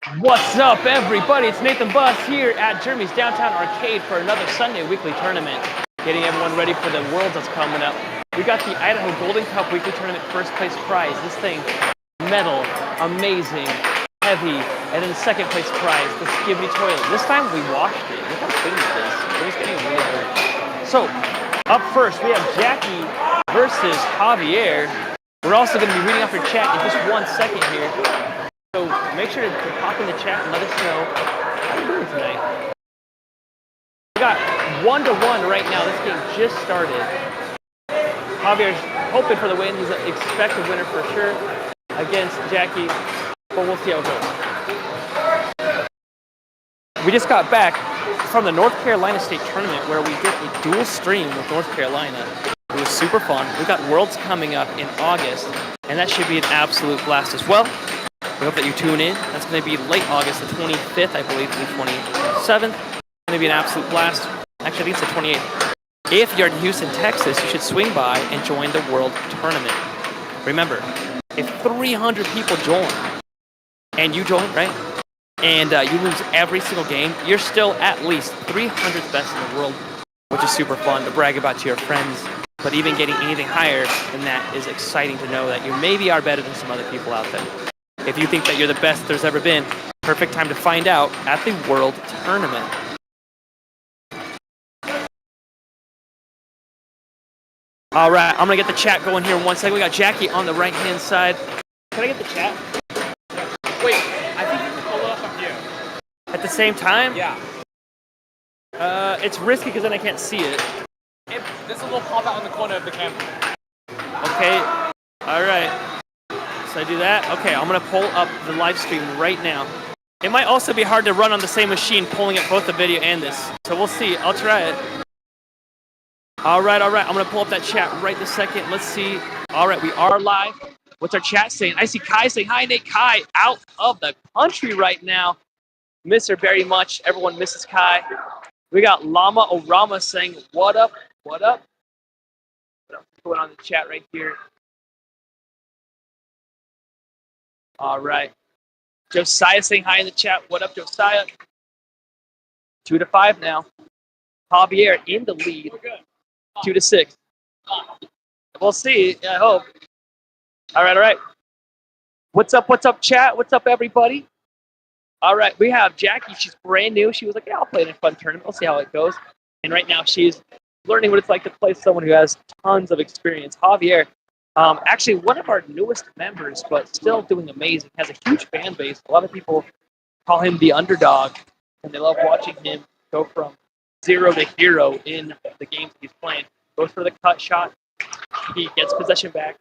What's up, everybody? It's Nathan Buss here at Jeremy's Downtown Arcade for another Sunday weekly tournament. Getting everyone ready for the Worlds that's coming up. We got the Idaho Golden Cup weekly tournament first place prize. This thing, metal, amazing, heavy, and then the second place prize, the Skibidi toilet. This time we washed it. Look how clean it is. It was getting really dirty. So, up first we have Jackie versus Javier. We're also going to be reading off your chat in just 1 second here. So make sure to pop in the chat and let us know how you're doing tonight. We got 1-1 right now. This game just started. Javier's hoping for the win. He's an expected winner for sure against Jackie, but we'll see how it goes. We just got back from the North Carolina State Tournament where we did a dual stream with North Carolina. It was super fun. We've got Worlds coming up in August, and that should be an absolute blast as well. We hope that you tune in. That's going to be late August, the 25th, I believe, to the 27th. It's going to be an absolute blast. Actually, I think it's the 28th. If you're in Houston, Texas, you should swing by and join the World Tournament. Remember, if 300 people join, and you join, right, and you lose every single game, you're still at least 300th best in the world, which is super fun to brag about to your friends. But even getting anything higher than that is exciting to know that you maybe are better than some other people out there. If you think that you're the best there's ever been, perfect time to find out at the World Tournament. All right, I'm going to get the chat going here in 1 second. We got Jackie on the right-hand side. Can I get the chat? Wait, I think you can pull it up on you. At the same time? Yeah. It's risky because then I can't see it. This will pop out in the corner of the camera. Okay, all right. So I do that? Okay, I'm going to pull up the live stream right now. It might also be hard to run on the same machine, pulling up both the video and this. So we'll see. I'll try it. All right. I'm going to pull up that chat right this second. Let's see. All right, we are live. What's our chat saying? I see Kai saying, hi, Nate. Kai out of the country right now. Miss her very much. Everyone misses Kai. We got Llama Orama saying, what up? What up? What's going on in the chat right here? All right. Josiah saying hi in the chat. What up, Josiah? 2-5 now. Javier in the lead. 2-6. We'll see. I hope. All right. What's up, chat? What's up, everybody? All right. We have Jackie. She's brand new. She was like, yeah, I'll play in a fun tournament. We'll see how it goes. And right now she's learning what it's like to play someone who has tons of experience. Javier. Actually, one of our newest members, but still doing amazing. Has a huge fan base. A lot of people call him the underdog, and they love watching him go from 0 to hero in the games he's playing. Goes for the cut shot. He gets possession back.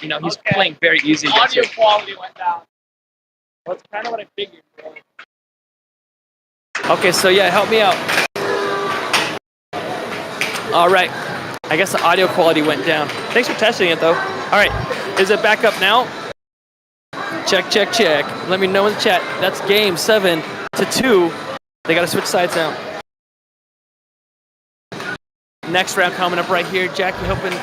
He's playing very easy. Audio quality went down. That's kind of what I figured. Okay, so yeah, help me out. All right. I guess the audio quality went down. Thanks for testing it, though. All right. Is it back up now? Check. Let me know in the chat. That's game 7-2. They got to switch sides now. Next round coming up right here. Jackie hoping to...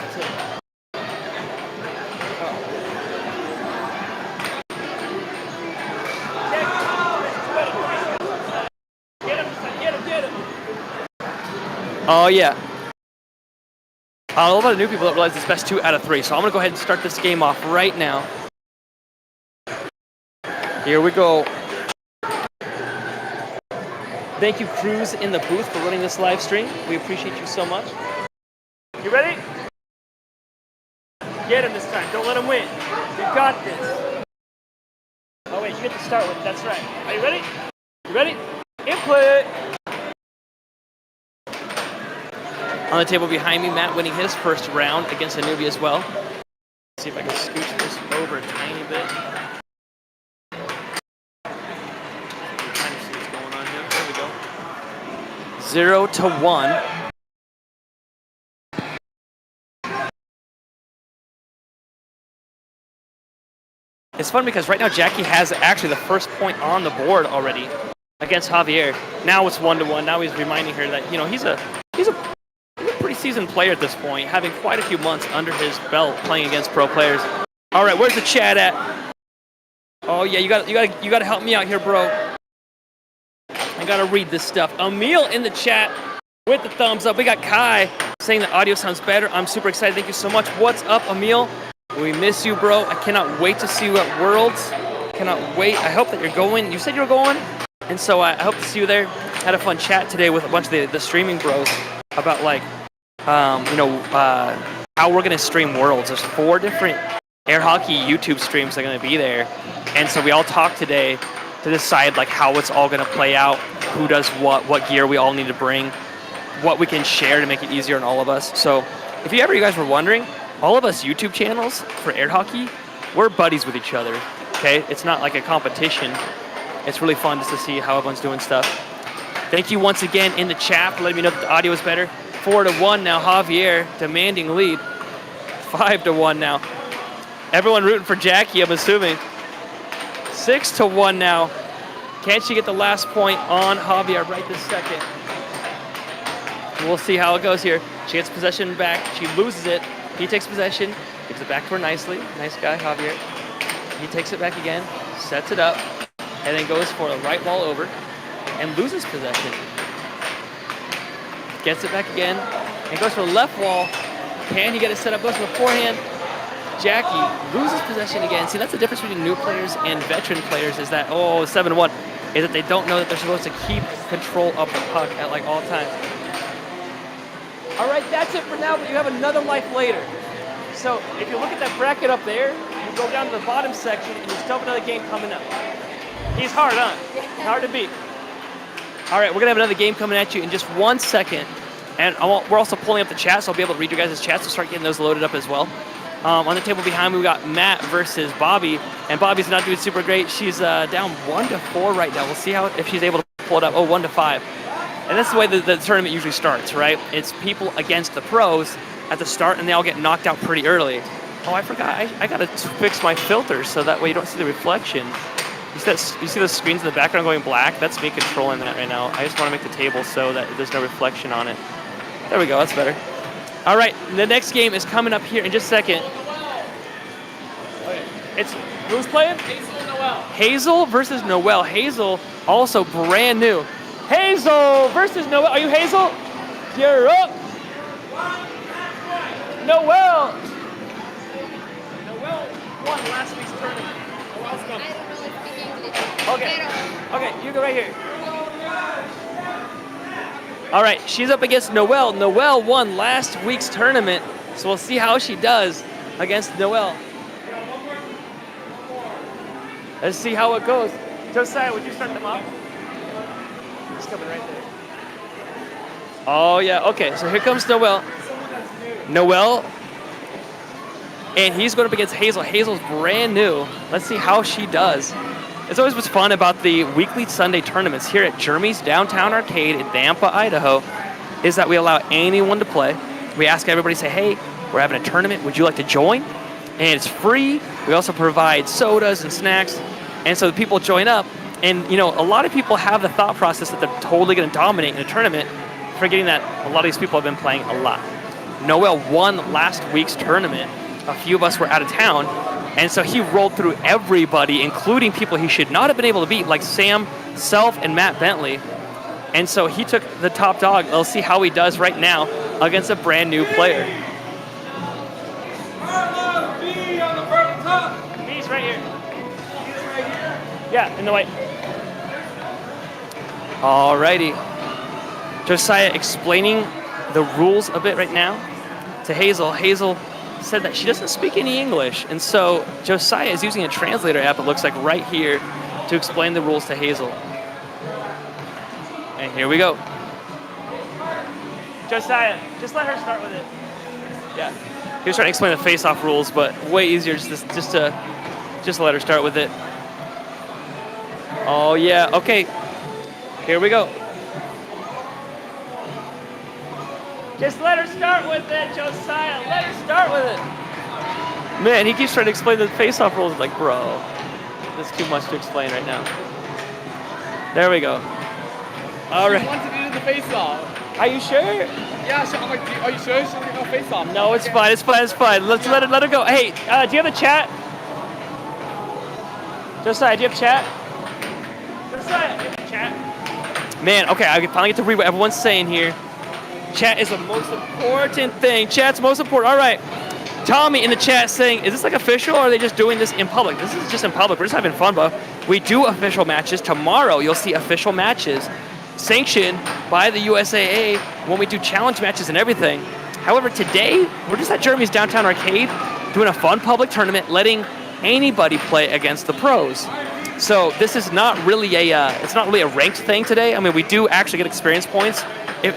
Get him. Oh, yeah. A lot of new people that realize it's best 2 out of 3. So I'm going to go ahead and start this game off right now. Here we go. Thank you, Cruz, in the booth for running this live stream. We appreciate you so much. You ready? Get him this time. Don't let him win. You got this. Oh, wait. You get to start with it. That's right. Are you ready? You ready? Input. On the table behind me, Matt winning his first round against a newbie as well. Let's see if I can scooch this over a tiny bit. Trying to see what's going on here. There we go. 0-1. It's fun because right now Jackie has actually the first point on the board already against Javier. Now it's 1-1. Now he's reminding her that he's a pretty seasoned player at this point, having quite a few months under his belt playing against pro players. All right, where's the chat at? Oh yeah, you got to help me out here, bro. I gotta read this stuff. Emil in the chat with the thumbs up. We got Kai saying the audio sounds better. I'm super excited. Thank you so much. What's up, Emil? We miss you, bro. I cannot wait to see you at Worlds. Cannot wait. I hope that you're going. You said you were going, and so I hope to see you there. Had a fun chat today with a bunch of the streaming bros about like, how we're gonna stream Worlds. There's 4 different air hockey YouTube streams that are gonna be there, and so we all talked today to decide like how it's all gonna play out, who does what gear we all need to bring, what we can share to make it easier on all of us. So if you guys were wondering, all of us YouTube channels for air hockey, we're buddies with each other, okay? It's not like a competition. It's really fun just to see how everyone's doing stuff. Thank you once again in the chat for letting me know that the audio is better. 4-1 now, Javier demanding lead. 5-1 now. Everyone rooting for Jackie, I'm assuming. 6-1 now. Can she get the last point on Javier right this second? We'll see how it goes here. She gets possession back. She loses it. He takes possession. Gives it back to her nicely. Nice guy, Javier. He takes it back again. Sets it up. And then goes for a right wall over. And loses possession. Gets it back again. And goes for the left wall. Can he get it set up? Goes for the forehand. Jackie loses possession again. See, that's the difference between new players and veteran players is that, 7-1, is that they don't know that they're supposed to keep control of the puck at like all times. All right, that's it for now, but you have another life later. So if you look at that bracket up there, you go down to the bottom section and you still have another game coming up. He's hard, huh? Hard to beat. All right, we're gonna have another game coming at you in just 1 second. And we're also pulling up the chat, so I'll be able to read your guys' chats, so start getting those loaded up as well. On the table behind me, we got Matt versus Bobby, and Bobby's not doing super great. She's down 1-4 right now. We'll see if she's able to pull it up. 1-5. And that's the way the tournament usually starts, right? It's people against the pros at the start, and they all get knocked out pretty early. Oh, I forgot. I got to fix my filters so that way you don't see the reflection. You see those screens in the background going black? That's me controlling that right now. I just want to make the table so that there's no reflection on it. There we go. That's better. All right, the next game is coming up here in just a second. Okay. Who's playing? Hazel and Noel. Hazel versus Noel. Hazel, also brand new. Hazel versus Noel. Are you Hazel? You're up. Noel. Noel won last week's tournament. Noel's coming. I don't really speak English. Okay, you go right here. All right, she's up against Noel. Noel won last week's tournament, so we'll see how she does against Noel. Let's see how it goes. Josiah, would you start them off? He's coming right there. Oh, yeah, okay, so here comes Noel. Noel, and he's going up against Hazel. Hazel's brand new. Let's see how she does. It's always what's fun about the weekly Sunday tournaments here at Jeremy's Downtown Arcade in Nampa, Idaho, is that we allow anyone to play. We ask everybody, say, hey, we're having a tournament. Would you like to join? And it's free. We also provide sodas and snacks. And so the people join up. And, a lot of people have the thought process that they're totally going to dominate in a tournament, forgetting that a lot of these people have been playing a lot. Noel won last week's tournament. A few of us were out of town. And so he rolled through everybody, including people he should not have been able to beat, like Sam, Self, and Matt Bentley. And so he took the top dog. We'll see how he does right now against a brand new player. He's right here. Yeah, in the white. Alrighty. Josiah explaining the rules a bit right now to Hazel. Hazel said that she doesn't speak any English, and so Josiah is using a translator app, it looks like, right here to explain the rules to Hazel. And here we go. Josiah, just let her start with it. Yeah. He was trying to explain the face-off rules, but way easier just to let her start with it. Oh yeah, okay. Here we go. Just let her start with it, Josiah. Let her start with it. Man, he keeps trying to explain the face-off rules. Like, bro, that's too much to explain right now. There we go. All right. She wanted to do the face-off. Are you sure? Yeah, so I'm like, are you sure? She's going to go face-off. No, it's fine. It's fine. It's fine. Let's let her go. Hey, do you have a chat? Josiah, do you have chat? Josiah, do you have chat? Man, okay, I can finally get to read what everyone's saying here. Chat is the most important thing. Chat's most important. All right. Tommy in the chat saying, is this like official or are they just doing this in public? This is just in public. We're just having fun, but we do official matches. Tomorrow, you'll see official matches sanctioned by the USAA when we do challenge matches and everything. However, today, we're just at Jeremy's Downtown Arcade doing a fun public tournament, letting anybody play against the pros. So this is not really it's not really a ranked thing today. I mean, we do actually get experience points.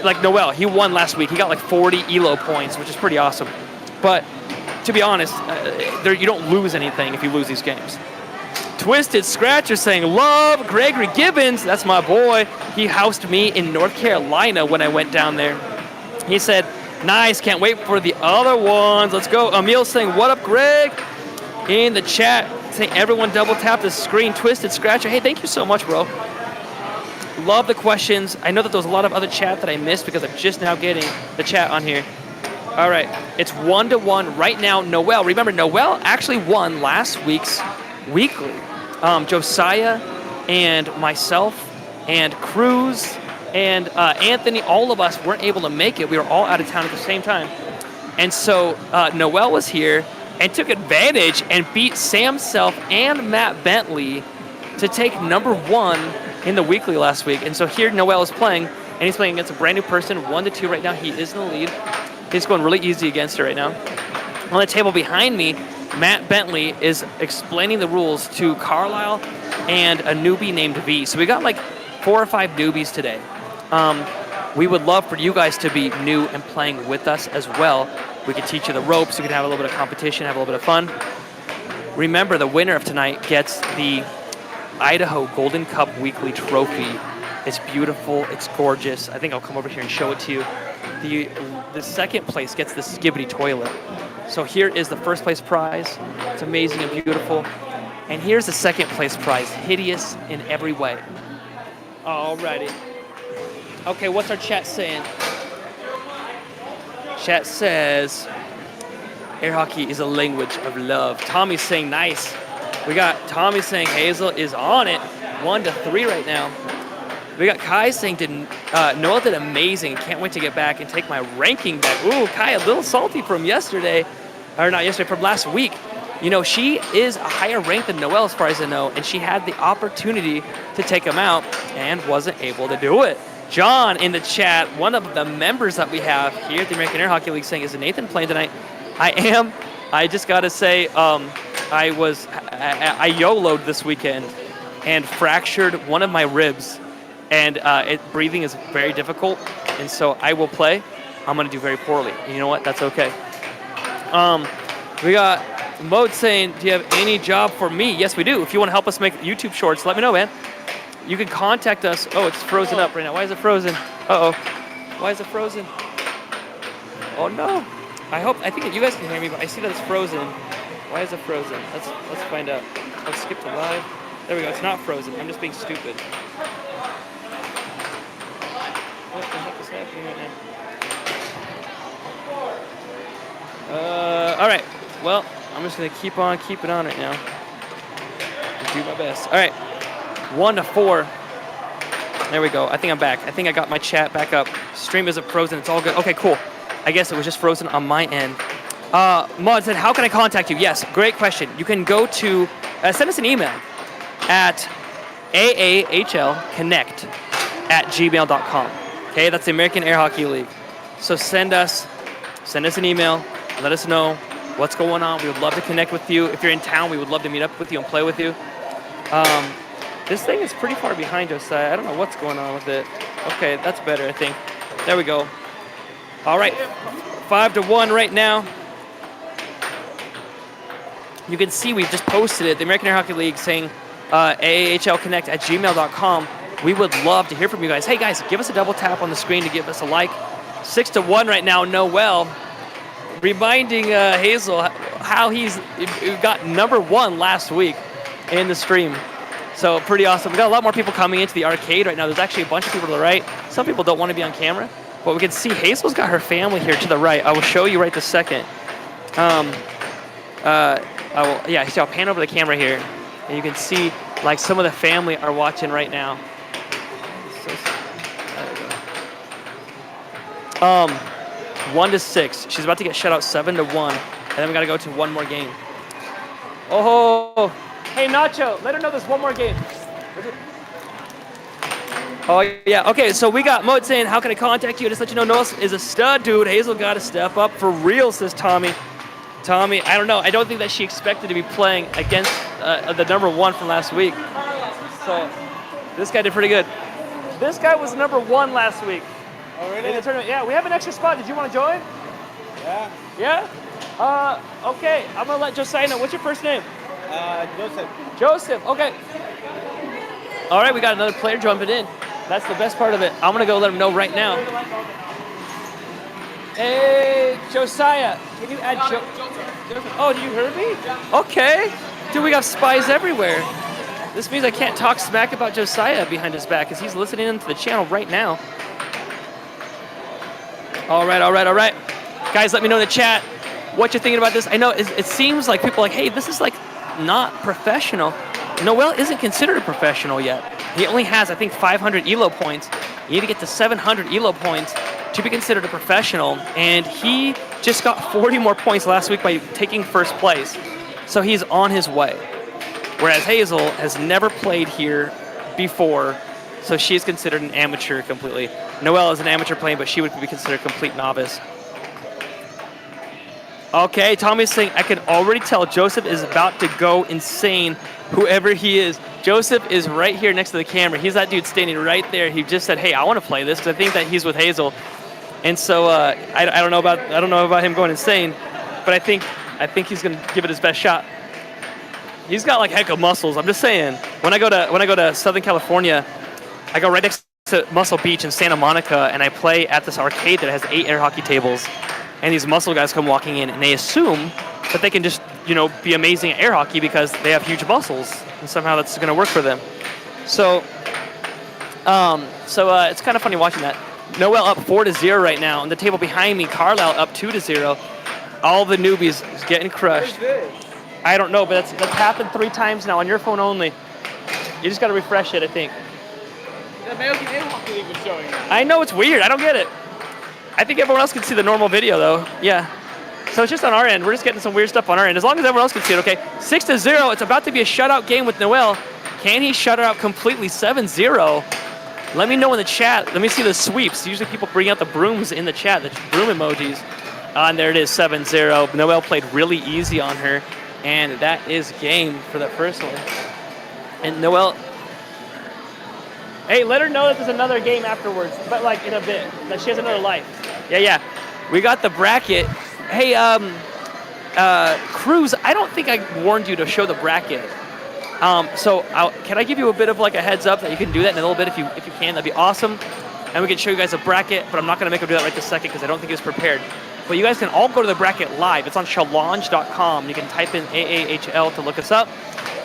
Like Noel, he won last week. He got like 40 ELO points, which is pretty awesome. But to be honest, you don't lose anything if you lose these games. Twisted Scratcher saying, love Gregory Gibbons. That's my boy. He housed me in North Carolina when I went down there. He said, nice, can't wait for the other ones. Let's go. Emil saying, what up, Greg? In the chat, saying everyone double tap the screen. Twisted Scratcher, hey, thank you so much, bro. Love the questions. I know that there was a lot of other chat that I missed because I'm just now getting the chat on here. All right, it's 1-1 right now. Noel, remember, Noel actually won last week's weekly. Josiah and myself and Cruz and Anthony, all of us weren't able to make it. We were all out of town at the same time. And so Noel was here and took advantage and beat Sam Self and Matt Bentley to take #1 in the weekly last week. And so here Noel is playing, and he's playing against a brand new person, 1-2 right now. He is in the lead. He's going really easy against her right now. On the table behind me, Matt Bentley is explaining the rules to Carlisle and a newbie named V. So we got like 4 or 5 newbies today. We would love for you guys to be new and playing with us as well. We can teach you the ropes. We can have a little bit of competition, have a little bit of fun. Remember, the winner of tonight gets the Idaho Golden Cup Weekly Trophy. It's beautiful. It's gorgeous. I think I'll come over here and show it to you. The second place gets the Skibbity toilet. So here is the first place prize. It's amazing and beautiful. And here's the second place prize, hideous in every way. Alrighty. Okay, what's our chat saying? Chat says, air hockey is a language of love. Tommy's saying nice. We got Tommy saying Hazel is on it. 1-3 right now. We got Kai saying Noel did amazing. Can't wait to get back and take my ranking back. Ooh, Kai, a little salty from yesterday. Or not yesterday, from last week. You know, she is a higher rank than Noel as far as I know, and she had the opportunity to take him out and wasn't able to do it. John in the chat, one of the members that we have here at the American Air Hockey League, saying, is Nathan playing tonight? I am. I just got to say, I YOLO'd this weekend and fractured one of my ribs, and breathing is very difficult, and so I will play. I'm going to do very poorly. And you know what? That's okay. We got Mode saying, do you have any job for me? Yes, we do. If you want to help us make YouTube shorts, let me know, man. You can contact us. Oh, it's frozen up right now. Why is it frozen? Uh-oh. Why is it frozen? Oh, no. I think that you guys can hear me, but I see that it's frozen. Why is it frozen? Let's find out. Let's skip to live. There we go. It's not frozen. I'm just being stupid. What the heck is happening right now? All right. Well, I'm just going to keep on keeping on right now. I'll do my best. All right. 1-4. There we go. I think I'm back. I think I got my chat back up. Stream isn't frozen. It's all good. Okay, cool. I guess it was just frozen on my end. Maud said, how can I contact you? Yes, great question. You can go to, send us an email at aahlconnect@gmail.com. Okay, that's the American Air Hockey League. So send us an email. Let us know what's going on. We would love to connect with you. If you're in town, we would love to meet up with you and play with you. This thing is pretty far behind Josiah. I don't know what's going on with it. Okay, that's better, I think. There we go. All right, 5-1 right now. You can see we've just posted it. The American Air Hockey League saying aahlconnect@gmail.com. We would love to hear from you guys. Hey, guys, give us a double tap on the screen to give us a like. 6-1 right now, Noel. Reminding Hazel how he's got #1 last week in the stream. So pretty awesome. We got a lot more people coming into the arcade right now. There's actually a bunch of people to the right. Some people don't want to be on camera, but we can see Hazel's got her family here to the right. I will show you right this second. I'll pan over the camera here. And you can see like some of the family are watching right now. So, 1-6. She's about to get shut out 7-1. And then we got to go to one more game. Oh, hey Nacho, let her know there's one more game. Oh yeah, okay, so we got Mode saying, how can I contact you? Just let you know Noel is a stud, dude. Hazel got to step up for real, says Tommy. Tommy, I don't know. I don't think that she expected to be playing against the number 1 from last week. So this guy did pretty good. This guy was number 1 last week. Oh, really? In the tournament. Yeah, we have an extra spot. Did you want to join? Yeah. Yeah? Okay, I'm going to let Josiah know. What's your first name? Joseph. Joseph, okay. All right, we got another player jumping in. That's the best part of it. I'm going to go let him know right now. Hey, Josiah, can you add Joseph? Oh, do you hear me? Okay. Dude, we got spies everywhere. This means I can't talk smack about Josiah behind his back because he's listening into the channel right now. All right. Guys, let me know in the chat what you're thinking about this. I know it seems like people are like, hey, this is like not professional. Noel isn't considered a professional yet. He only has, I think, 500 ELO points. You need to get to 700 ELO points to be considered a professional. And he just got 40 more points last week by taking first place. So he's on his way. Whereas Hazel has never played here before, so she's considered an amateur completely. Noel is an amateur playing, but she would be considered a complete novice. Okay, Tommy's saying, I can already tell Joseph is about to go insane, whoever he is. Joseph is right here next to the camera. He's that dude standing right there. He just said, hey, I want to play this because I think that he's with Hazel. And so I don't know about him going insane, but I think he's going to give it his best shot. He's got like heck of muscles. I'm just saying. When I go to Southern California, I go right next to Muscle Beach in Santa Monica, and I play at this arcade that has 8 air hockey tables. And these muscle guys come walking in, and they assume that they can just, be amazing at air hockey because they have huge muscles, and somehow that's going to work for them. So it's kind of funny watching that. Noel up 4-0 right now, and the table behind me, Carile up 2-0. All the newbies getting crushed. I don't know, but that's happened 3 times now on your phone only. You just got to refresh it, I think. The American Air Hockey League was showing it. I know, it's weird. I don't get it. I think everyone else can see the normal video, though. Yeah. So it's just on our end. We're just getting some weird stuff on our end. As long as everyone else can see it, okay? 6-0. It's about to be a shutout game with Noel. Can he shut her out completely? 7-0. Let me know in the chat. Let me see the sweeps. Usually people bring out the brooms in the chat, the broom emojis. And there it is, 7-0. Noel played really easy on her. And that is game for that first one. And Noel... Hey, let her know that there's another game afterwards, but like in a bit, that she has another life. Yeah. We got the bracket. Hey, Cruz, I don't think I warned you to show the bracket. Can I give you a bit of like a heads up that you can do that in a little bit if you can? That'd be awesome. And we can show you guys a bracket, but I'm not going to make him do that right this second because I don't think he was prepared. But you guys can all go to the bracket live. It's on challenge.com. You can type in AAHL to look us up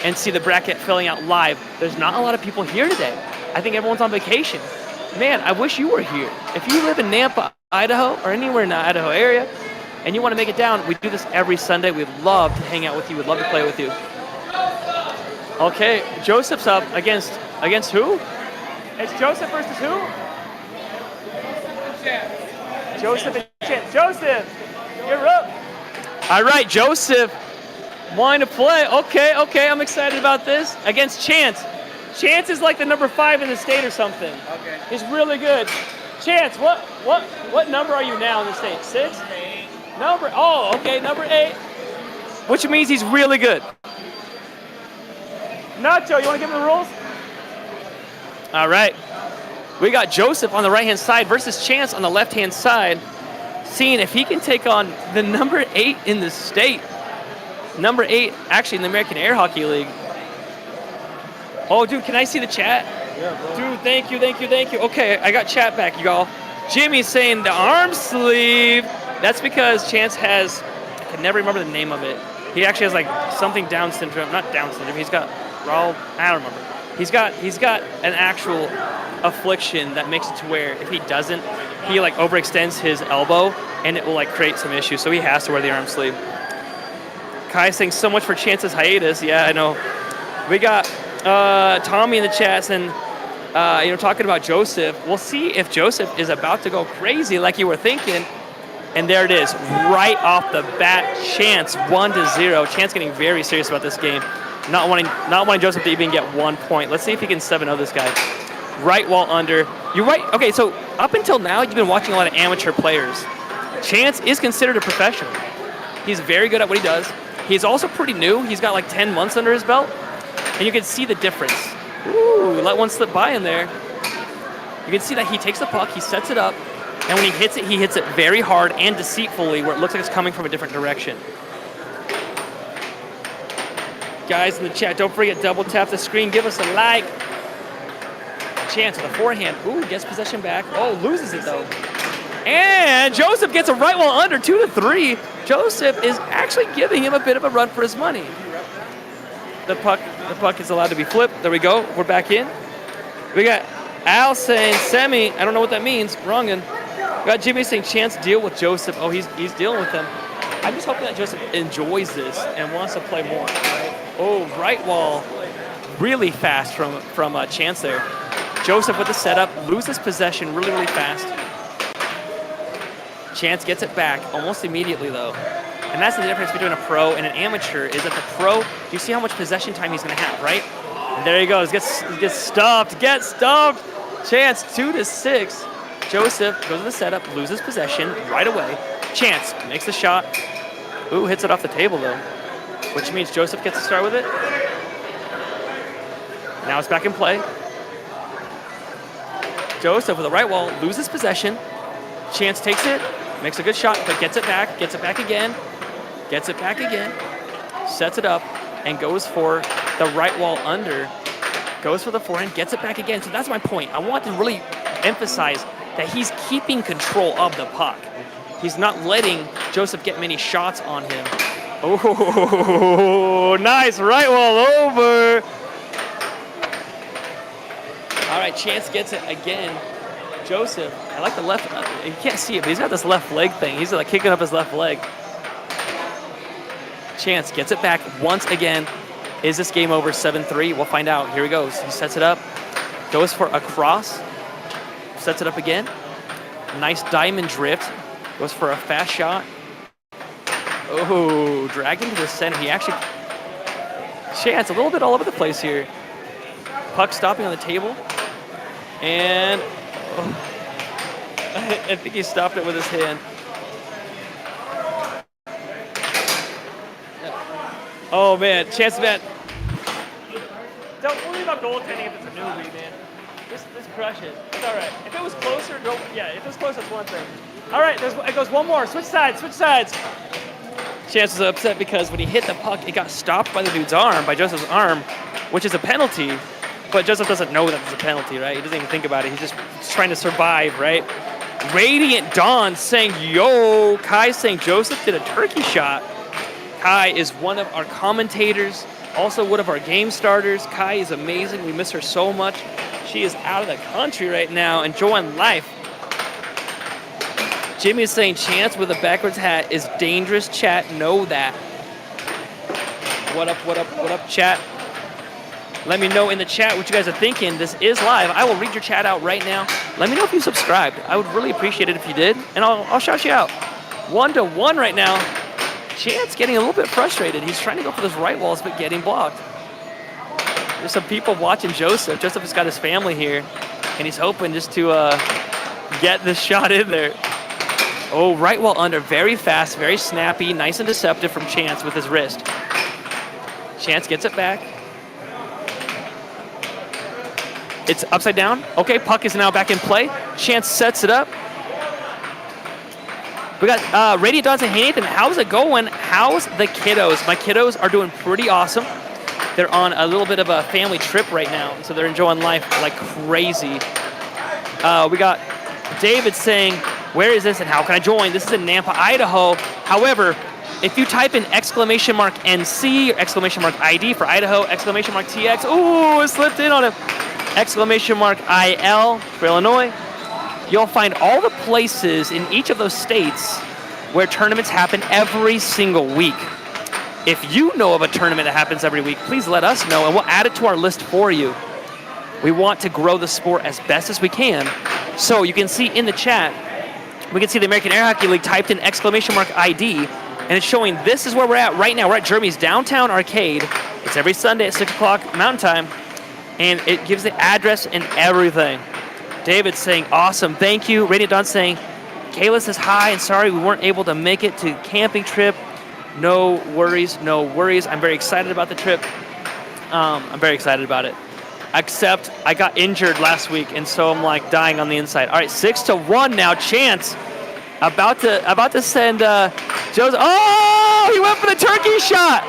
and see the bracket filling out live. There's not a lot of people here today. I think everyone's on vacation. Man, I wish you were here. If you live in Nampa, Idaho, or anywhere in the Idaho area, and you want to make it down, we do this every Sunday. We'd love to hang out with you. We'd love to play with you. Okay, Joseph's up against who? It's Joseph versus who? Joseph and Chance. Joseph, you're up. All right, Joseph wanting to play. Okay, I'm excited about this. Against Chance. Chance is like the number 5 in the state or something. Okay. He's really good. Chance, what number are you now in the state? 6? Number 8. Which means he's really good. Nacho, you want to give him the rules? All right. We got Joseph on the right-hand side versus Chance on the left-hand side, seeing if he can take on the number 8 in the state. Number 8, actually, in the American Air Hockey League. Oh, dude, can I see the chat? Yeah, bro. Dude, thank you. Okay, I got chat back, y'all. Jimmy's saying the arm sleeve. That's because Chance has, I can never remember the name of it. He actually has like something Down syndrome, not Down syndrome. He's got, I don't remember. He's got an actual affliction that makes it to where if he doesn't, he like overextends his elbow and it will like create some issues. So he has to wear the arm sleeve. Kai saying so much for Chance's hiatus. Yeah, I know. We got Tommy in the chat saying, talking about Joseph. We'll see if Joseph is about to go crazy like you were thinking. And there it is, right off the bat, Chance 1-0. Chance getting very serious about this game. Not wanting Joseph to even get 1 point. Let's see if he can 7-0 this guy. Right wall under. You're right. Okay, so up until now, you've been watching a lot of amateur players. Chance is considered a professional. He's very good at what he does. He's also pretty new. He's got like 10 months under his belt. And you can see the difference. Ooh, let one slip by in there. You can see that he takes the puck, he sets it up, and when he hits it very hard and deceitfully where it looks like it's coming from a different direction. Guys in the chat, don't forget, double tap the screen, give us a like. Chance with a forehand. Ooh, gets possession back. Oh, loses it though. And Joseph gets a right wall under, 2-3. Joseph is actually giving him a bit of a run for his money. The puck is allowed to be flipped. There we go. We're back in. We got Al saying semi. I don't know what that means. Wrong one. We got Jimmy saying Chance deal with Joseph. Oh, he's dealing with him. I'm just hoping that Joseph enjoys this and wants to play more. Right? Oh, right wall. Really fast from Chance there. Joseph with the setup. Loses possession really, really fast. Chance gets it back almost immediately though. And that's the difference between a pro and an amateur, is that the pro, you see how much possession time he's going to have, right? And there he goes, gets stuffed. Chance 2-6. Joseph goes to the setup, loses possession right away. Chance makes the shot. Ooh, hits it off the table though, which means Joseph gets to start with it. Now it's back in play. Joseph with the right wall, loses possession. Chance takes it, makes a good shot, but gets it back again, sets it up, and goes for the right wall under, goes for the forehand, gets it back again. So that's my point. I want to really emphasize that he's keeping control of the puck. He's not letting Joseph get many shots on him. Oh, nice right wall over. All right, Chance gets it again. Joseph, I like the left, you can't see it, but he's got this left leg thing. He's like kicking up his left leg. Chance gets it back once again. Is this game over 7-3? We'll find out. Here he goes. He sets it up, goes for a cross, sets it up again. Nice diamond drift, goes for a fast shot. Oh, dragged into the center. He actually, Chance a little bit all over the place here. Puck stopping on the table. And I think he stopped it with his hand. Oh man, Chance, man. Don't worry about goaltending if it's a newbie, man. This crushes. It's all right. If it was closer, go. Yeah, if it was closer, it's one thing. All right, it goes one more. Switch sides. Chance was upset because when he hit the puck, it got stopped by the dude's arm, by Joseph's arm, which is a penalty. But Joseph doesn't know that it's a penalty, right? He doesn't even think about it. He's just trying to survive, right? Radiant Dawn saying, yo. Kai saying Joseph did a turkey shot. Kai is one of our commentators, also one of our game starters. Kai is amazing. We miss her so much. She is out of the country right now, enjoying life. Jimmy is saying Chance with a backwards hat is dangerous. Chat, know that. What up, chat? Let me know in the chat what you guys are thinking. This is live. I will read your chat out right now. Let me know if you subscribed. I would really appreciate it if you did, and I'll shout you out. 1-1 right now. Chance getting a little bit frustrated. He's trying to go for those right walls, but getting blocked. There's some people watching Joseph. Joseph has got his family here, and he's hoping just to get this shot in there. Oh, right wall under. Very fast, very snappy, nice and deceptive from Chance with his wrist. Chance gets it back. It's upside down. Okay, puck is now back in play. Chance sets it up. We got Radiant Dawn saying, hey Nathan, how's it going? How's the kiddos? My kiddos are doing pretty awesome. They're on a little bit of a family trip right now, so they're enjoying life like crazy. We got David saying, where is this and how can I join? This is in Nampa, Idaho. However, if you type in !NC or !ID for Idaho, !TX, ooh, it slipped in on him. !IL for Illinois. You'll find all the places in each of those states where tournaments happen every single week. If you know of a tournament that happens every week, please let us know, and we'll add it to our list for you. We want to grow the sport as best as we can. So you can see in the chat, we can see the American Air Hockey League typed in !ID, and it's showing this is where we're at right now. We're at Germany's downtown arcade. It's every Sunday at 6 o'clock Mountain Time, and it gives the address and everything. David's saying, awesome, thank you. Radiant Dawn saying, Kayla says hi, and sorry we weren't able to make it to camping trip. No worries, no worries. I'm very excited about the trip. I'm very excited about it. Except I got injured last week, and so I'm like dying on the inside. All right, 6-1 now. Chance about to send Joseph. Oh, he went for the turkey shot.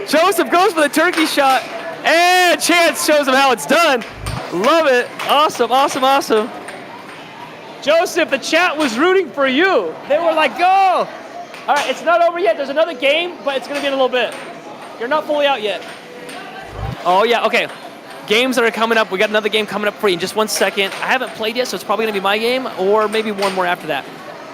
Joseph goes for the turkey shot, and Chance shows him how it's done. Love it. Awesome, awesome, awesome. Joseph, the chat was rooting for you. They were like, go. All right, it's not over yet. There's another game, but it's going to be in a little bit. You're not fully out yet. Oh, yeah, okay. Games that are coming up. We got another game coming up for you in just 1 second. I haven't played yet, so it's probably going to be my game or maybe one more after that.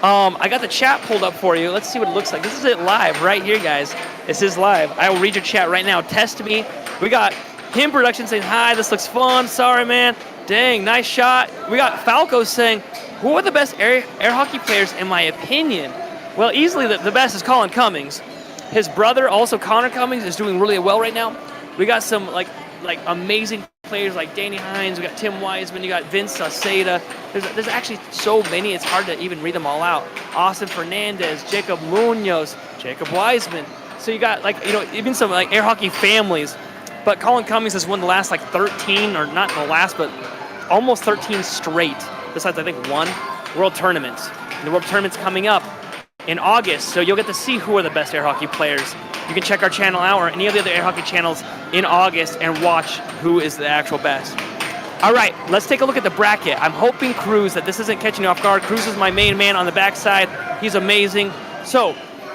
I got the chat pulled up for you. Let's see what it looks like. This is it live right here, guys. This is live. I will read your chat right now. Test me. We got Him Production saying, hi, this looks fun. Sorry, man. Dang, nice shot. We got Falco saying, who are the best air hockey players in my opinion? Well, easily the best is Colin Cummings. His brother, also Connor Cummings, is doing really well right now. We got some like amazing players like Danny Hines. We got Tim Wiseman. You got Vince Saceda. There's actually so many. It's hard to even read them all out. Austin Fernandez, Jacob Munoz, Jacob Wiseman. So you got even some like air hockey families. But Colin Cummings has won the last 13, or not the last, but almost 13 straight. Besides I think one World Tournaments. And the World Tournament's coming up in August, so you'll get to see who are the best air hockey players. You can check our channel out or any of the other air hockey channels in August and watch who is the actual best. All right, let's take a look at the bracket. I'm hoping Cruz, that this isn't catching you off guard. Cruz is my main man on the backside. He's amazing. So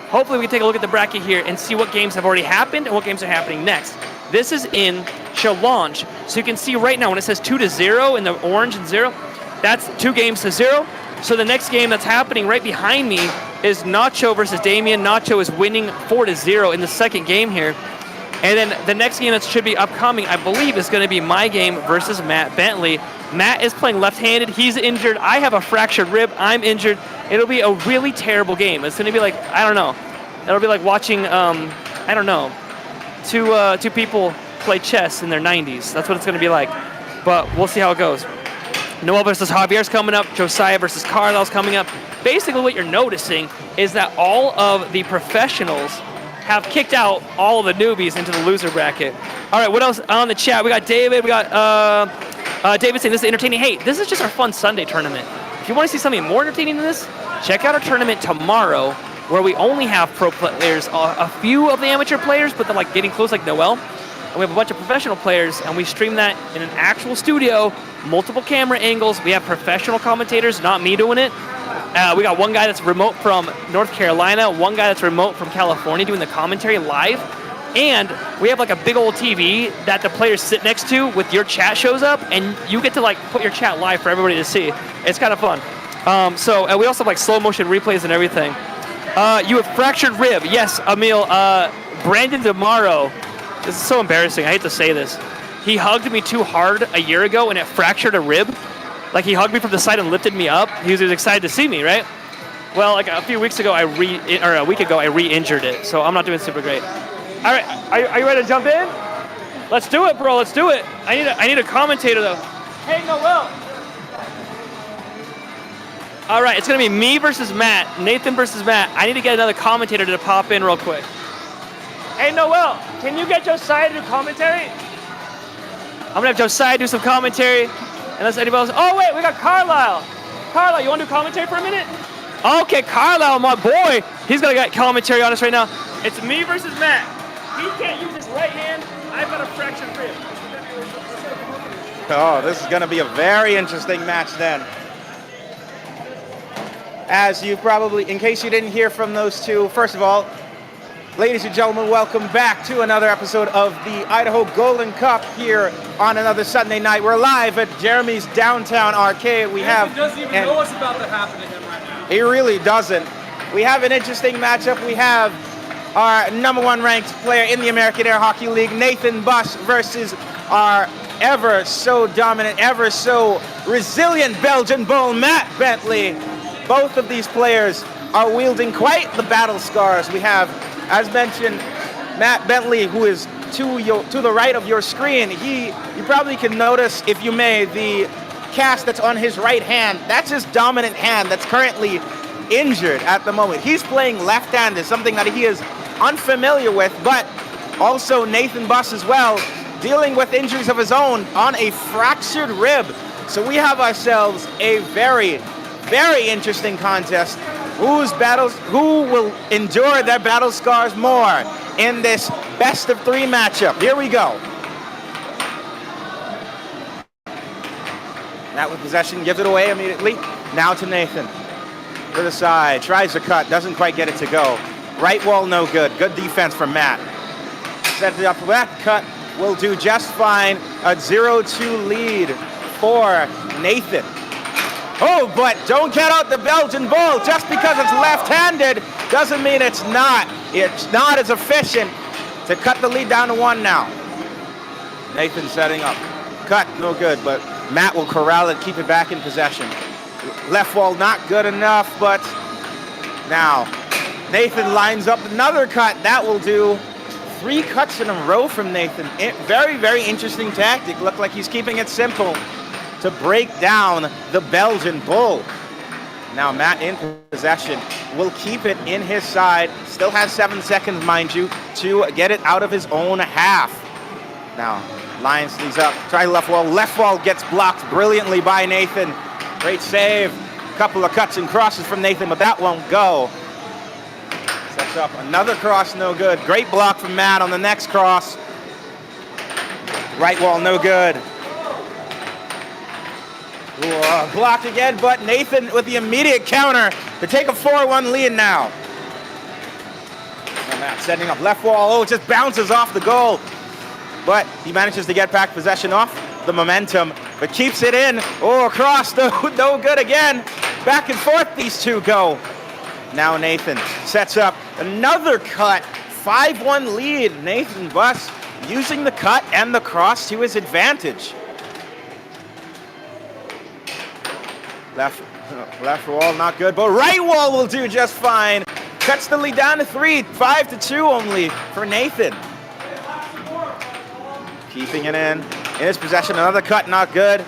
hopefully we can take a look at the bracket here and see what games have already happened and what games are happening next. This is in Challenge. So you can see right now when it says 2-0 in the orange and 0, that's 2 games to 0. So the next game that's happening right behind me is Nacho versus Damien. Nacho is winning 4-0 in the second game here. And then the next game that should be upcoming, I believe, is going to be my game versus Matt Bentley. Matt is playing left-handed. He's injured. I have a fractured rib. I'm injured. It'll be a really terrible game. It's going to be like, I don't know. It'll be like watching, I don't know, two people play chess in their 90s. That's what it's going to be like. But we'll see how it goes. Noel versus Javier's coming up. Josiah versus Carile's coming up. Basically what you're noticing is that all of the professionals have kicked out all of the newbies into the loser bracket. All right, what else on the chat? We got David. We got David saying this is entertaining. Hey, this is just our fun Sunday tournament. If you want to see something more entertaining than this, check out our tournament tomorrow where we only have pro players, a few of the amateur players, but they're like getting close like Noel. And we have a bunch of professional players, and we stream that in an actual studio, multiple camera angles. We have professional commentators, not me doing it. We got one guy that's remote from North Carolina, one guy that's remote from California doing the commentary live. And we have like a big old TV that the players sit next to with your chat shows up, and you get to like put your chat live for everybody to see. It's kind of fun. So we also have like slow motion replays and everything. You have fractured rib. Yes, Emil. Brandon DeMaro. This is so embarrassing. I hate to say this. He hugged me too hard a year ago and it fractured a rib. Like he hugged me from the side and lifted me up. He was excited to see me, right? Well, like a few weeks ago, a week ago, I re-injured it. So I'm not doing super great. All right, are you ready to jump in? Let's do it, bro. Let's do it. I need a commentator though. Hey, Noel. All right, it's gonna be me versus Matt, Nathan versus Matt. I need to get another commentator to pop in real quick. Hey, Noel, can you get Josiah to do commentary? I'm gonna have Josiah do some commentary, unless anybody else. Oh wait, we got Carlisle. Carlisle, you wanna do commentary for a minute? Okay, Carlisle, my boy, he's gonna get commentary on us right now. It's me versus Matt. He can't use his right hand. I've got a fractured rib. Oh, this is going to be a very interesting match then. As you probably, in case you didn't hear from those two, first of all, ladies and gentlemen, welcome back to another episode of the Idaho Golden Cup here on another Sunday night. We're live at Jeremy's Downtown Arcade. He doesn't even know what's about to happen to him right now. He really doesn't. We have an interesting matchup. We have our #1 ranked player in the American Air Hockey League, Nathan Buss, versus our ever so dominant, ever so resilient Belgian Bull, Matt Bentley. Both of these players are wielding quite the battle scars. We have, as mentioned, Matt Bentley, who is to the right of your screen. You probably can notice, if you may, the cast that's on his right hand. That's his dominant hand that's currently injured at the moment. He's playing left-handed, something that he is unfamiliar with, but also Nathan Buss as well, dealing with injuries of his own on a fractured rib. So we have ourselves a very, very interesting contest. Who will endure their battle scars more in this best-of-3 matchup? Here we go. Matt with possession, gives it away immediately. Now to Nathan. To the side, tries to cut, doesn't quite get it to go. Right wall, no good. Good defense from Matt. Set it up for that cut. Will do just fine. A 0-2 lead for Nathan. Oh, but don't get out the Belgian Bull. Just because it's left-handed doesn't mean it's not. It's not as efficient to cut the lead down to 1 now. Nathan setting up. Cut, no good, but Matt will corral it, keep it back in possession. Left wall not good enough, but now Nathan lines up another cut. That will do. 3 cuts in a row from Nathan. Very, very interesting tactic. Looked like he's keeping it simple to break down the Belgian Bull. Now Matt in possession will keep it in his side. Still has 7 seconds, mind you, to get it out of his own half. Now lines these up. Try left wall. Left wall gets blocked brilliantly by Nathan. Great save. Couple of cuts and crosses from Nathan, but that won't go. Sets up another cross, no good. Great block from Matt on the next cross. Right wall, no good. Blocked again, but Nathan with the immediate counter to take a 4-1 lead now. And Matt setting up left wall. Oh, it just bounces off the goal. But he manages to get back possession off the momentum, but keeps it in. Oh, across, no good again. Back and forth these two go. Now Nathan sets up another cut. 5-1 lead. Nathan Buss using the cut and the cross to his advantage. Left wall, not good, but right wall will do just fine. Cuts the lead down to 3, 5-2 only for Nathan. Keeping it in his possession, another cut, not good.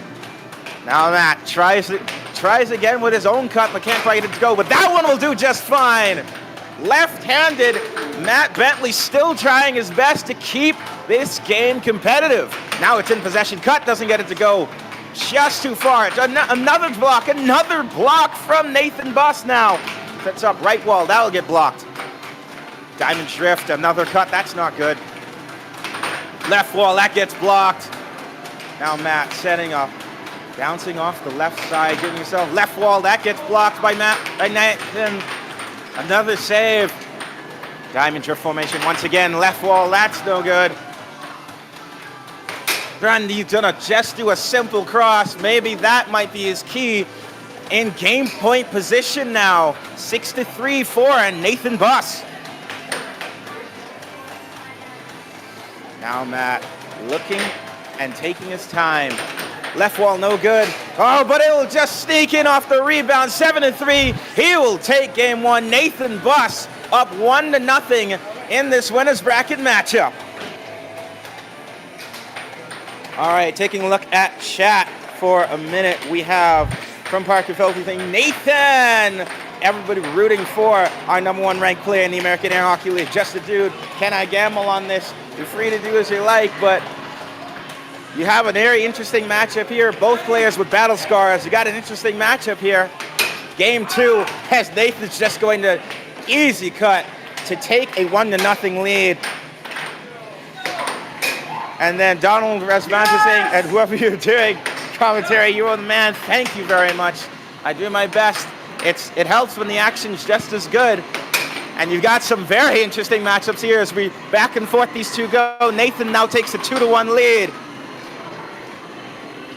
Now Matt tries again with his own cut, but can't quite get it to go, but that one will do just fine. Left-handed, Matt Bentley still trying his best to keep this game competitive. Now it's in possession, cut, doesn't get it to go. Just too far. Another block from Nathan Buss now. Sets up right wall, that'll get blocked. Diamond drift, another cut, that's not good. Left wall, that gets blocked. Now Matt setting up, bouncing off the left side, giving himself left wall, that gets blocked by Nathan. Another save. Diamond drift formation once again, left wall, that's no good. Brandy's gonna just do a simple cross. Maybe that might be his key in game point position now. 6-3 for Nathan Buss. Now Matt looking and taking his time. Left wall, no good. Oh, but it will just sneak in off the rebound. 7-3. He will take game 1. Nathan Buss up 1-0 in this winners bracket matchup. All right, taking a look at chat for a minute. We have from Parker Filthy Thing, Nathan. Everybody rooting for our #1 ranked player in the American Air Hockey League. Just a dude. Can I gamble on this? You're free to do as you like, but you have a very interesting matchup here. Both players with battle scars. You got an interesting matchup here. Game 2 has Nathan's just going to easy cut to take a 1-0 lead. And then Donald Resvanta saying, and whoever you're doing commentary, you are the man. Thank you very much. I do my best. It helps when the action's just as good. And you've got some very interesting matchups here as we back and forth these two go. Nathan now takes a 2-1 lead.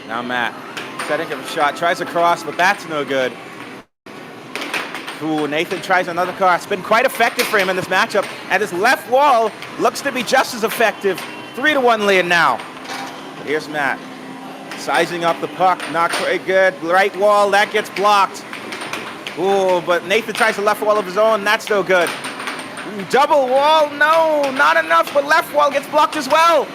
Now Matt setting up a shot, tries a cross, but that's no good. Ooh, Nathan tries another car. It's been quite effective for him in this matchup. And his left wall looks to be just as effective. 3-1 lead now. But here's Matt. Sizing up the puck. Not quite good. Right wall, that gets blocked. Ooh, but Nathan tries the left wall of his own. That's no good. Ooh, double wall, no, not enough. But left wall gets blocked as well.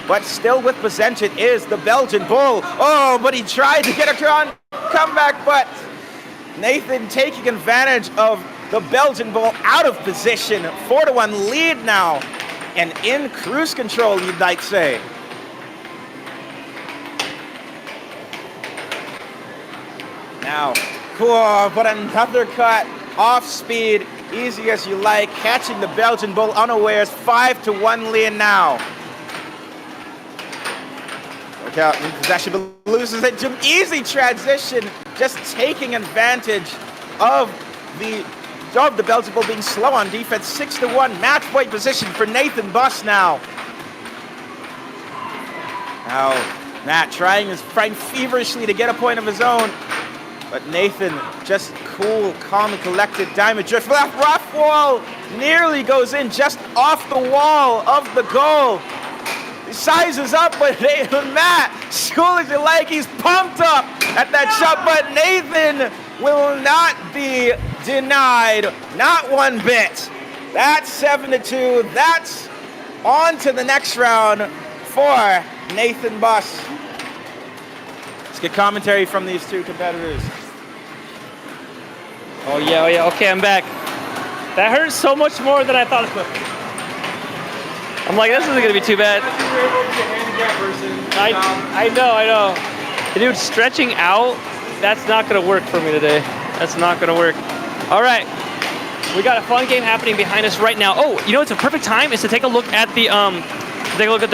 But still with possession is the Belgian Bull. Oh, but he tried to get a comeback, but Nathan taking advantage of the Belgian Bull out of position. 4-1 lead now. And in cruise control, you might say. Now, oh, but another cut. Off speed, easy as you like. Catching the Belgian Bull unawares. 5-1 lead now. Look out, in possession, but loses it. Easy transition, just taking advantage of the Belgian Bull being slow on defense. 6-1, match point position for Nathan Buss now. Now, Matt trying feverishly to get a point of his own, but Nathan just cool, calm, and collected. Diamond drift, left rough wall, nearly goes in, just off the wall of the goal. He sizes up, but Matt, school as you like, he's pumped up at that shot, but Nathan will not be denied, not one bit. That's 7-2. That's on to the next round for Nathan Buss. Let's get commentary from these two competitors. Oh yeah, okay, I'm back. That hurt so much more than I thought it would. I'm like, this isn't gonna be too bad. I know. Dude, stretching out, that's not gonna work for me today. That's not gonna work. All right, we got a fun game happening behind us right now. Oh, you know it's a perfect time is to take a look at the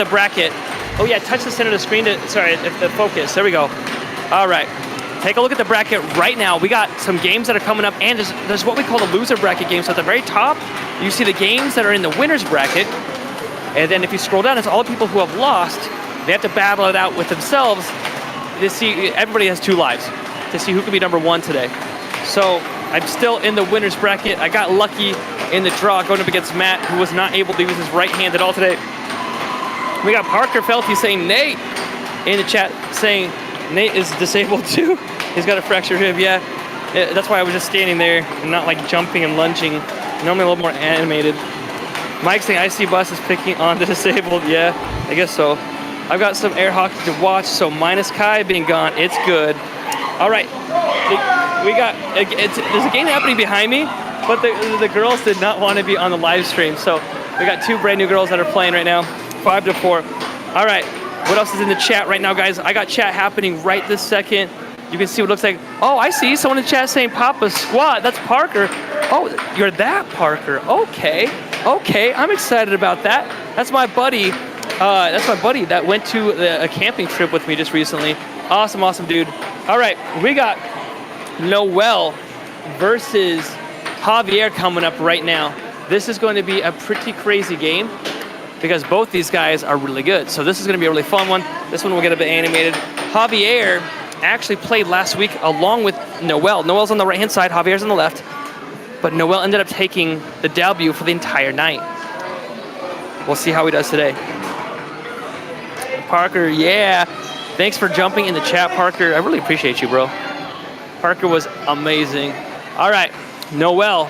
bracket. Oh yeah, touch the center of the screen to, sorry, the focus. There we go. All right, take a look at the bracket right now. We got some games that are coming up, and there's what we call the loser bracket games. So at the very top, you see the games that are in the winners bracket. And then if you scroll down, it's all the people who have lost. They have to battle it out with themselves to see, everybody has 2 lives, to see who can be number 1 today. So I'm still in the winner's bracket. I got lucky in the draw going up against Matt, who was not able to use his right hand at all today. We got Parker Felty saying Nate in the chat, saying Nate is disabled too. He's got a fractured rib, yeah. That's why I was just standing there and not like jumping and lunging. Normally a little more animated. Mike's saying, I see Buss is picking on the disabled. Yeah, I guess so. I've got some air hockey to watch, so minus Kai being gone, it's good. All right, there's a game happening behind me, but the girls did not want to be on the live stream, so we got 2 brand new girls that are playing right now, 5-4. All right, what else is in the chat right now, guys? I got chat happening right this second. You can see what it looks like. Oh, I see someone in the chat saying Papa Squat. That's Parker. Oh, you're that Parker. Okay, I'm excited about that. That's my buddy. That went to a camping trip with me just recently. Awesome, dude. All right, we got Noel versus Javier coming up right now. This is going to be a pretty crazy game because both these guys are really good. So this is going to be a really fun one. This one will get a bit animated. Javier actually played last week along with Noel. Noel's on the right-hand side, Javier's on the left. But Noel ended up taking the W for the entire night. We'll see how he does today. Parker, yeah. Thanks for jumping in the chat, Parker. I really appreciate you, bro. Parker was amazing. All right, Noel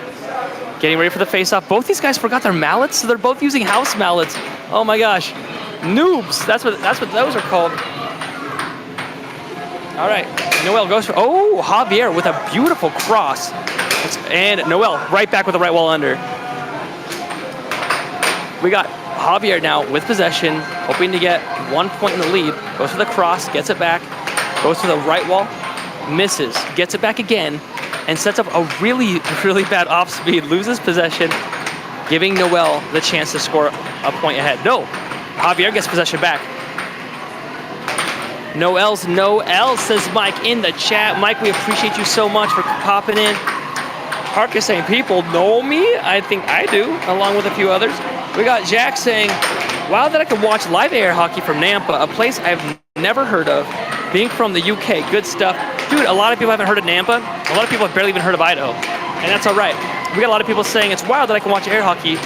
getting ready for the face-off. Both these guys forgot their mallets, so they're both using house mallets. Oh my gosh, noobs. That's what those are called. All right, Noel goes for, oh, Javier with a beautiful cross. And Noel right back with the right wall under. We got Javier now with possession, hoping to get 1 point in the lead. Goes for the cross, gets it back, goes to the right wall, misses, gets it back again, and sets up a really bad off speed, loses possession, giving Noel the chance to score a point ahead. No, Javier gets possession back. Noel, says Mike in the chat. Mike, we appreciate you so much for popping in. Parker saying, people know me? I think I do, along with a few others. We got Jack saying, wow, that I can watch live air hockey from Nampa, a place I've never heard of. Being from the UK, good stuff. Dude, a lot of people haven't heard of Nampa. A lot of people have barely even heard of Idaho. and that's all right. We got a lot of people saying it's wild that I can watch air hockey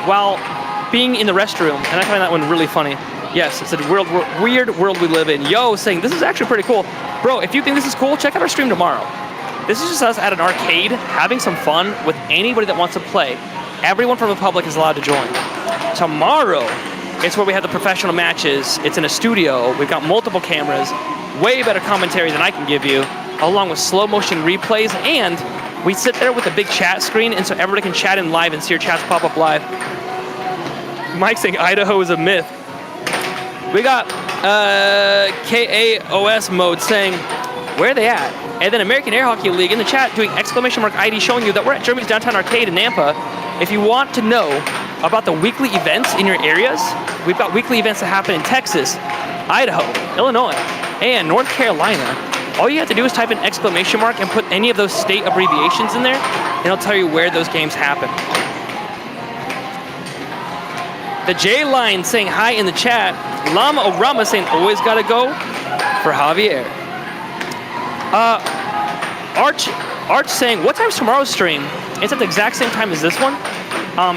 while being in the restroom, and I find that one really funny. Yes, it's a weird world we live in. Yo, saying this is actually pretty cool. Bro, if you think this is cool, check out our stream tomorrow. This is just us at an arcade having some fun with anybody that wants to play. Everyone from the public is allowed to join. Tomorrow, it's where we have the professional matches. It's in a studio. We've got multiple cameras, way better commentary than I can give you, along with slow motion replays, and we sit there with a big chat screen, and so everybody can chat in live and see your chats pop up live. Mike saying Idaho is a myth. We got KAOS mode saying, where are they at? And then American Air Hockey League in the chat doing !ID showing you that we're at Germany's Downtown Arcade in Nampa. If you want to know about the weekly events in your areas, we've got weekly events that happen in Texas, Idaho, Illinois, and North Carolina. All you have to do is type in ! and put any of those state abbreviations in there, and it'll tell you where those games happen. The J line saying hi in the chat. Lama Orama saying always gotta go for Javier. Arch saying, what time's tomorrow's stream? It's at the exact same time as this one.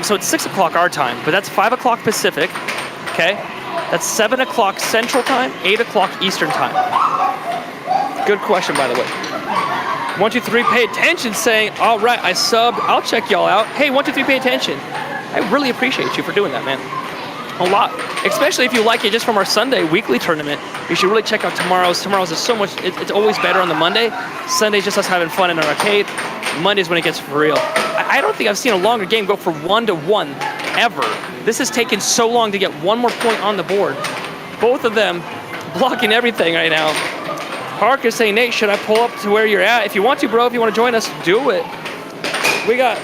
So it's 6 o'clock our time, but that's 5 o'clock Pacific, okay? That's 7 o'clock Central Time, 8 o'clock Eastern Time. Good question, by the way. 123 pay attention saying, all right, I subbed, I'll check y'all out. Hey, 123 pay attention. I really appreciate you for doing that, man. A lot. Especially if you like it just from our Sunday weekly tournament. You should really check out tomorrow's. Tomorrow's is so much, it's always better on the Monday. Sunday's just us having fun in our arcade. Monday's when it gets for real. I don't think I've seen a longer game go for 1-1 ever. This has taken so long to get one more point on the board. Both of them blocking everything right now. Parker's saying, Nate, should I pull up to where you're at? If you want to, bro, if you want to join us, do it. We got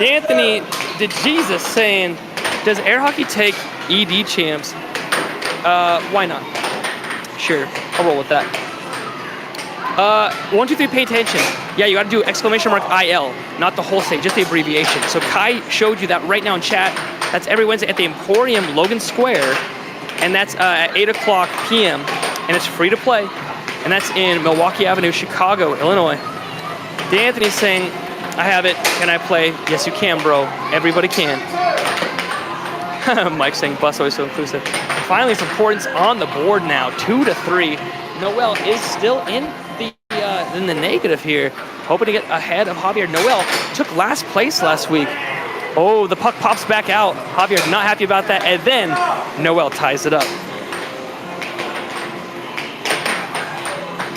Anthony DeJesus saying, does air hockey take ED champs? Why not? Sure, I'll roll with that. 123 pay attention. Yeah, you gotta do !IL, not the whole state, just the abbreviation. So Kai showed you that right now in chat. That's every Wednesday at the Emporium Logan Square, and that's at 8 o'clock p.m. and it's free to play. And that's in Milwaukee Avenue, Chicago, Illinois. D'Anthony's saying, I have it, can I play? Yes, you can, bro. Everybody can. Mike saying, bus always so inclusive. Finally, some points on the board now, 2-3. Noel is still in the negative here, hoping to get ahead of Javier. Noel took last place last week. Oh, the puck pops back out. Javier not happy about that, and then Noel ties it up.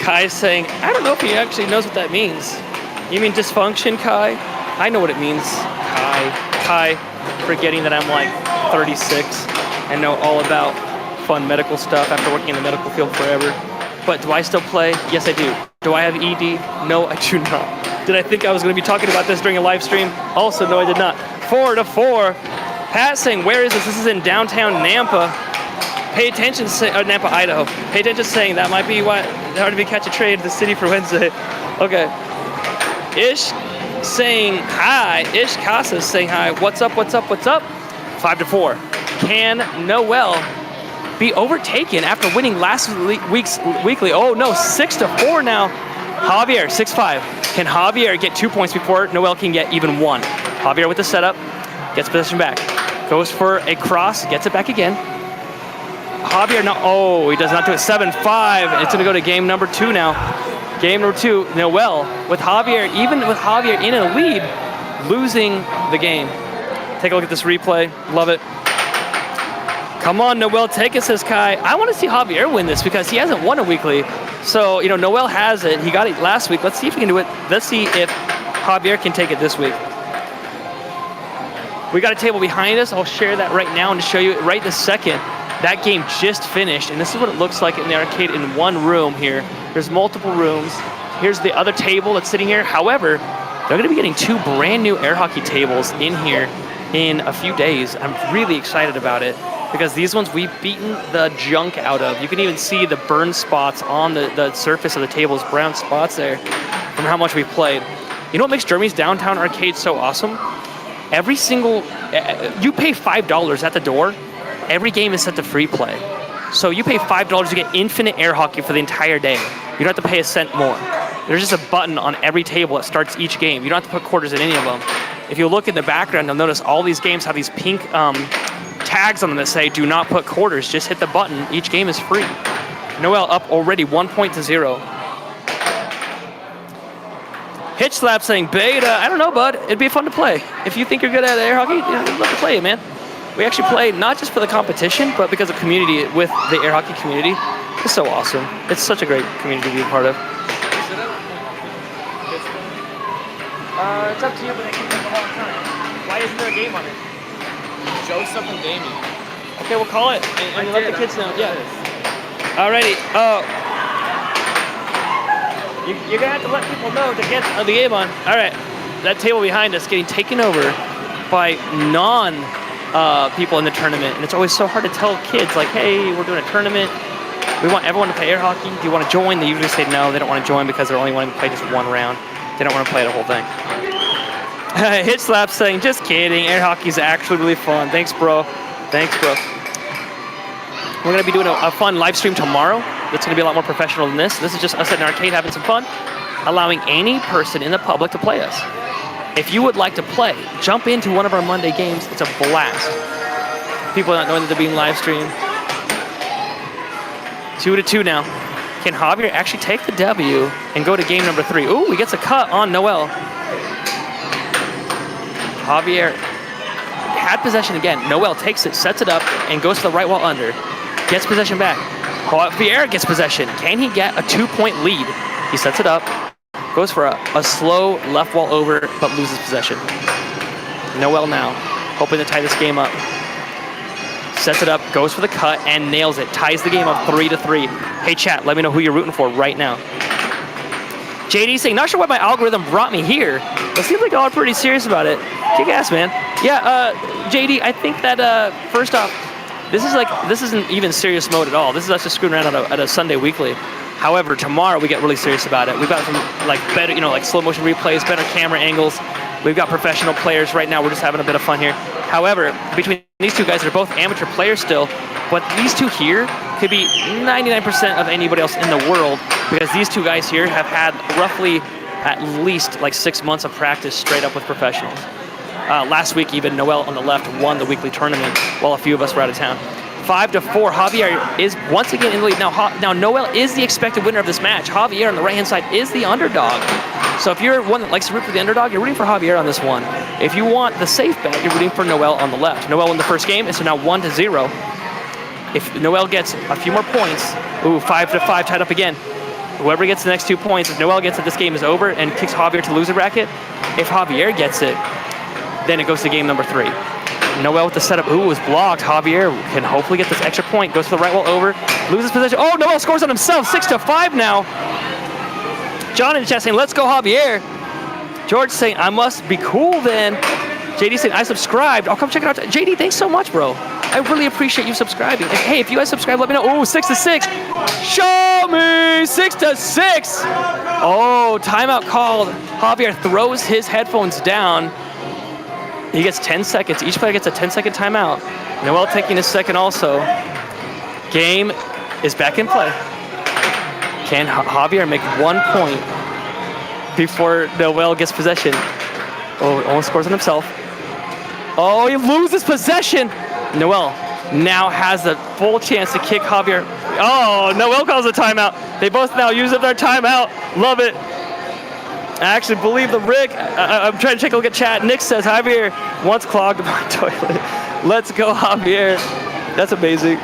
Kai's saying, I don't know if he actually knows what that means. You mean dysfunction, Kai? I know what it means, Kai, forgetting that I'm like 36 and know all about fun medical stuff after working in the medical field forever. But do I still play? Yes, I do. Do I have ED? No, I do not. Did I think I was going to be talking about this during a live stream? Also, no, I did not. 4-4. Pat saying, where is this? This is in downtown Nampa. Pay attention, Nampa, Idaho. Pay attention saying that might be why hard to be catch a trade to the city for Wednesday. Okay. Ish saying hi. Ish Casas saying hi. What's up, what's up, what's up? 5-4. Can Noel be overtaken after winning last week's weekly? Oh no, 6-4 now. Javier, 6-5. Can Javier get 2 points before Noel can get even one? Javier with the setup, gets possession back. Goes for a cross, gets it back again. Javier, no, oh, he does not do it. 7-5. It's gonna go to game number 2 now. Game number 2, Noel with Javier, even with Javier in a lead, losing the game. Take a look at this replay, love it. Come on, Noel, take it, says Kai. I want to see Javier win this because he hasn't won a weekly. So, you know, Noel has it. He got it last week. Let's see if he can do it. Let's see if Javier can take it this week. We got a table behind us. I'll share that right now and show you right this second. That game just finished, and this is what it looks like in the arcade in one room here. There's multiple rooms. Here's the other table that's sitting here. However, they're going to be getting 2 brand new air hockey tables in here in a few days. I'm really excited about it because these ones we've beaten the junk out of. You can even see the burn spots on the surface of the tables, brown spots there from how much we've played. You know what makes Germany's downtown arcade so awesome? Every single, you pay $5 at the door. Every game is set to free play. So you pay $5 to get infinite air hockey for the entire day. You don't have to pay a cent more. there's just a button on every table that starts each game. You don't have to put quarters in any of them. If you look in the background, you'll notice all these games have these pink tags on them that say, do not put quarters, just hit the button. Each game is free. Noel up already 1-0. Hitch Slap saying, beta, I don't know, bud. It'd be fun to play. If you think you're good at air hockey, I'd love to play it, man. We actually play not just for the competition, but because of community with the air hockey community. It's so awesome. It's such a great community to be a part of. It's up to you, but it can take a long time. Why isn't there a game on it? Show something gaming. Okay, we'll call it and let the kids know. Yeah. Alrighty. You're gonna have to let people know to get the game on. All right. That table behind us getting taken over by people in the tournament, and it's always so hard to tell kids like, hey, we're doing a tournament. We want everyone to play air hockey. Do you want to join? They usually say no. They don't want to join because they're only wanting to play just one round. They don't want to play the whole thing. Hit Slap saying, just kidding. Air hockey's actually really fun. Thanks, bro. Thanks, bro. We're going to be doing a fun live stream tomorrow. It's going to be a lot more professional than this. This is just us at an arcade having some fun, allowing any person in the public to play us. If you would like to play, jump into one of our Monday games. It's a blast. People not knowing that they're being live streamed. 2-2 now. Can Javier actually take the W and go to game number 3? Ooh, he gets a cut on Noel. Javier had possession again. Noel takes it, sets it up, and goes to the right wall under. Gets possession back. Javier gets possession. Can he get a 2-point lead? He sets it up, goes for a slow left wall over, but loses possession. Noel now, hoping to tie this game up. Sets it up, goes for the cut, and nails it. Ties the game up 3-3. Hey chat, let me know who you're rooting for right now. JD saying, not sure why my algorithm brought me here. It seems like y'all are pretty serious about it. Kick ass, man. Yeah, JD, I think that first off, this isn't even serious mode at all. This is us just screwing around at a Sunday weekly. However, tomorrow we get really serious about it. We've got some better, like slow motion replays, better camera angles. We've got professional players right now. We're just having a bit of fun here. However, between these two guys, they're both amateur players still, but these two here could be 99% of anybody else in the world because these two guys here have had roughly at least 6 months of practice straight up with professionals. Last week, even Noel on the left won the weekly tournament while a few of us were out of town. 5-4, Javier is once again in the lead. Now Noel is the expected winner of this match. Javier on the right-hand side is the underdog. So if you're one that likes to root for the underdog, you're rooting for Javier on this one. If you want the safe bet, you're rooting for Noel on the left. Noel won the first game, and so now 1-0. If Noel gets a few more points, 5-5 tied up again. Whoever gets the next 2 points, if Noel gets it, this game is over and kicks Javier to loser bracket. If Javier gets it, then it goes to game number 3. Noel with the setup, was blocked. Javier can hopefully get this extra point, goes to the right wall over, loses possession. Oh, Noel scores on himself, 6-5 now. John in the chat saying, let's go Javier. George saying, I must be cool then. JD saying, I subscribed. I'll come check it out. JD, thanks so much, bro. I really appreciate you subscribing. And hey, if you guys subscribe, let me know. 6-6. Show me 6-6. Oh, timeout called. Javier throws his headphones down. He gets 10 seconds. Each player gets a 10-second timeout. Noel taking his second also. Game is back in play. Can Javier make 1 point before Noel gets possession? Oh, almost scores on himself. Oh, he loses possession. Noel now has a full chance to kick Javier. Oh, Noel calls a timeout. They both now use up their timeout. Love it. I actually believe the Rick. I'm trying to take a look at chat. Nick says, Javier once clogged my toilet. Let's go, Javier. That's amazing.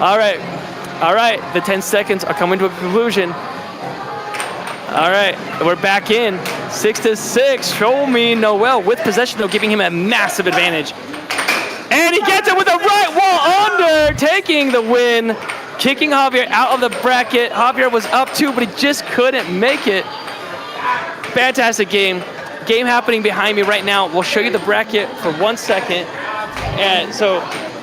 All right. The 10 seconds are coming to a conclusion. All right. We're back in. 6-6. Show me Noel with possession, though, giving him a massive advantage. And he gets it with a right wall under, taking the win, kicking Javier out of the bracket. Javier was up 2, but he just couldn't make it. Fantastic game. Game happening behind me right now. We'll show you the bracket for 1 second. And so,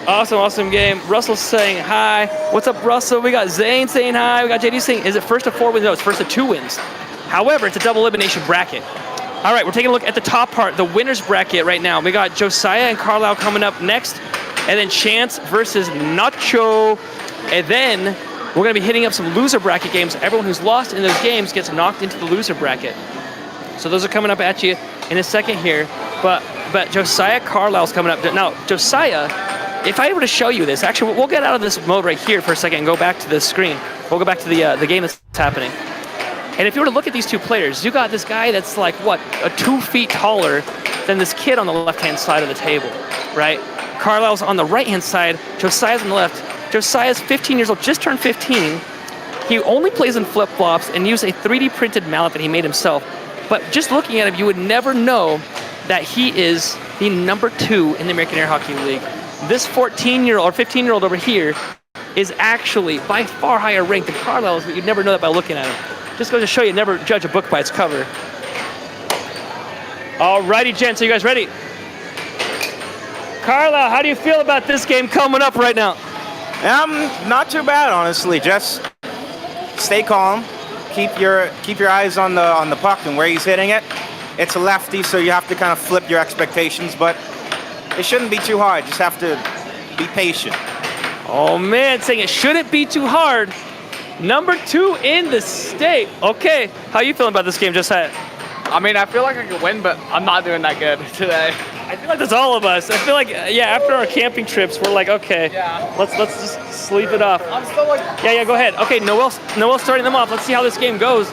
awesome game. Russell's saying hi. What's up, Russell? We got Zane saying hi. We got JD saying, is it first to 4 wins? No, it's first to 2 wins. However, it's a double elimination bracket. All right, we're taking a look at the top part, the winner's bracket right now. We got Josiah and Carile coming up next, and then Chance versus Nacho. And then We're going to be hitting up some loser bracket games. Everyone who's lost in those games gets knocked into the loser bracket. So those are coming up at you in a second here. But Josiah Carile's coming up. Now, Josiah, if I were to show you this, actually, we'll get out of this mode right here for a second and go back to the screen. We'll go back to the game that's happening. And if you were to look at these two players, you got this guy that's like, what, 2 feet taller than this kid on the left-hand side of the table, right? Carile's on the right-hand side, Josiah's on the left. Josiah's 15 years old, just turned 15. He only plays in flip-flops and uses a 3D printed mallet that he made himself. But just looking at him, you would never know that he is the number 2 in the American Air Hockey League. This 14-year-old or 15-year-old over here is actually by far higher ranked than Carile is, but you'd never know that by looking at him. Just goes to show you, never judge a book by its cover. Alrighty, gents, are you guys ready? Carile, how do you feel about this game coming up right now? Not too bad, honestly. Just stay calm. Keep your eyes on the puck and where he's hitting it. It's a lefty, so you have to kind of flip your expectations, but it shouldn't be too hard. Just have to be patient. Oh man, saying it shouldn't be too hard. Number 2 in the state. Okay, how you feeling about this game, Josiah? I mean, I feel like I could win, but I'm not doing that good today. I feel like that's all of us. I feel like, yeah, after our camping trips, we're like, okay, Yeah. let's just sleep it off. I'm still like... Yeah, go ahead. Okay, Noel's starting them off. Let's see how this game goes.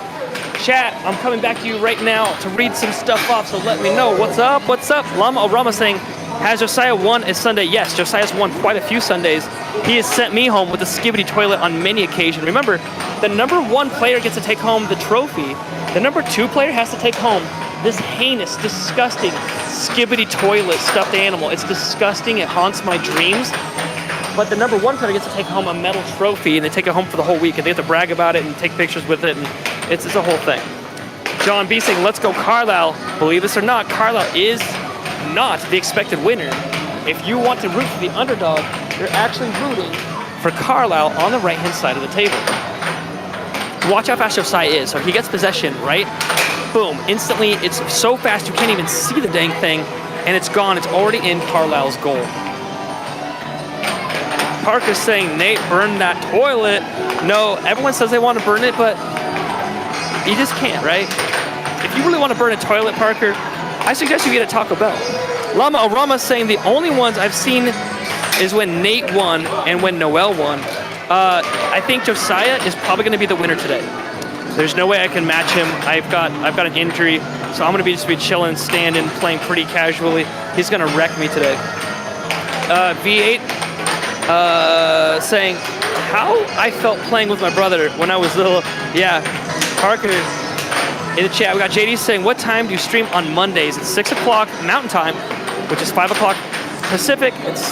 Chat, I'm coming back to you right now to read some stuff off, so let me know. What's up? What's up? Rama saying, has Josiah won a Sunday? Yes, Josiah's won quite a few Sundays. He has sent me home with a skibbity toilet on many occasions. Remember, the number 1 player gets to take home the trophy. The number 2 player has to take home this heinous, disgusting skibbity toilet stuffed animal. It's disgusting. It haunts my dreams. But the number 1 player gets to take home a medal trophy, and they take it home for the whole week, and they have to brag about it and take pictures with it, and it's a whole thing. John B saying, let's go Carile. Believe this or not, Carile is not the expected winner. If you want to root for the underdog, you're actually rooting for Carile on the right-hand side of the table. Watch how fast Josiah is. So he gets possession, right? Boom. Instantly, it's so fast you can't even see the dang thing, and it's gone. It's already in Carile's goal. Parker's saying, Nate, burn that toilet. No, everyone says they want to burn it, but you just can't, right? If you really want to burn a toilet, Parker, I suggest you get a Taco Bell. Lama Orama's saying the only ones I've seen is when Nate won and when Noel won. I think Josiah is probably going to be the winner today. There's no way I can match him. I've got an injury, so I'm going to just be chilling, standing, playing pretty casually. He's going to wreck me today. V8 saying how I felt playing with my brother when I was little. Yeah, Parker in the chat. We got JD saying, what time do you stream on Mondays? It's 6 o'clock Mountain Time, which is 5 o'clock Pacific. It's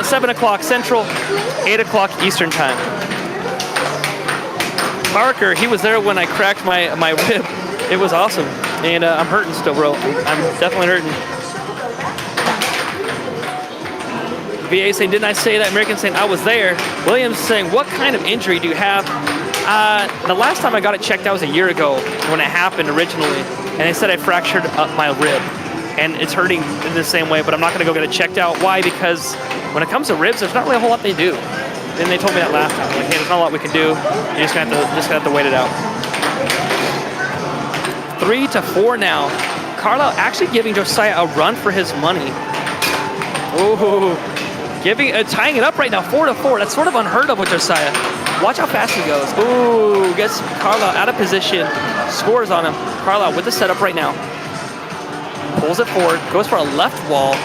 7 o'clock Central, 8 o'clock Eastern Time. Parker, he was there when I cracked my rib. It was awesome, and I'm hurting still, bro. I'm definitely hurting. VA saying, didn't I say that? American saying, I was there. Williams saying, what kind of injury do you have? The last time I got it checked out was a year ago when it happened originally, and they said I fractured up my rib, and it's hurting in the same way, but I'm not going to go get it checked out. Why? Because when it comes to ribs, there's not really a whole lot they do. And they told me that last time. Like, hey, there's not a lot we can do. You're just gonna have to wait it out. 3-4 now. Carile actually giving Josiah a run for his money. Ooh, tying it up right now, 4-4. That's sort of unheard of with Josiah. Watch how fast he goes. Ooh, gets Carile out of position, scores on him. Carile with the setup right now. Pulls it forward, goes for a left wall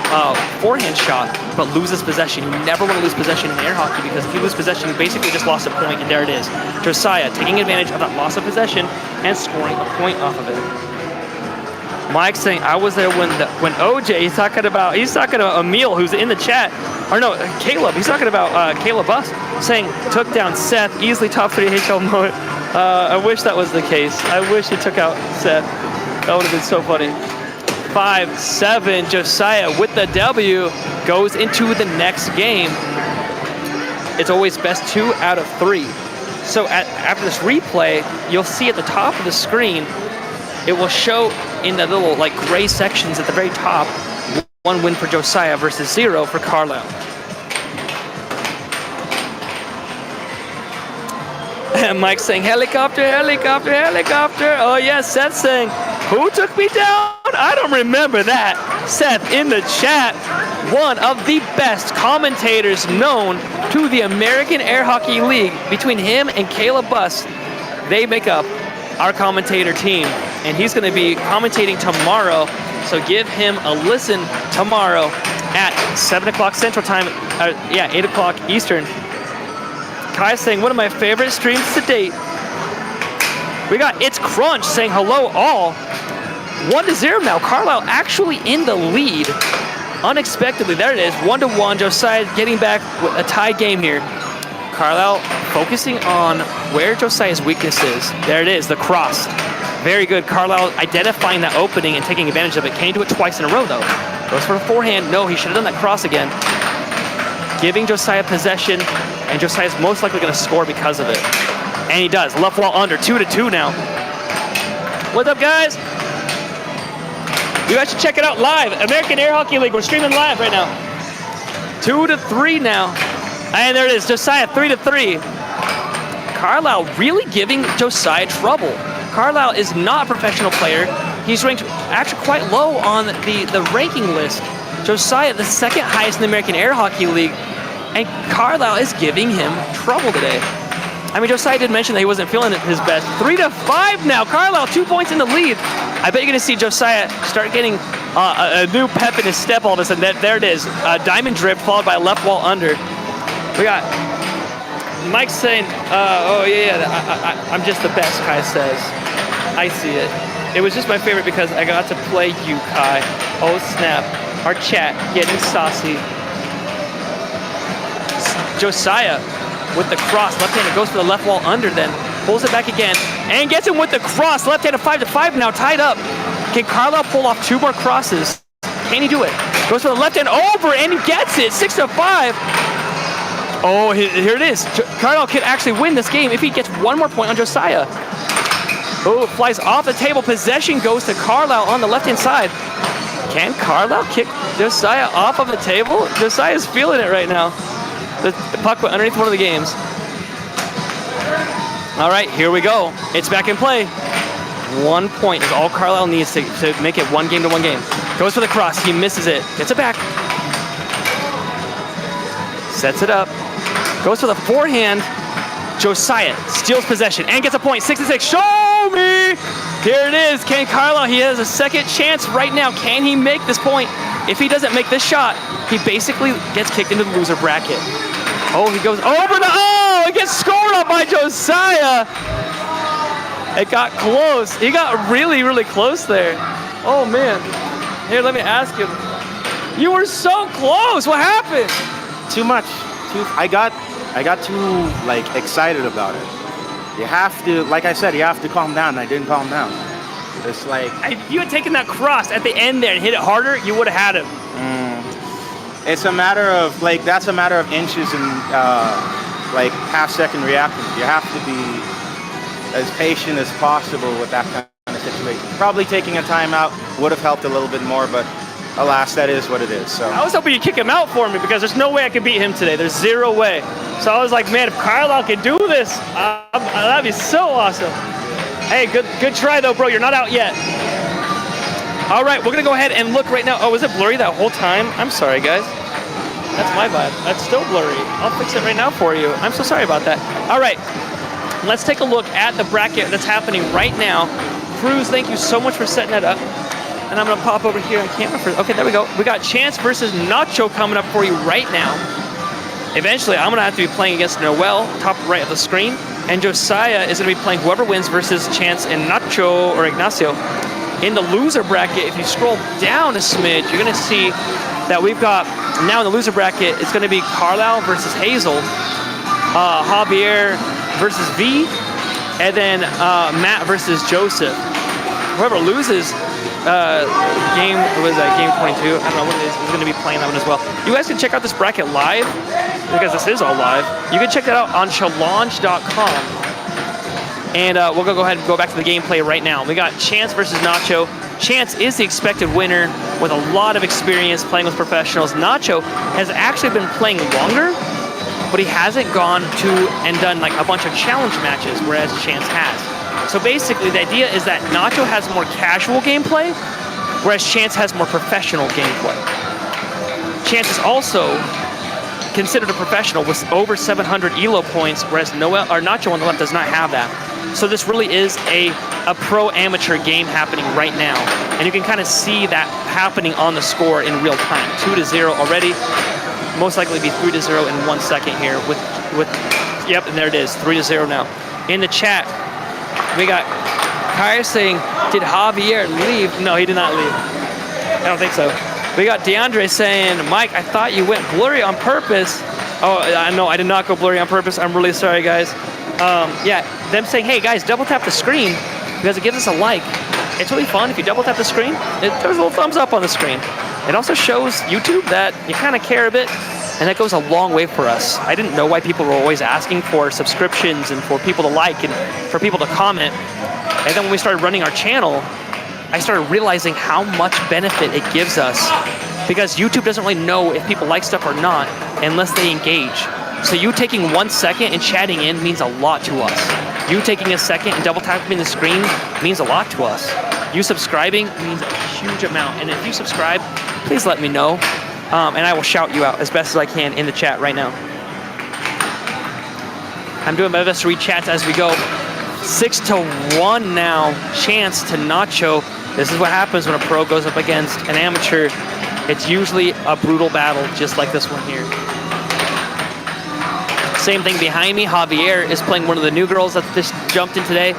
forehand shot, but loses possession. You never want to lose possession in air hockey, because if you lose possession, you basically just lost a point, and there it is. Josiah taking advantage of that loss of possession and scoring a point off of it. Mike saying, I was there when OJ, he's talking about Emil, who's in the chat, or no, Caleb, he's talking about Caleb Buss, saying, took down Seth, easily top 3 AHL moment. I wish that was the case. I wish he took out Seth. That would have been so funny. 5-7, Josiah with the W goes into the next game. It's always best 2 out of 3. So after this replay, you'll see at the top of the screen, it will show in the little like gray sections at the very top, 1 win for Josiah versus 0 for Carile. And Mike saying, helicopter, helicopter, helicopter. Oh yeah, Seth saying, who took me down? I don't remember that. Seth in the chat, one of the best commentators known to the American Air Hockey League. Between him and Caleb Buss, they make up our commentator team. And he's gonna be commentating tomorrow. So give him a listen tomorrow at 7 o'clock Central Time, 8 o'clock Eastern. Kai's saying, one of my favorite streams to date. We got It's Crunch saying hello all. 1-0 now. Carlisle actually in the lead. Unexpectedly, there it is. 1-1. Josiah getting back with a tie game here. Carlisle focusing on where Josiah's weakness is. There it is, the cross. Very good. Carlisle identifying that opening and taking advantage of it. Can he do it twice in a row though? Goes for a forehand. No, he should have done that cross again. Giving Josiah possession, and Josiah's most likely going to score because of it. And he does. Left wall under. 2-2 now. What's up, guys? You guys should check it out live. American Air Hockey League. We're streaming live right now. 2-3 now. And there it is. Josiah 3-3. Carlisle really giving Josiah trouble. Carlisle is not a professional player. He's ranked actually quite low on the ranking list. Josiah, the second highest in the American Air Hockey League, and Carlisle is giving him trouble today. I mean, Josiah did mention that he wasn't feeling his best. 3-5 now. Carlisle 2 points in the lead. I bet you're going to see Josiah start getting a new pep in his step all of a sudden. There it is. Diamond drip followed by a left wall under. We got Mike saying, I'm just the best, Kai says. I see it. It was just my favorite because I got to play you, Kai. Oh, snap. Our chat getting saucy. Josiah with the cross. Left-handed goes for the left wall under then. Pulls it back again and gets him with the cross. Left-handed 5-5 now tied up. Can Carlisle pull off 2 more crosses? Can he do it? Goes for the left-hand over and he gets it. 6-5. Oh, here it is. Carlisle can actually win this game if he gets 1 more point on Josiah. Oh, it flies off the table. Possession goes to Carlisle on the left-hand side. Can Carlisle kick Josiah off of the table? Josiah's feeling it right now. The puck went underneath one of the games. All right, here we go. It's back in play. 1 point is all Carlisle needs to make it 1 game to 1 game. Goes for the cross. He misses it. Gets it back. Sets it up. Goes for the forehand. Josiah steals possession and gets a point. 6-6. Show me! Here it is. Can Carlisle? He has a second chance right now. Can he make this point? If he doesn't make this shot, he basically gets kicked into the loser bracket. Oh, he goes over the... Oh, it gets scored on by Josiah. It got close. He got really, really close there. Oh, man. Here, let me ask him. You were so close. What happened? Too much. I got too excited about it. You have to, like I said, you have to calm down. I didn't calm down. It's like... If you had taken that cross at the end there and hit it harder, you would have had him. It's a matter of, that's a matter of inches and, half-second reactions. You have to be as patient as possible with that kind of situation. Probably taking a timeout would have helped a little bit more, but alas, that is what it is. So I was hoping you'd kick him out for me because there's no way I could beat him today. There's 0 way. So I was like, man, if Carlisle could do this, that'd be so awesome. Hey, good try though, bro. You're not out yet. All right, we're gonna go ahead and look right now. Oh, was it blurry that whole time? I'm sorry, guys. That's my vibe. That's still blurry. I'll fix it right now for you. I'm so sorry about that. All right, let's take a look at the bracket that's happening right now. Cruz, thank you so much for setting that up. And I'm gonna pop over here on camera for, okay, there we go. We got Chance versus Nacho coming up for you right now. Eventually, I'm gonna have to be playing against Noel, top right of the screen. And Josiah is gonna be playing whoever wins versus Chance and Nacho or Ignacio. In the loser bracket, if you scroll down a smidge, you're gonna see that we've got, now in the loser bracket, it's gonna be Carlisle versus Hazel, Javier versus V, and then Matt versus Joseph. Whoever loses game 22, I don't know what it is going to be playing that one as well. You guys can check out this bracket live because this is all live. You can check that out on challenge.com. And we'll go ahead and go back to the gameplay right now. We got Chance versus Nacho. Chance is the expected winner with a lot of experience playing with professionals. Nacho has actually been playing longer, but he hasn't gone to and done like a bunch of challenge matches, whereas Chance has. So basically, the idea is that Nacho has more casual gameplay, whereas Chance has more professional gameplay. Chance is also considered a professional with over 700 ELO points, whereas Noel or Nacho on the left does not have that. So this really is a pro-amateur game happening right now, and you can kind of see that happening on the score in real time. 2-0 already. Most likely be 3-0 in 1 second here. Yep, and there it is, 3-0 now. In the chat, we got Carile saying, "Did Javier leave?" No, he did not leave. I don't think so. We got DeAndre saying, "Mike, I thought you went blurry on purpose." Oh, no, I did not go blurry on purpose. I'm really sorry, guys. Yeah, them saying, "Hey, guys, double tap the screen because it gives us a like." It's really fun if you double tap the screen. There's a little thumbs up on the screen. It also shows YouTube that you kind of care a bit, and that goes a long way for us. I didn't know why people were always asking for subscriptions and for people to like and for people to comment. And then when we started running our channel, I started realizing how much benefit it gives us, because YouTube doesn't really know if people like stuff or not unless they engage. So you taking 1 second and chatting in means a lot to us. You taking a second and double tapping the screen means a lot to us. You subscribing means a huge amount. And if you subscribe, please let me know. And I will shout you out as best as I can in the chat right now. I'm doing my best to read chats as we go. 6-1 now, Chance to Nacho. This is what happens when a pro goes up against an amateur. It's usually a brutal battle, just like this one here. Same thing behind me. Javier is playing one of the new girls that just jumped in today.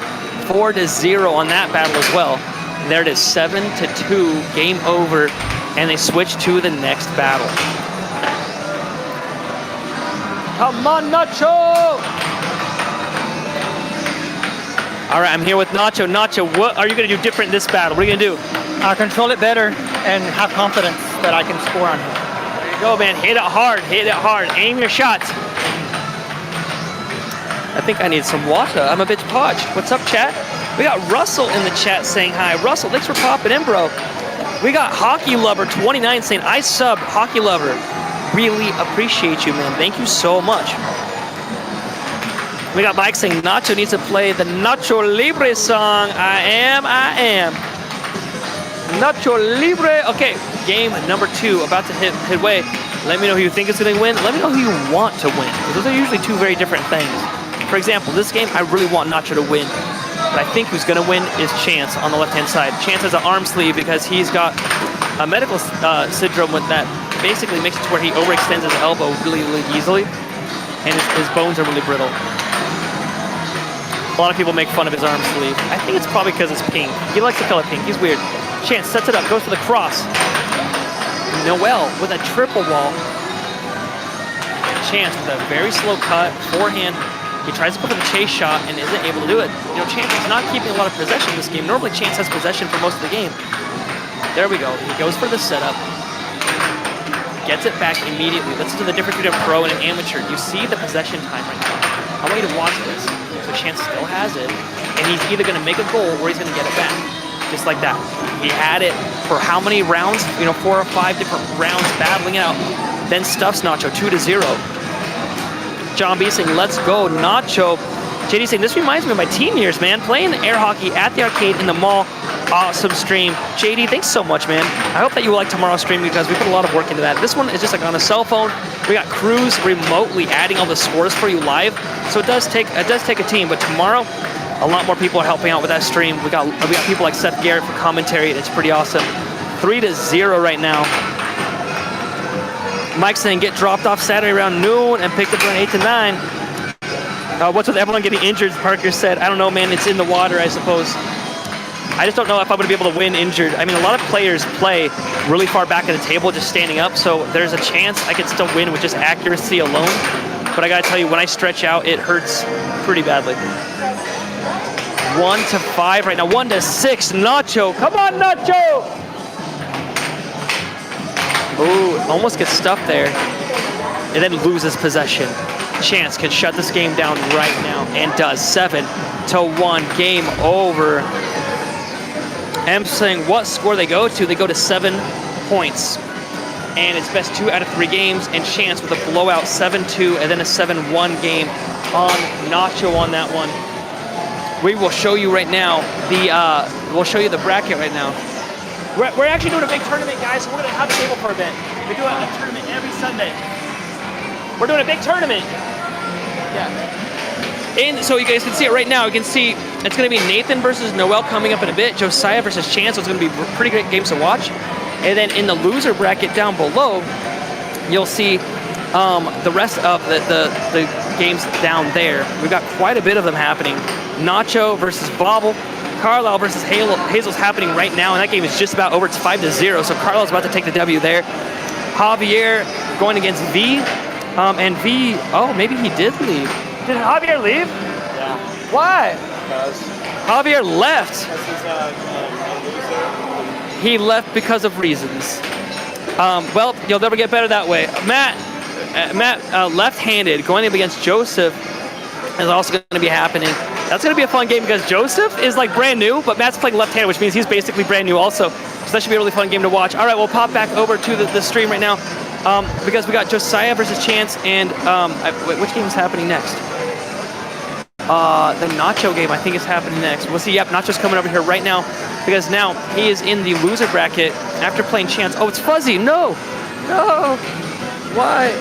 4-0 on that battle as well. And there it is, 7-2, game over, and they switch to the next battle. Come on, Nacho! All right, I'm here with Nacho. Nacho, what are you going to do different in this battle? What are you going to do? I'll control it better and have confidence that I can score on him. There you go, man. Hit it hard. Hit it hard. Aim your shots. I think I need some water. I'm a bit parched. What's up, chat? We got Russell in the chat saying hi. Russell, thanks for popping in, bro. We got Hockey Lover 29 saying, "I subbed, Hockey Lover. Really appreciate you, man. Thank you so much." We got Mike saying, "Nacho needs to play the Nacho Libre song. I am. Nacho Libre." Okay, game number 2 about to hit way. Let me know who you think is going to win. Let me know who you want to win. Those are usually two very different things. For example, this game, I really want Nacho to win. But I think who's going to win is Chance on the left-hand side. Chance has an arm sleeve because he's got a medical syndrome with that basically makes it to where he overextends his elbow really, really easily. And his bones are really brittle. A lot of people make fun of his arm sleeve. I think it's probably because it's pink. He likes the color pink. He's weird. Chance sets it up, goes for the cross. Noel with a triple wall. Chance with a very slow cut, forehand. He tries to go for the chase shot and isn't able to do it. You know, Chance is not keeping a lot of possession in this game. Normally, Chance has possession for most of the game. There we go. He goes for the setup. Gets it back immediately. Listen to the difference between a pro and an amateur. You see the possession time right now. I want you to watch this. So Chance still has it, and he's either going to make a goal or he's going to get it back. Just like that. He had it for how many rounds? You know, 4 or 5 different rounds battling it out. Then stuffs Nacho 2-0. John B saying, "Let's go, Nacho." JD saying, "This reminds me of my teen years, man. Playing air hockey at the arcade in the mall. Awesome stream." JD, thanks so much, man. I hope that you will like tomorrow's stream because we put a lot of work into that. This one is just like on a cell phone. We got crews remotely adding all the scores for you live. So it does take a team, but tomorrow a lot more people are helping out with that stream. We got people like Seth Garrett for commentary. It's pretty awesome. 3-0 right now. Mike's saying, "Get dropped off Saturday around noon and picked up around 8 to 9. What's with everyone getting injured? Parker said, "I don't know, man. It's in the water, I suppose." I just don't know if I'm going to be able to win injured. I mean, a lot of players play really far back at the table just standing up, so there's a chance I could still win with just accuracy alone. But I got to tell you, when I stretch out, it hurts pretty badly. 1-5 right now. 1-6. Nacho. Come on, Nacho! Ooh, almost gets stuffed there. And then loses possession. Chance can shut this game down right now and does. 7-1. Game over. I'm saying what score they go to. They go to 7 points. and it's best 2 out of 3 games, and Chance with a blowout 7-2 and then a 7-1 game on Nacho on that one. We will show you right now we'll show you the bracket right now. We're actually doing a big tournament, guys, so we're gonna have a table for a bit. We do a tournament every Sunday. We're doing a big tournament. Yeah. And so you guys can see it right now. You can see it's gonna be Nathan versus Noel coming up in a bit, Josiah versus Chance, so it's gonna be pretty great games to watch. And then in the loser bracket down below, you'll see the rest of the games down there. We've got quite a bit of them happening. Nacho versus Bobble, Carile versus Hazel's happening right now, and that game is just about over. It's 5-0, so Carlisle's about to take the W there. Javier going against V, and V, oh, maybe he did leave. Did Javier leave? Yeah. Why? Because Javier left. he's a loser. He left because of reasons. Well, you'll never get better that way. Matt, left-handed, going up against Joseph is also going to be happening. That's going to be a fun game because Joseph is like brand new, but Matt's playing left-handed, which means he's basically brand new also. So that should be a really fun game to watch. All right, we'll pop back over to the stream right now because we got Josiah versus Chance, and which game is happening next? The Nacho game, I think, is happening next. We'll see. Yep, Nacho's coming over here right now because now he is in the loser bracket after playing Chance. Oh, it's fuzzy. No. No. Why?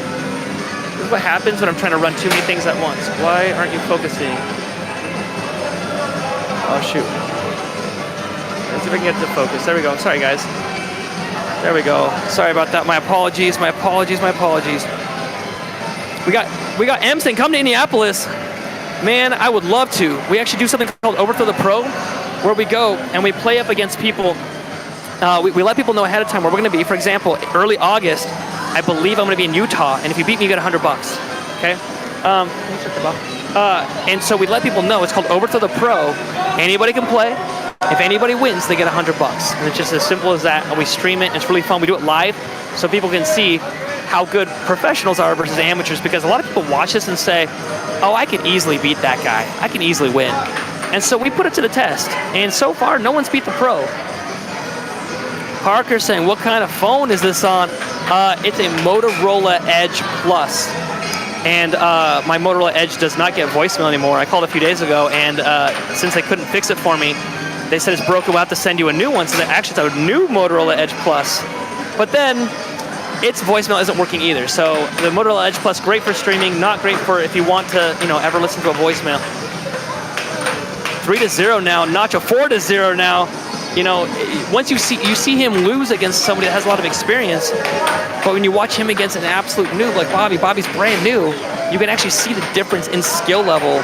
This is what happens when I'm trying to run too many things at once. Why aren't you focusing? Oh, shoot. Let's see if I can get to focus. There we go. Sorry, guys. There we go. Sorry about that. My apologies. My apologies. My apologies. We got Emson come to Indianapolis. Man, I would love to. We actually do something called Overthrow the Pro, where we go and we play up against people. We let people know ahead of time where we're going to be. For example, early August, I believe I'm going to be in Utah, and if you beat me, you get $100. Okay? And so we let people know. It's called Overthrow the Pro. Anybody can play. If anybody wins, they get $100. And it's just as simple as that. And we stream it. And it's really fun. We do it live so people can see how good professionals are versus amateurs, because a lot of people watch this and say, oh, I can easily beat that guy. I can easily win. And so we put it to the test. And so far, no one's beat the pro. Parker saying, what kind of phone is this on? It's a Motorola Edge Plus. And my Motorola Edge does not get voicemail anymore. I called a few days ago, and since they couldn't fix it for me, they said it's broken. We'll have to send you a new one. So that actually it's a new Motorola Edge Plus. But then its voicemail isn't working either. So the Motorola Edge Plus, great for streaming, not great for if you want to, ever listen to a voicemail. 3-0 now. Nacho 4-0 now. Once you see him lose against somebody that has a lot of experience, but when you watch him against an absolute noob like Bobby's brand new, you can actually see the difference in skill level,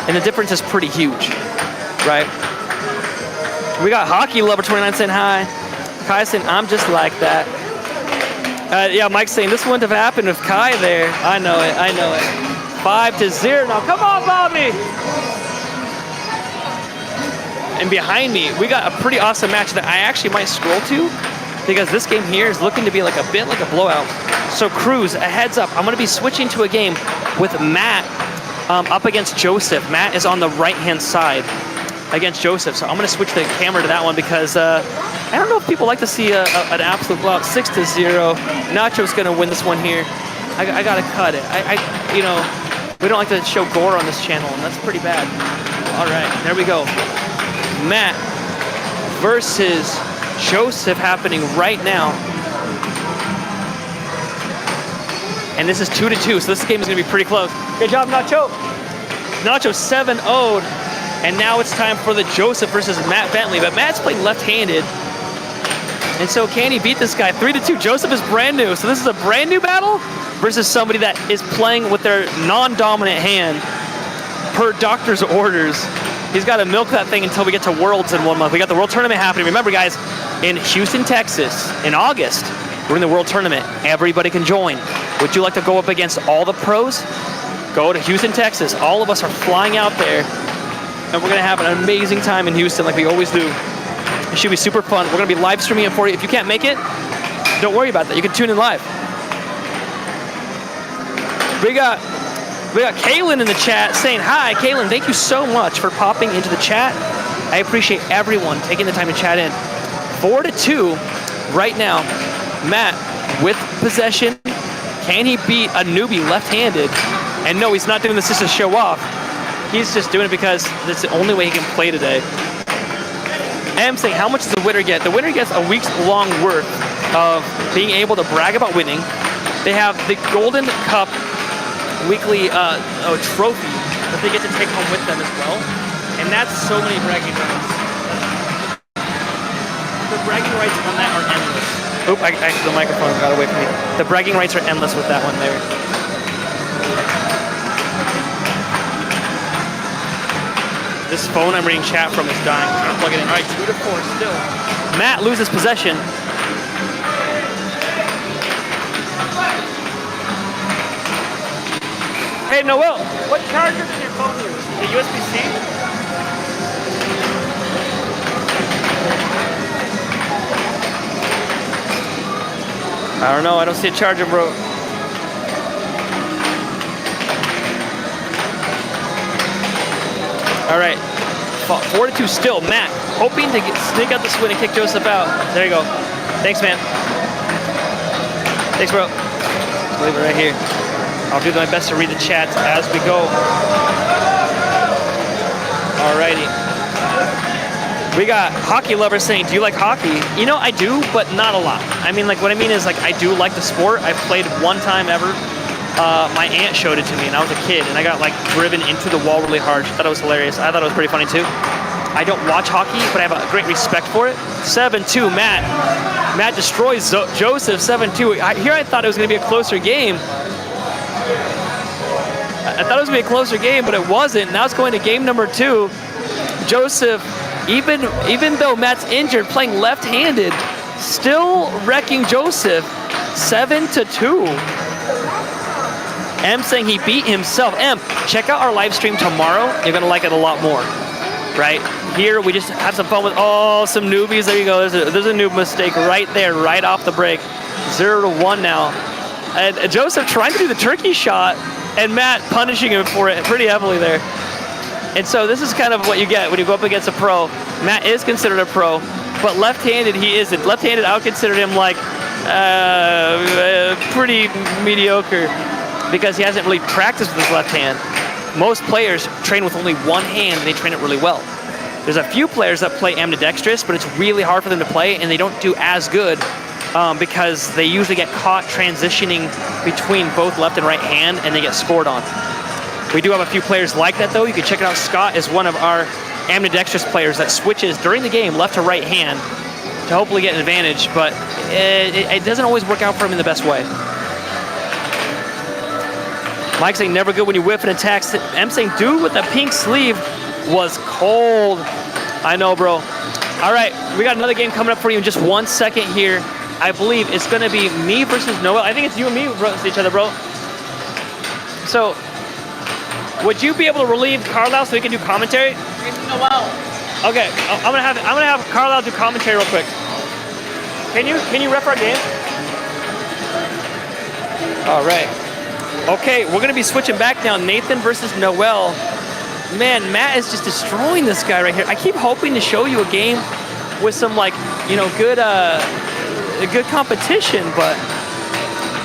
and the difference is pretty huge, right? We got Hockey Lover 29 saying hi. Kai saying, I'm just like that. Yeah, Mike's saying this wouldn't have happened with Kai there. I know it. 5-0 now. Come on, Bobby. And behind me, we got a pretty awesome match that I actually might scroll to, because this game here is looking to be like a bit like a blowout. So Cruz, a heads up, I'm going to be switching to a game with Matt up against Joseph. Matt is on the right-hand side against Joseph, so I'm going to switch the camera to that one because I don't know if people like to see an absolute blowout. 6-0. Nacho's going to win this one here. I got to cut it. We don't like to show gore on this channel, and that's pretty bad. All right, there we go. Matt versus Joseph happening right now. And this is 2-2, so this game is going to be pretty close. Good job, Nacho. Nacho 7-0'd, and now it's time for the Joseph versus Matt Bentley. But Matt's playing left-handed, and so can he beat this guy? 3-2. Joseph is brand new, so this is a brand new battle versus somebody that is playing with their non-dominant hand per doctor's orders. He's got to milk that thing until we get to Worlds in 1 month. We got the World Tournament happening. Remember, guys, in Houston, Texas, in August, we're in the World Tournament. Everybody can join. Would you like to go up against all the pros? Go to Houston, Texas. All of us are flying out there, and we're going to have an amazing time in Houston like we always do. It should be super fun. We're going to be live streaming it for you. If you can't make it, don't worry about that. You can tune in live. We got Kaylin in the chat saying hi. Kaylin, thank you so much for popping into the chat. I appreciate everyone taking the time to chat in. 4-2 right now. Matt with possession. Can he beat a newbie left-handed? And no, he's not doing this just to show off. He's just doing it because that's the only way he can play today. And I'm saying, how much does the winner get? The winner gets a week's long worth of being able to brag about winning. They have the Golden Cup weekly trophy that they get to take home with them as well. And that's so many bragging rights. The bragging rights on that are endless. Oop, the microphone got away from me. The bragging rights are endless with that one there. This phone I'm reading chat from is dying. I'm trying to plug it in. All right, 2-4 still. Matt loses possession. Hey, Noel, what charger does your phone use? The USB-C? I don't know. I don't see a charger, bro. All right. 4-2 still. Matt, hoping to sneak out this win and kick Joseph out. There you go. Thanks, man. Thanks, bro. Leave it right here. I'll do my best to read the chats as we go. Alrighty. We got hockey lovers saying, do you like hockey? You know, I do, but not a lot. I mean, like, what I mean is, like, I do like the sport. I've played one time ever. My aunt showed it to me, and I was a kid, and I got, like, driven into the wall really hard. She thought it was hilarious. I thought it was pretty funny, too. I don't watch hockey, but I have a great respect for it. 7-2, Matt. Matt destroys Joseph, 7-2. Here I thought it was going to be a closer game. I thought it was going to be a closer game, but it wasn't. Now it's going to game number 2. Joseph, even though Matt's injured, playing left-handed, still wrecking Joseph, 7-2. M saying he beat himself. M, check out our live stream tomorrow. You're going to like it a lot more, right? Here, we just have some fun with, some newbies. There you go. There's a noob mistake right there, right off the break. 0-1 now. And Joseph trying to do the turkey shot, and Matt punishing him for it pretty heavily there. And so this is kind of what you get when you go up against a pro. Matt is considered a pro, but left-handed he isn't. Left-handed, I would consider him like pretty mediocre because he hasn't really practiced with his left hand. Most players train with only one hand and they train it really well. There's a few players that play ambidextrous, but it's really hard for them to play and they don't do as good because they usually get caught transitioning between both left and right hand and they get scored on. We do have a few players like that though. You can check it out. Scott is one of our ambidextrous players that switches during the game left to right hand to hopefully get an advantage, but it doesn't always work out for him in the best way. Mike saying never good when you whip and attacks. I'm saying dude with the pink sleeve was cold. I know, bro. All right, we got another game coming up for you in just 1 second here. I believe it's going to be me versus Noel. I think it's you and me versus each other, bro. So, would you be able to relieve Carlisle so we can do commentary? Noel. Okay, I'm gonna have Carlisle do commentary real quick. Can you ref our game? All right. Okay, we're gonna be switching back now. Nathan versus Noel. Man, Matt is just destroying this guy right here. I keep hoping to show you a game with some good competition, but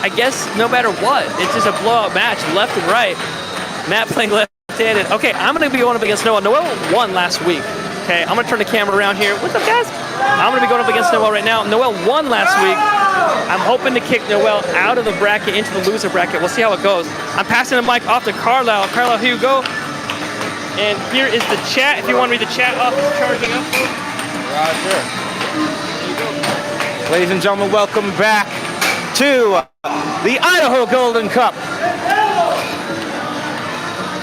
I guess no matter what, it's just a blowout match, left and right. Matt playing left-handed. Okay, I'm gonna be going up against Noel. Noel won last week. Okay, I'm gonna turn the camera around here. What's up, guys? I'm gonna be going up against Noel right now. Noel won last week. I'm hoping to kick Noel out of the bracket into the loser bracket. We'll see how it goes. I'm passing the mic off to Carlisle. Carlisle, here you go. And here is the chat. If you want to read the chat off, it's charging up. Roger. Ladies and gentlemen, welcome back to the Idaho Golden Cup.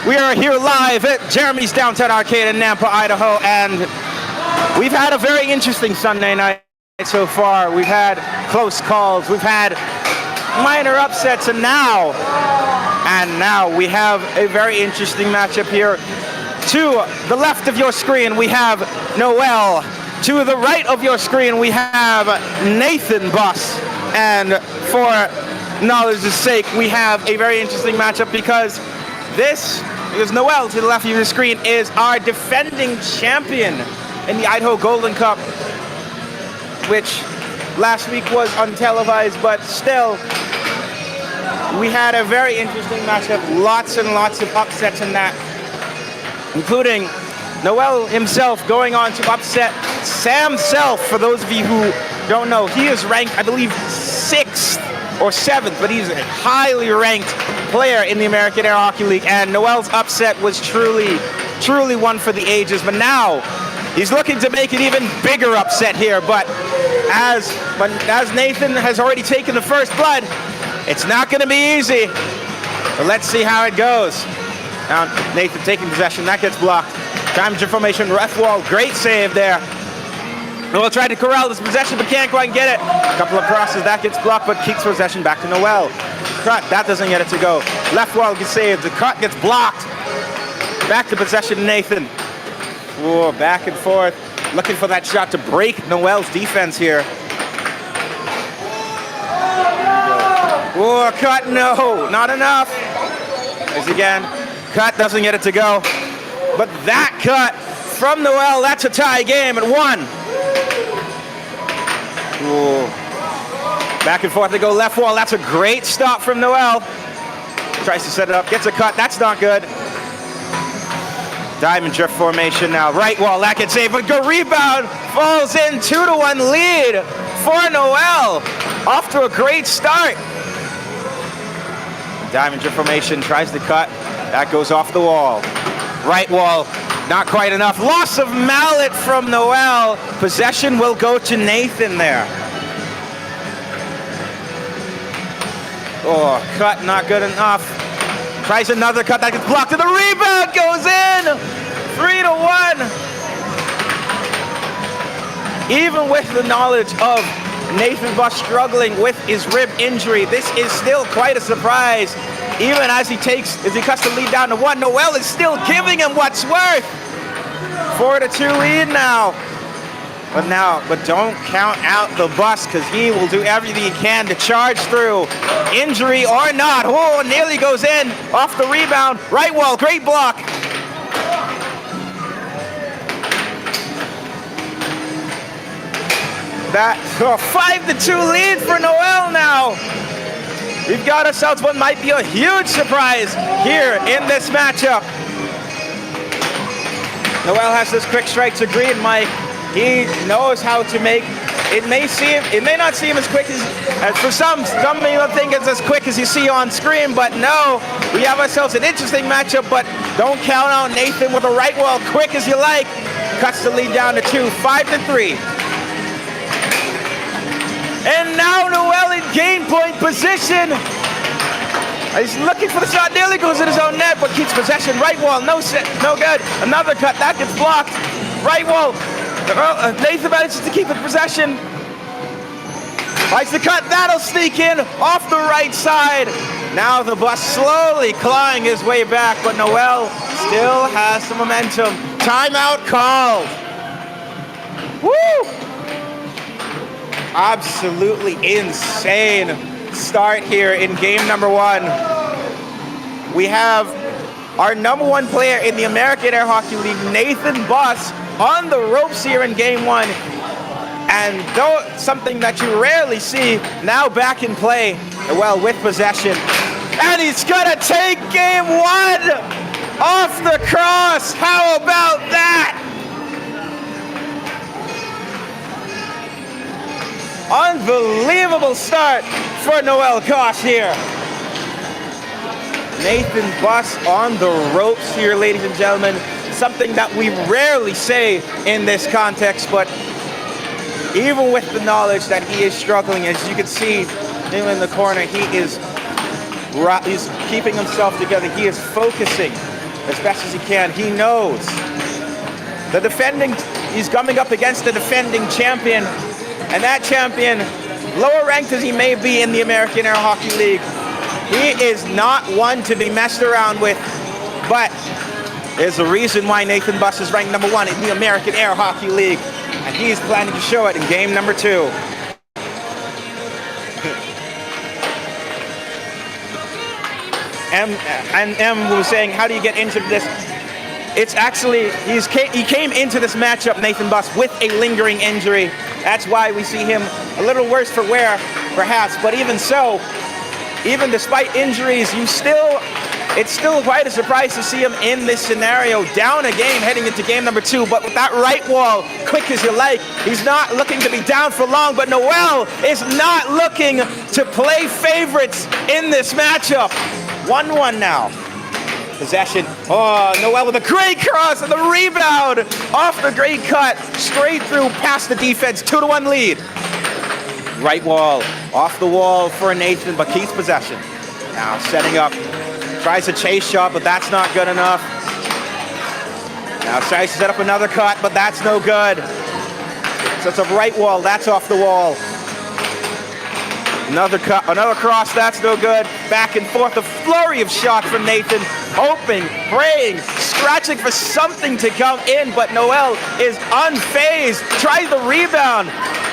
We are here live at Jeremy's Downtown Arcade in Nampa, Idaho, and we've had a very interesting Sunday night so far. We've had close calls, we've had minor upsets, and now we have a very interesting matchup here. To the left of your screen, we have Noel. To the right of your screen, we have Nathan Buss. And for knowledge's sake, we have a very interesting matchup because Noel, to the left of your screen, is our defending champion in the Idaho Golden Cup, which last week was untelevised, but still, we had a very interesting matchup. Lots and lots of upsets in that, including Noel himself going on to upset Sam Self. For those of you who don't know, he is ranked, I believe, 6th or 7th, but he's a highly ranked player in the American Air Hockey League, and Noel's upset was truly one for the ages. But now he's looking to make an even bigger upset here, but as Nathan has already taken the first blood, it's not going to be easy. But let's see how it goes. Now Nathan taking possession, that gets blocked. Damage information, ref wall, great save there. Noel tried to corral this possession, but can't quite get it. A couple of crosses, that gets blocked, but keeps possession back to Noel. Cut, that doesn't get it to go. Left wall gets saved, the cut gets blocked. Back to possession, Nathan. Whoa, back and forth, looking for that shot to break Noel's defense here. Whoa, cut, no, not enough. As again, cut doesn't get it to go. But that cut from Noel, that's a tie game at 1. Ooh. Back and forth they go, left wall, that's a great stop from Noel. Tries to set it up, gets a cut, that's not good. Diamond drift formation now, right wall, that gets saved, but good rebound, falls in, 2-1 lead for Noel. Off to a great start. Diamond drift formation, tries to cut, that goes off the wall. Right wall, not quite enough. Loss of mallet from Noel. Possession will go to Nathan there. Oh, cut, not good enough. Tries another cut, that gets blocked, and the rebound goes in! 3-1. Even with the knowledge of Nathan Buss struggling with his rib injury, this is still quite a surprise. Even as he cuts the lead down to 1, Noel is still giving him what's worth. 4-2 lead now. But don't count out the Buss, because he will do everything he can to charge through. Injury or not. Oh, nearly goes in. Off the rebound. Right wall, great block. That 5-2 lead for Noel now. We've got ourselves what might be a huge surprise here in this matchup. Noel has this quick strike to green, Mike. He knows how to make it. May not seem as quick as for some may think it's as quick as you see on screen, but no, we have ourselves an interesting matchup. But don't count on Nathan with a right wall, quick as you like. Cuts the lead down to 2, 5-3. And now Noel in game point position. He's looking for the shot, nearly goes in his own net, but keeps possession. Right wall, no good. Another cut, that gets blocked. Right wall, Nathan manages to keep it possession. Likes the cut, that'll sneak in off the right side. Now the Buss slowly clawing his way back, but Noel still has some momentum. Timeout called. Woo! Absolutely insane start here in game number 1. We have our number 1 player in the American Air Hockey League, Nathan Buss, on the ropes here in game 1. And though something that you rarely see, now back in play, well, with possession. And he's gonna take game 1 off the cross. How about that? Unbelievable start for Noel Kosh here. Nathan Buss on the ropes here, ladies and gentlemen. Something that we rarely say in this context, but even with the knowledge that he is struggling, as you can see him in the corner, he's keeping himself together. He is focusing as best as he can. He knows he's coming up against the defending champion. And that champion, lower ranked as he may be in the American Air Hockey League, he is not one to be messed around with. But there's a reason why Nathan Buss is ranked number 1 in the American Air Hockey League. And he's planning to show it in game number 2. M was saying, how do you get into this? it's actually, he came into this matchup, Nathan Buss, with a lingering injury. That's why we see him a little worse for wear, perhaps. But even so, even despite injuries, it's still quite a surprise to see him in this scenario, down a game heading into game number 2, but with that right wall, quick as you like, he's not looking to be down for long, but Noel is not looking to play favorites in this matchup. 1-1 now. Possession. Oh, Noel with a great cross and the rebound off the great cut, straight through past the defense, 2-1 lead. Right wall, off the wall for Nathan, but keeps possession. Now setting up, tries a chase shot, but that's not good enough. Now tries to set up another cut, but that's no good. So it's a right wall, that's off the wall. Another cut, another cross, that's no good. Back and forth, a flurry of shots from Nathan. Hoping, praying, scratching for something to come in, but Noel is unfazed. Tries the rebound,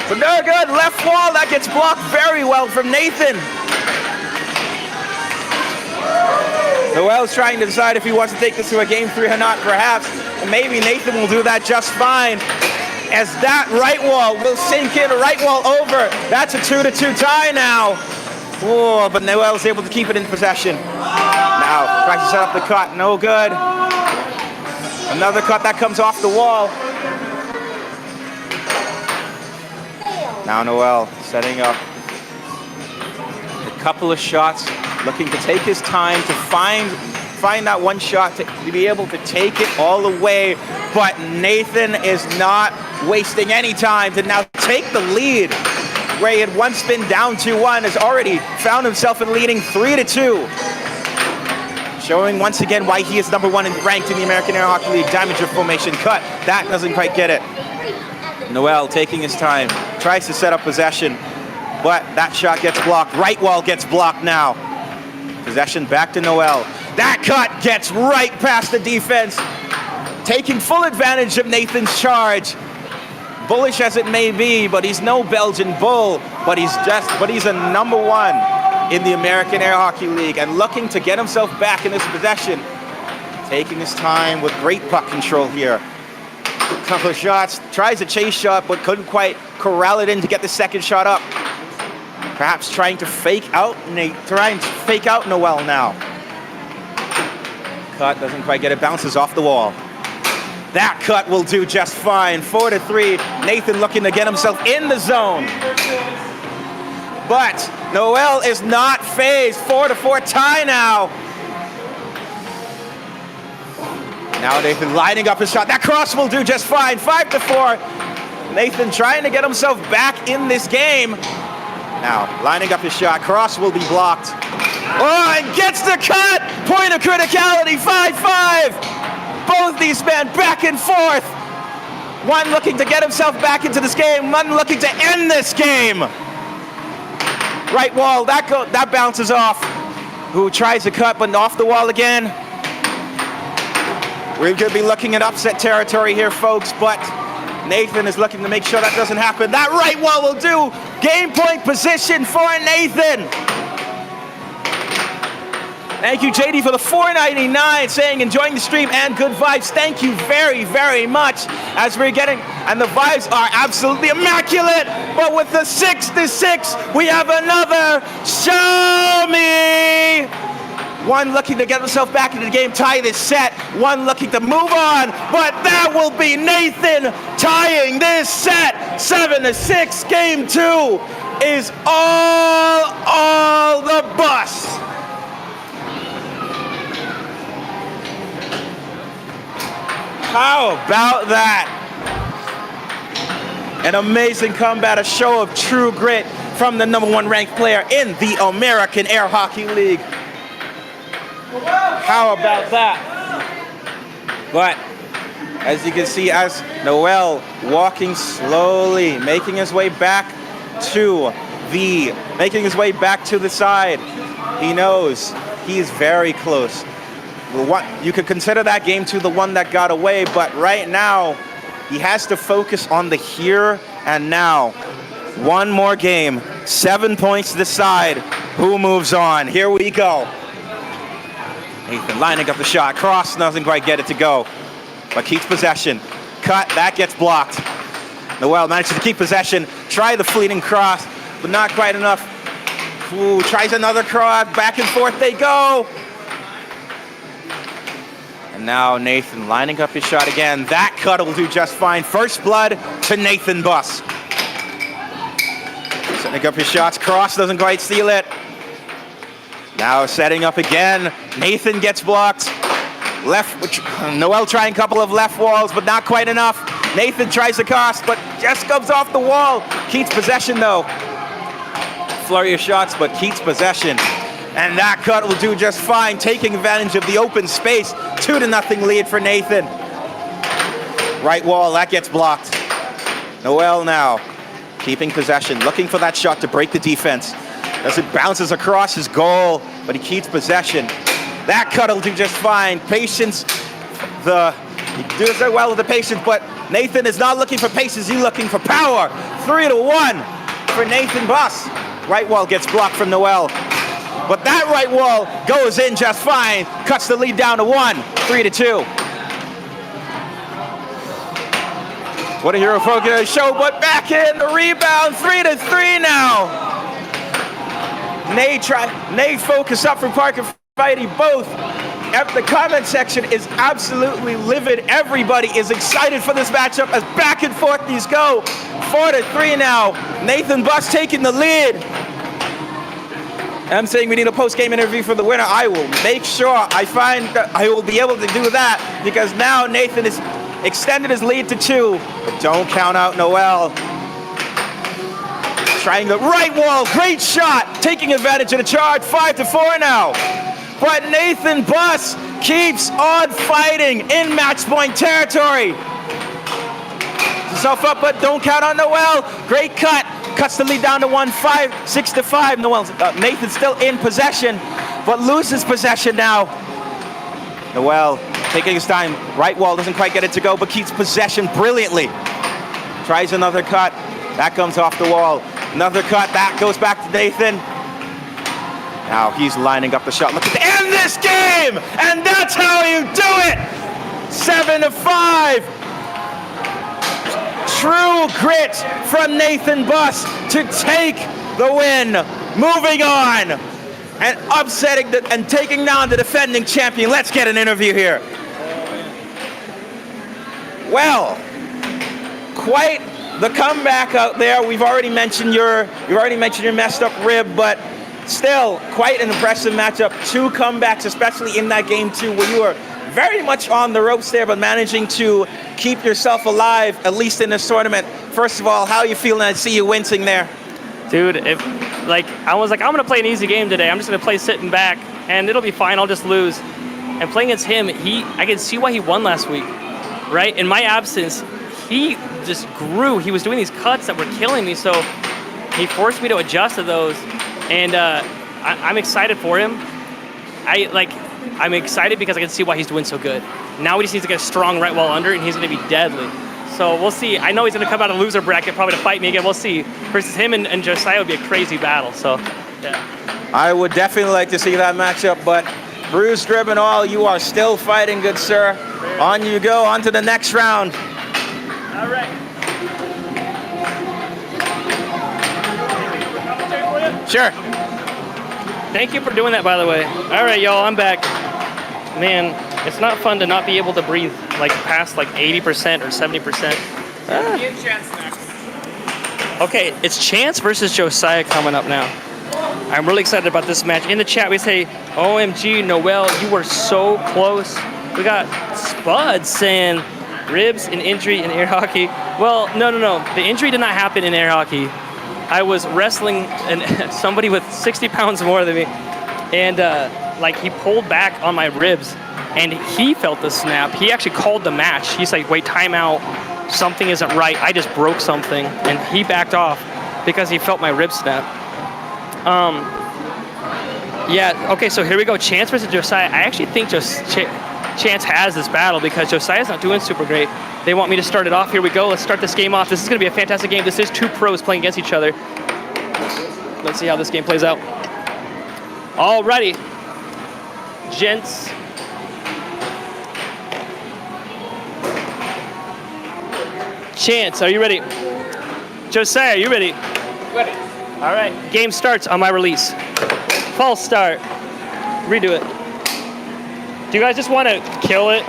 but no good. Left wall, that gets blocked very well from Nathan. Noel's trying to decide if he wants to take this to a game 3 or not, perhaps. And maybe Nathan will do that just fine, as that right wall will sink in, right wall over. That's a 2-2 tie now. Oh, but Noel's able to keep it in possession. Now, tries to set up the cut, no good. Another cut that comes off the wall. Now Noel setting up a couple of shots, looking to take his time to find that one shot to be able to take it all the way. But Nathan is not wasting any time to now take the lead, where he had once been down 2-1, has already found himself in leading 3-2. Showing once again why he is number 1 and ranked in the American Air Hockey League. Damager formation cut. That doesn't quite get it. Noel taking his time, tries to set up possession, but that shot gets blocked. Right wall gets blocked now. Possession back to Noel. That cut gets right past the defense, taking full advantage of Nathan's charge. Bullish as it may be, but he's no Belgian bull, but he's a number 1 in the American Air Hockey League, and looking to get himself back in this possession. Taking his time with great puck control here. A couple of shots, tries a chase shot, but couldn't quite corral it in to get the second shot up. Perhaps trying to fake out Noel now. Cut, doesn't quite get it, bounces off the wall. That cut will do just fine. 4-3, Nathan looking to get himself in the zone. But Noel is not phased. 4-4 tie now. Now Nathan lining up his shot. That cross will do just fine. 5-4. Nathan trying to get himself back in this game. Now lining up his shot. Cross will be blocked. Oh, and gets the cut. Point of criticality. 5-5. Both these men back and forth. One looking to get himself back into this game. One looking to end this game. Right wall, that bounces off. Who tries to cut, but off the wall again. We're going to be looking at upset territory here, folks, but Nathan is looking to make sure that doesn't happen. That right wall will do. Game point position for Nathan. Thank you, JD, for the $4.99, saying enjoying the stream and good vibes. Thank you very, very much. As we're getting, and the vibes are absolutely immaculate. But with the 6-6, we have another Show Me. One looking to get himself back into the game, tie this set. One looking to move on, but that will be Nathan tying this set. 7-6. Game 2 is all the bus. How about that? An amazing comeback, a show of true grit from the number 1 ranked player in the American Air Hockey League. How about that? But as you can see, as Noel walking slowly, making his way back to the side, he knows he's very close. You could consider that game 2 the one that got away, but right now he has to focus on the here and now. One more game, 7 points to decide who moves on. Here we go. Nathan lining up the shot, cross, doesn't quite get it to go. but keeps possession. Cut, that gets blocked. Noel manages to keep possession. Try the fleeting cross, but not quite enough. Ooh, tries another cross. Back and forth they go. And now Nathan lining up his shot again. That cut will do just fine. First blood to Nathan Buss. Setting up his shots. Cross doesn't quite steal it. Now setting up again. Nathan gets blocked. Noel trying a couple of left walls, but not quite enough. Nathan tries to cross, but just comes off the wall. Keats possession though. Flurry of shots, but Keats possession. And that cut will do just fine, taking advantage of the open space. 2-0 lead for Nathan. Right wall, that gets blocked. Noel now keeping possession, looking for that shot to break the defense. As it bounces across his goal, but he keeps possession. That cut will do just fine. Patience, he does so well with the patience, but Nathan is not looking for patience, he's looking for power. 3-1 for Nathan Buss. Right wall gets blocked from Noel. But that right wall goes in just fine. Cuts the lead down to 1, 3-2. What a hero focus show, but back in the rebound, 3-3 now. Nate focus up from Parker Fighty both. The comment section is absolutely livid. Everybody is excited for this matchup as back and forth these go. 4-3 now. Nathan Buss taking the lead. I'm saying we need a post-game interview for the winner. I will make sure I find that I will be able to do that because now Nathan has extended his lead to 2. But don't count out Noel. Trying the right wall, great shot, taking advantage of the charge, 5-4 now. But Nathan Buss keeps on fighting in match point territory. Himself up, but don't count on Noel. Great cut. Cuts the lead down to 6-5. Nathan's still in possession, but loses possession now. Noel taking his time. Right wall doesn't quite get it to go, but keeps possession brilliantly. Tries another cut. That comes off the wall. Another cut. That goes back to Nathan. Now he's lining up the shot. Look at the end this game, and that's how you do it. 7-5. True grit from Nathan Buss to take the win. Moving on and upsetting and taking down the defending champion. Let's get an interview here. Well, quite the comeback out there. You've already mentioned your messed up rib, but still quite an impressive matchup. 2 comebacks, especially in that game 2, where you were very much on the ropes there, but managing to keep yourself alive, at least in this tournament. First of all, how are you feeling? I see you wincing there. Dude, I was like, I'm gonna play an easy game today. I'm just gonna play sitting back, and it'll be fine. I'll just lose. And playing against him, I can see why he won last week, right? In my absence, he just grew. He was doing these cuts that were killing me, so he forced me to adjust to those. And I'm excited for him. I'm excited because I can see why he's doing so good. Now he just needs to get a strong right wall under, and he's going to be deadly. So we'll see. I know he's going to come out of loser bracket probably to fight me again. We'll see. Versus him and Josiah would be a crazy battle. So, yeah. I would definitely like to see that matchup, but bruised, rib, and all, you are still fighting, good sir. On you go, on to the next round. All right. Sure. Thank you for doing that, by the way. All right, y'all, I'm back. Man, it's not fun to not be able to breathe past 80% or 70%. Okay, it's Chance versus Josiah coming up now. I'm really excited about this match. In the chat, we say, OMG, Noel, you were so close. We got Spud saying ribs and injury in air hockey. Well, no. The injury did not happen in air hockey. I was wrestling and somebody with 60 pounds more than me, and he pulled back on my ribs, and he felt the snap. He actually called the match. He's like, wait, timeout. Something isn't right. I just broke something, and he backed off because he felt my rib snap. Yeah, okay, so here we go. Chance versus Josiah. I actually think Chance has this battle because Josiah's not doing super great. They want me to start it off. Here we go. Let's start this game off. This is going to be a fantastic game. This is 2 pros playing against each other. Let's see how this game plays out. Alrighty. Gents. Chance, are you ready? Josiah, are you ready? Ready. All right, game starts on my release. False start. Redo it. Do you guys just want to kill it?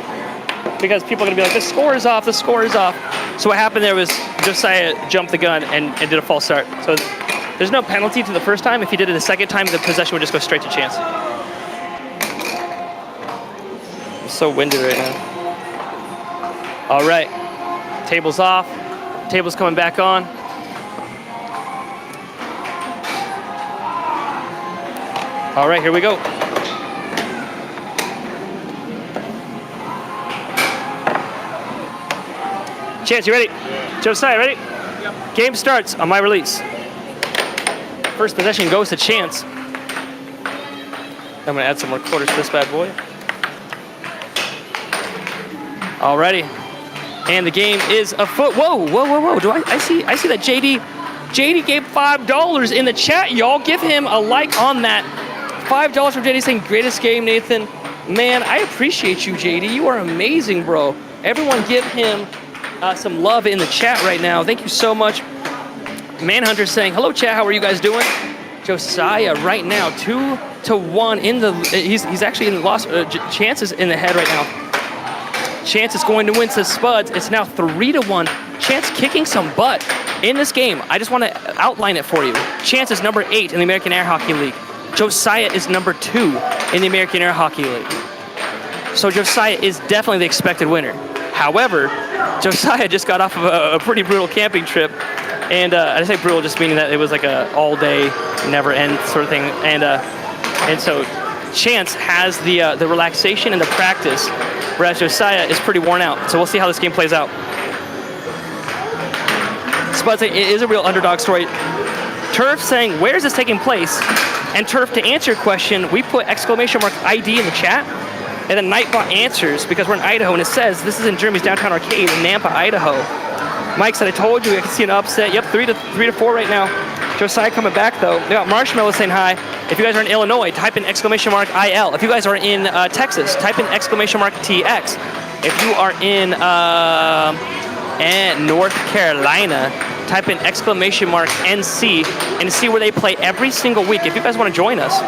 Because people are going to be like, the score is off, the score is off. So what happened there was Josiah jumped the gun and did a false start. So there's no penalty to the first time. If he did it the second time, the possession would just go straight to Chance. I'm so winded right now. All right, table's off. Table's coming back on. All right, here we go. Chance, you ready? Yeah. Josiah, ready? Yep. Game starts on my release. First possession goes to Chance. I'm gonna add some more quarters to this bad boy. Alrighty. And the game is afoot. Whoa, whoa, whoa, whoa. I see that JD gave $5 in the chat, y'all. Give him a like on that. $5 from JD saying greatest game, Nathan. Man, I appreciate you, JD. You are amazing, bro. Everyone give him some love in the chat right now. Thank you so much. Manhunter saying, hello, chat. How are you guys doing? Josiah right now, 2-1 in the. He's actually in the loss. Chance is in the head right now. Chance is going to win to Spuds. It's now 3-1. Chance kicking some butt in this game. I just want to outline it for you. Chance is number 8 in the American Air Hockey League. Josiah is number 2 in the American Air Hockey League. So Josiah is definitely the expected winner. However, Josiah just got off of a pretty brutal camping trip. And I say brutal just meaning that it was like a all-day, never-end sort of thing. And so Chance has the relaxation and the practice, whereas Josiah is pretty worn out. So we'll see how this game plays out. Spuds, it is a real underdog story. Turf saying, where is this taking place? And Turf, to answer your question, we put !ID in the chat, and then Nightbot answers, because we're in Idaho, and it says, this is in Jeremy's Downtown Arcade in Nampa, Idaho. Mike said, I told you, I can see an upset. Yep, 3-4 right now. Josiah coming back, though. We got Marshmallow saying hi. If you guys are in Illinois, type in !IL. If you guys are in Texas, type in !TX. If you are in North Carolina, type in !NC and see where they play every single week if you guys want to join us.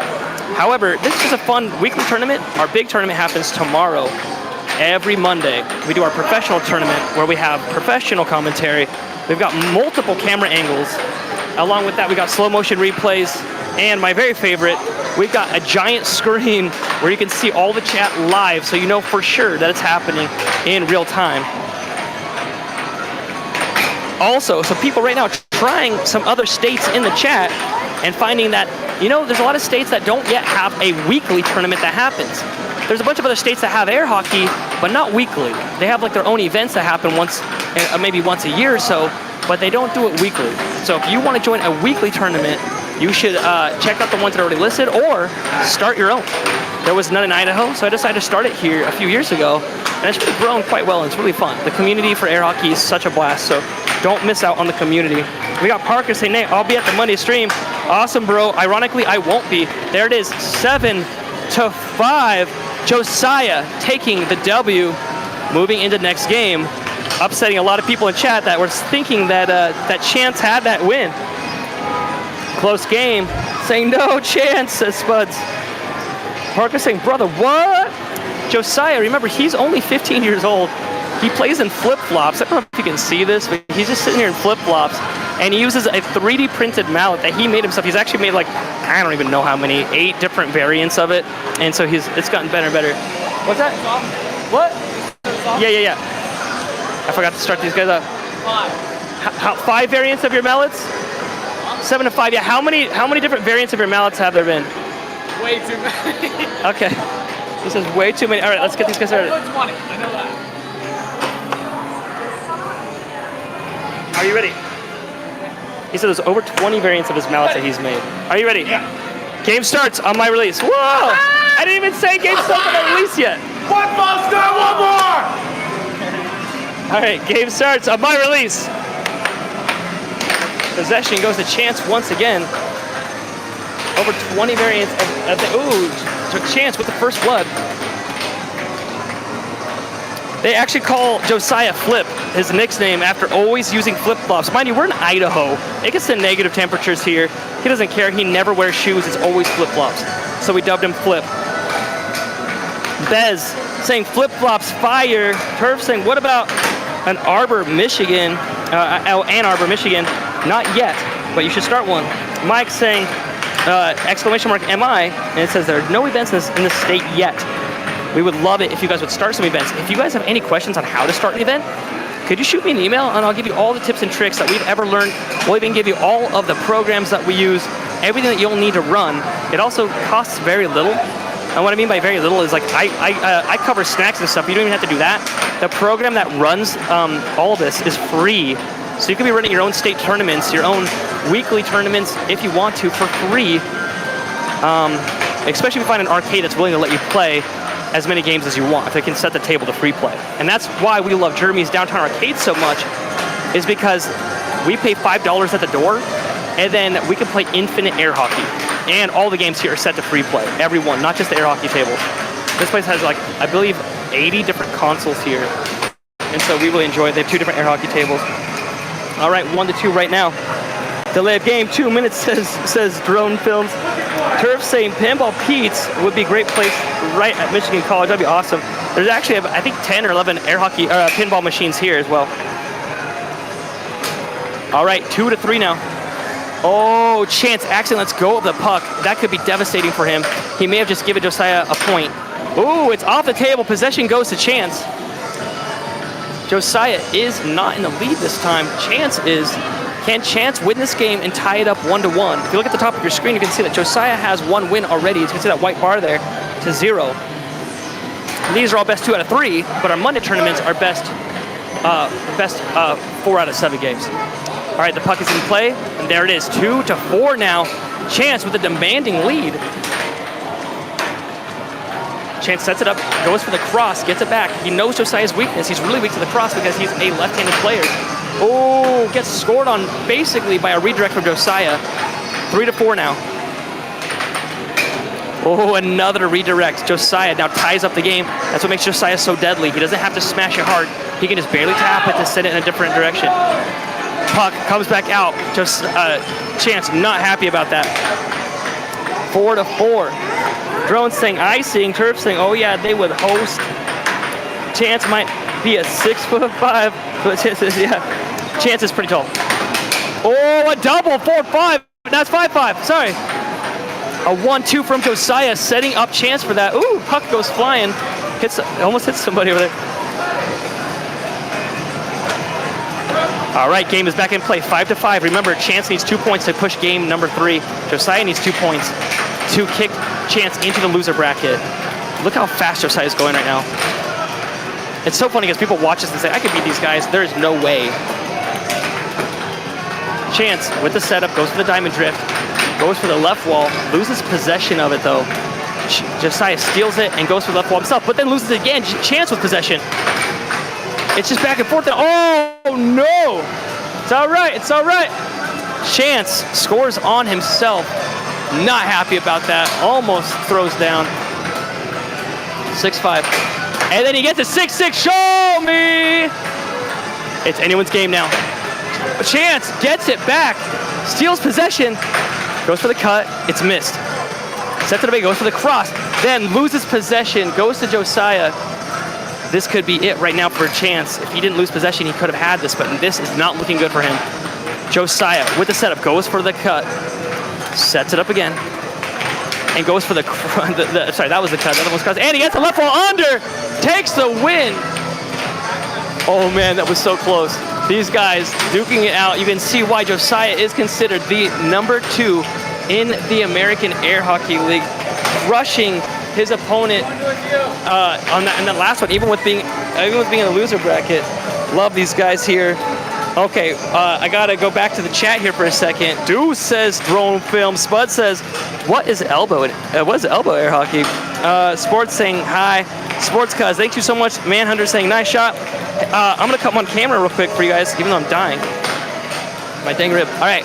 However, this is just a fun weekly tournament. Our big tournament happens tomorrow. Every Monday, we do our professional tournament where we have professional commentary. We've got multiple camera angles. Along with that, we got slow motion replays. And my very favorite, we've got a giant screen where you can see all the chat live, so you know for sure that it's happening in real time. Also, so people right now trying some other states in the chat and finding that, you know, there's a lot of states that don't yet have a weekly tournament that happens. There's a bunch of other states that have air hockey, but not weekly. They have like their own events that happen maybe once a year or so, but they don't do it weekly. So if you want to join a weekly tournament, you should check out the ones that are already listed or start your own. There was none in Idaho, so I decided to start it here a few years ago, and it's really grown quite well, and it's really fun. The community for air hockey is such a blast, so don't miss out on the community. We got Parker saying, Nate, I'll be at the Monday stream. Awesome, bro. Ironically, I won't be. There it is, 7-5. Josiah taking the W, moving into the next game, upsetting a lot of people in chat that were thinking that that Chance had that win. Close game, saying no Chance, says Spuds. Parker saying, brother, what? Josiah, remember, he's only 15 years old. He plays in flip-flops. I don't know if you can see this, but he's just sitting here in flip-flops, and he uses a 3D printed mallet that he made himself. He's actually made like, I don't even know how many, 8 different variants of it, and so it's gotten better and better. What's that? What? Yeah. I forgot to start these guys up. 5 variants of your mallets? 7-5, yeah. How many different variants of your mallets have there been? Way too many. Okay. This is way too many. All right, let's get these guys started. Over 20, I know that. Are you ready? He said there's over 20 variants of his mallets that he's made. Are you ready? Yeah. Game starts on my release. Whoa! I didn't even say game starts on my release yet. One more! All right, game starts on my release. Possession goes to Chance once again. Over 20 variants of the, ooh, took Chance with the first blood. They actually call Josiah Flip, his nickname, after always using flip-flops. Mind you, we're in Idaho. It gets to negative temperatures here. He doesn't care. He never wears shoes. It's always flip-flops. So we dubbed him Flip. Bez saying flip-flops fire. Turf saying, what about Ann Arbor, Michigan? Ann Arbor, Michigan. Not yet, but you should start one. Mike saying, exclamation mark MI, and it says there are no events in the state yet. We would love it if you guys would start some events. If you guys have any questions on how to start an event, could you shoot me an email and I'll give you all the tips and tricks that we've ever learned. We'll even give you all of the programs that we use, everything that you'll need to run. It also costs very little. And what I mean by very little is like I cover snacks and stuff. You don't even have to do that. The program that runs all this is free. So you can be running your own state tournaments, your own weekly tournaments if you want to for free. Especially if you find an arcade that's willing to let you play as many games as you want, if they can set the table to free play. And that's why we love Jeremy's Downtown Arcade so much, is because we pay $5 at the door, and then we can play infinite air hockey. And all the games here are set to free play, every one, not just the air hockey tables. This place has like, I believe, 80 different consoles here. And so we really enjoy it. They have 2 different air hockey tables. All right, 1-2 right now. Delay of game, 2 minutes, says Drone Films. Turf saying Pinball Pete's would be a great place right at Michigan College. That'd be awesome. There's actually, I think, 10 or 11 air hockey pinball machines here as well. All right, 2-3 now. Oh, Chance accidentally lets go of the puck. That could be devastating for him. He may have just given Josiah a point. Ooh, it's off the table. Possession goes to Chance. Josiah is not in the lead this time. Chance is. Can Chance win this game and tie it up 1-1? If you look at the top of your screen, you can see that Josiah has 1 win already. You can see that white bar there to 0. These are all best 2 out of 3, but our Monday tournaments are best 4 out of 7 games. All right, the puck is in play, and there it is, 2-4 now. Chance with a demanding lead. Chance sets it up, goes for the cross, gets it back. He knows Josiah's weakness. He's really weak to the cross because he's a left-handed player. Oh, gets scored on basically by a redirect from Josiah. 3-4 now. Oh, another redirect. Josiah now ties up the game. That's what makes Josiah so deadly. He doesn't have to smash it hard. He can just barely tap it to send it in a different direction. Puck comes back out. Just Chance not happy about that. 4-4. Drone saying icing. Turf saying, oh yeah, they would host. Chance might be a 6'5", but Chance is pretty tall. Oh, a double, 4-5. That's 5-5. Sorry. A 1-2 from Josiah, setting up Chance for that. Ooh, puck goes flying. Almost hits somebody over there. All right, game is back in play, 5-5. Remember, Chance needs 2 points to push game number 3. Josiah needs 2 points to kick Chance into the loser bracket. Look how fast Josiah is going right now. It's so funny because people watch this and say, I could beat these guys. There is no way. Chance with the setup, goes for the diamond drift, goes for the left wall, loses possession of it though. Josiah steals it and goes for the left wall himself, but then loses it again. Chance with possession. It's just back and forth. Oh no! It's all right, it's all right. Chance scores on himself. Not happy about that. Almost throws down. 6-5. And then he gets a 6-6. Show me! It's anyone's game now. Chance gets it back. Steals possession. Goes for the cut. It's missed. Sets it away. Goes for the cross. Then loses possession. Goes to Josiah. This could be it right now for Chance. If he didn't lose possession, he could have had this, but this is not looking good for him. Josiah with the setup. Goes for the cut. Sets it up again. And goes for the sorry, that was the cut. The other one was cross. And he gets the left wall under. Takes the win. Oh man, that was so close. These guys duking it out. You can see why Josiah is considered the number 2 in the American Air Hockey League, crushing his opponent in that last one, even with being in the loser bracket. Love these guys here. Okay, I gotta go back to the chat here for a second. Deuce says drone film. Spud says, what is elbow? What is elbow air hockey? Sports saying hi. Sports cuz, thank you so much. Manhunter saying nice shot. I'm gonna come on camera real quick for you guys, even though I'm dying. My dang rib. All right,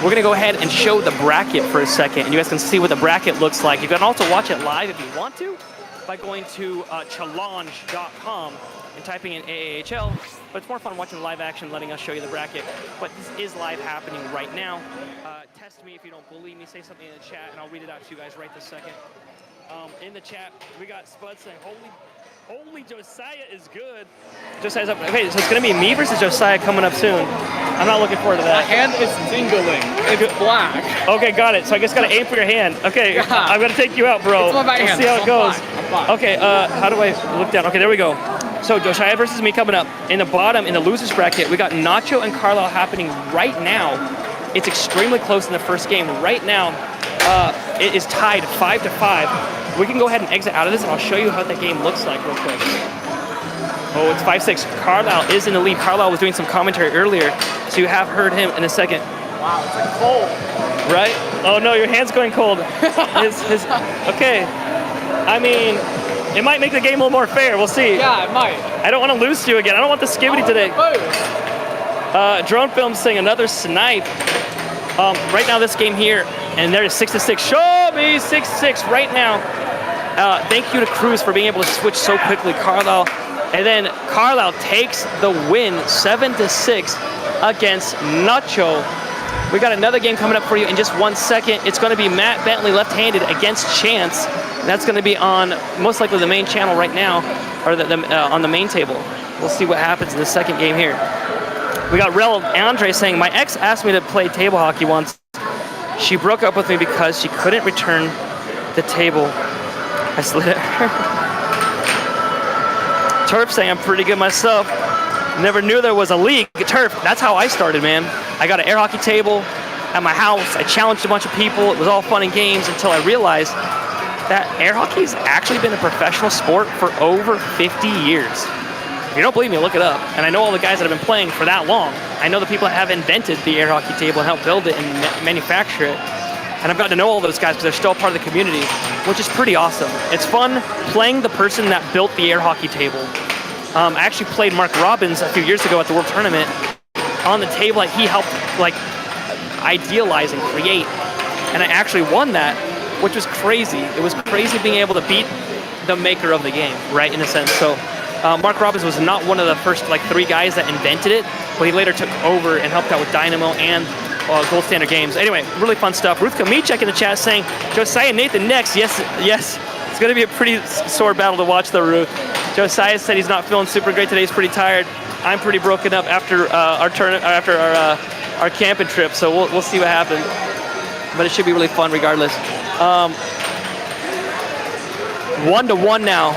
we're gonna go ahead and show the bracket for a second, and you guys can see what the bracket looks like. You can also watch it live if you want to by going to challenge.com. and typing in AAHL, but it's more fun watching the live action, letting us show you the bracket. But this is live happening right now. Test me if you don't believe me. Say something in the chat, and I'll read it out to you guys right this second. In the chat, we got Spud saying, holy Josiah is good. Josiah's up. Okay, so it's going to be me versus Josiah coming up soon. I'm not looking forward to that. My hand is tingling. It's black. Okay, got it. So I guess got to aim for your hand. Okay, Yeah. I'm going to take you out, bro. It's my right We'll hand, see how so it goes. I'm fine. Okay, how do I look down? Okay, there we go. So Josiah versus me coming up. In the bottom, in the losers bracket, we got Nacho and Carile happening right now. It's extremely close in the first game. Right now, it is tied 5-5. We can go ahead and exit out of this, and I'll show you how the game looks like real quick. Oh, it's 5-6. Carile is in the lead. Carile was doing some commentary earlier, so you have heard him in a second. Wow, it's like cold. Right? Oh no, your hand's going cold. Okay. I mean, it might make the game a little more fair. We'll see. Yeah, it might. I don't want to lose to you again. I don't want the skibbity today. Drone film saying another snipe. Right now, this game here, and there is 6-6. Show me 6-6 right now. Thank you to Cruz for being able to switch so quickly, Carile. And then Carile takes the win, 7-6 against Nacho. We got another game coming up for you in just 1 second. It's going to be Matt Bentley left-handed against Chance. And that's going to be on most likely the main channel right now, or on the main table. We'll see what happens in the second game here. We got Rel Andre saying, my ex asked me to play table hockey once. She broke up with me because she couldn't return the table. I slid at her. Turf saying, I'm pretty good myself. Never knew there was a league. Turf, that's how I started, man. I got an air hockey table at my house. I challenged a bunch of people. It was all fun and games until I realized that air hockey's actually been a professional sport for over 50 years. If you don't believe me, look it up. And I know all the guys that have been playing for that long. I know the people that have invented the air hockey table and helped build it and manufacture it. And I've gotten to know all those guys because they're still part of the community, which is pretty awesome. It's fun playing the person that built the air hockey table. I actually played Mark Robbins a few years ago at the World Tournament on the table that he helped idealize and create. And I actually won that, which was crazy. It was crazy being able to beat the maker of the game, right, in a sense. So Mark Robbins was not one of the first 3 guys that invented it, but he later took over and helped out with Dynamo and Gold Standard Games. Anyway, really fun stuff. Ruth Kamichek in the chat saying, Josiah Nathan next. Yes. It's going to be a pretty sore battle to watch, though, Ruth. Josiah said he's not feeling super great today. He's pretty tired. I'm pretty broken up after our camping trip, so we'll see what happens. But it should be really fun regardless. 1-1 now.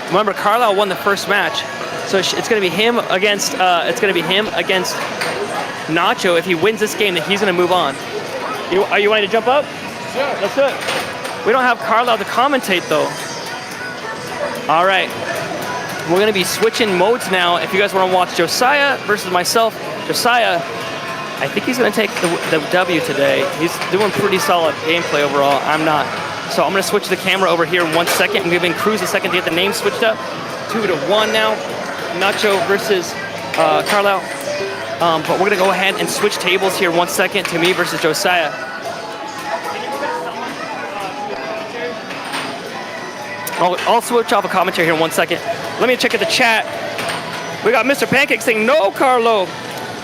Remember, Carile won the first match, so it's going to be him against Nacho. If he wins this game, then he's going to move on. Are you wanting to jump up? Sure. Let's do it. We don't have Carile to commentate though. All right. We're going to be switching modes now. If you guys want to watch Josiah versus myself, Josiah, I think he's going to take the W today. He's doing pretty solid gameplay overall. I'm not. So I'm going to switch the camera over here in 1 second. I'm giving Cruz a second to get the name switched up. 2-1 now. Nacho versus Carile. But we're going to go ahead and switch tables here 1 second to me versus Josiah. I'll switch off a commentary here in 1 second. Let me check at the chat. We got Mr. Pancake saying, no, Carlo.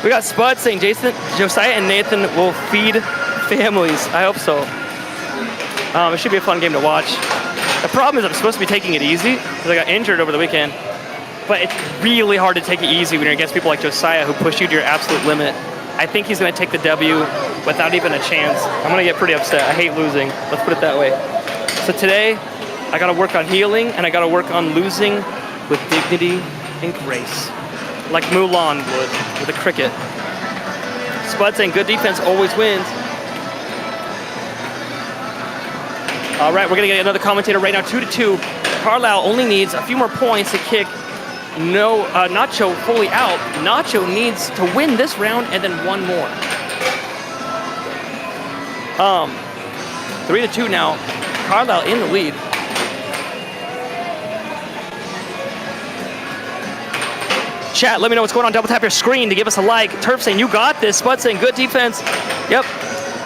We got Spud saying, Josiah and Nathan will feed families. I hope so. It should be a fun game to watch. The problem is I'm supposed to be taking it easy because I got injured over the weekend. But it's really hard to take it easy when you're against people like Josiah who push you to your absolute limit. I think he's going to take the W without even a chance. I'm going to get pretty upset. I hate losing. Let's put it that way. So today, I got to work on healing, and I got to work on losing with dignity and grace, like Mulan would with a cricket. Spud saying good defense always wins. All right, we're gonna get another commentator right now, 2-2. Carile only needs a few more points to kick Nacho fully out. Nacho needs to win this round and then one more. 3-2 now. Carile in the lead. Chat, let me know what's going on. Double tap your screen to give us a like. Turf saying, you got this. Spud saying, good defense. Yep.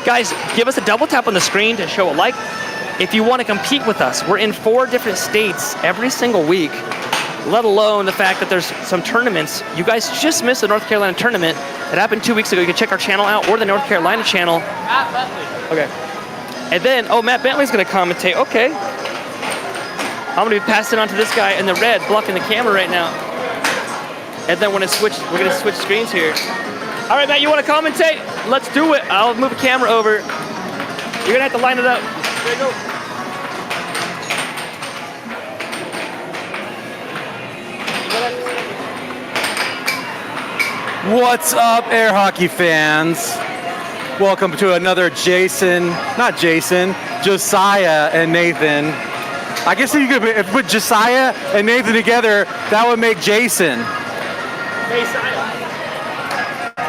Guys, give us a double tap on the screen to show a like. If you want to compete with us, we're in 4 different states every single week. let alone the fact that there's some tournaments. You guys just missed the North Carolina tournament that happened 2 weeks ago. You can check our channel out or the North Carolina channel. Matt Bentley. Okay. And then, oh, Matt Bentley's gonna commentate. Okay. I'm gonna be passing on to this guy in the red, blocking the camera right now. And then we're gonna switch screens here. All right, Matt, you wanna commentate? Let's do it. I'll move the camera over. You're gonna have to line it up. There you go. What's up, air hockey fans? Welcome to another Josiah and Nathan. I guess if you could put Josiah and Nathan together, that would make Jason.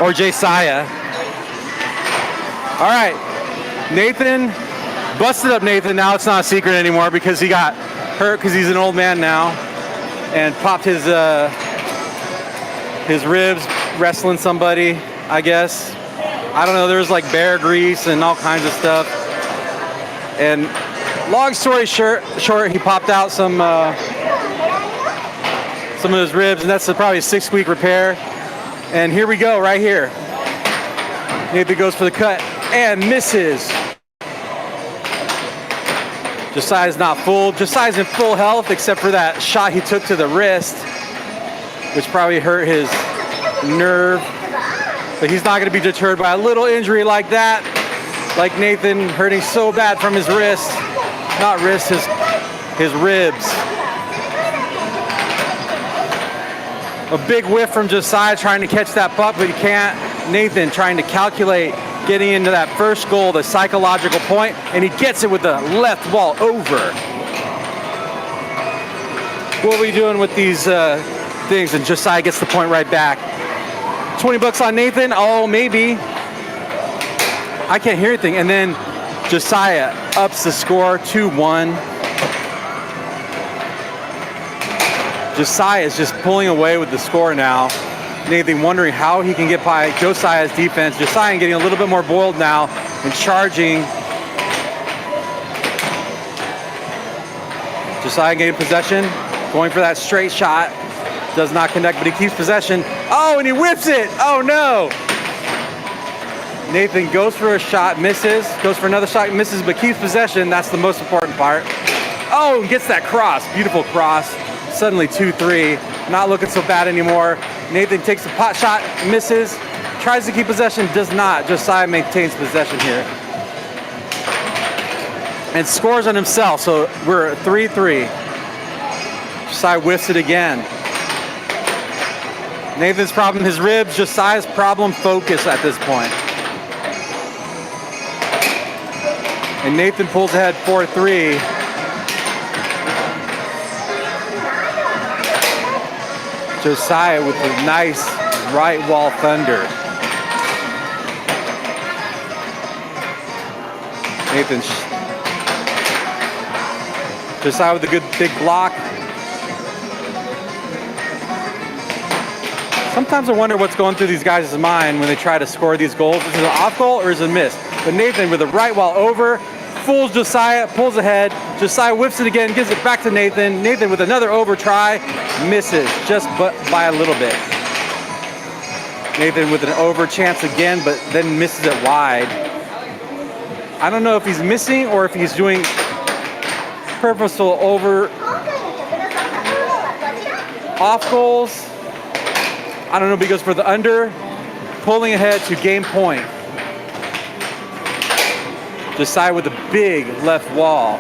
Or Josiah. All right, Nathan, busted up Nathan. Now it's not a secret anymore because he got hurt because he's an old man now and popped his ribs wrestling somebody, I guess. I don't know, there was like bear grease and all kinds of stuff. And long story short, he popped out some of his ribs, and that's probably a 6-week repair. And here we go, right here. Nathan goes for the cut and misses. Josiah's not full. Josiah's in full health except for that shot he took to the wrist, which probably hurt his nerve. But he's not going to be deterred by a little injury like that. Like Nathan hurting so bad from his wrist. Not wrist, his ribs. A big whiff from Josiah trying to catch that puck, but he can't. Nathan trying to calculate getting into that first goal, the psychological point, and he gets it with the left wall over. What are we doing with these things? And Josiah gets the point right back. 20 bucks on Nathan. Oh, maybe. I can't hear anything. And then Josiah ups the score 2-1. Josiah is just pulling away with the score now. Nathan wondering how he can get by Josiah's defense. Josiah getting a little bit more boiled now and charging. Josiah getting possession, going for that straight shot. Does not connect, but he keeps possession. Oh, and he whips it. Oh, no. Nathan goes for a shot, misses. Goes for another shot, misses, but keeps possession. That's the most important part. Oh, gets that cross. Beautiful cross. Suddenly 2-3. Not looking so bad anymore. Nathan takes a pot shot, misses. Tries to keep possession, does not. Josiah maintains possession here. And scores on himself, so we're 3-3. Josiah whiffs it again. Nathan's problem, his ribs. Josiah's problem, focus at this point. And Nathan pulls ahead 4-3. Josiah with a nice right wall thunder. Nathan. Josiah with a good big block. Sometimes I wonder what's going through these guys' mind when they try to score these goals. Is it an off goal or is it a miss? But Nathan with a right wall over, fools Josiah, pulls ahead. Josiah whips it again, gives it back to Nathan. Nathan with another over try, misses just by a little bit. Nathan with an over chance again, but then misses it wide. I don't know if he's missing or if he's doing purposeful over off goals. I don't know if he goes for the under, pulling ahead to game point. Josiah with a big left wall.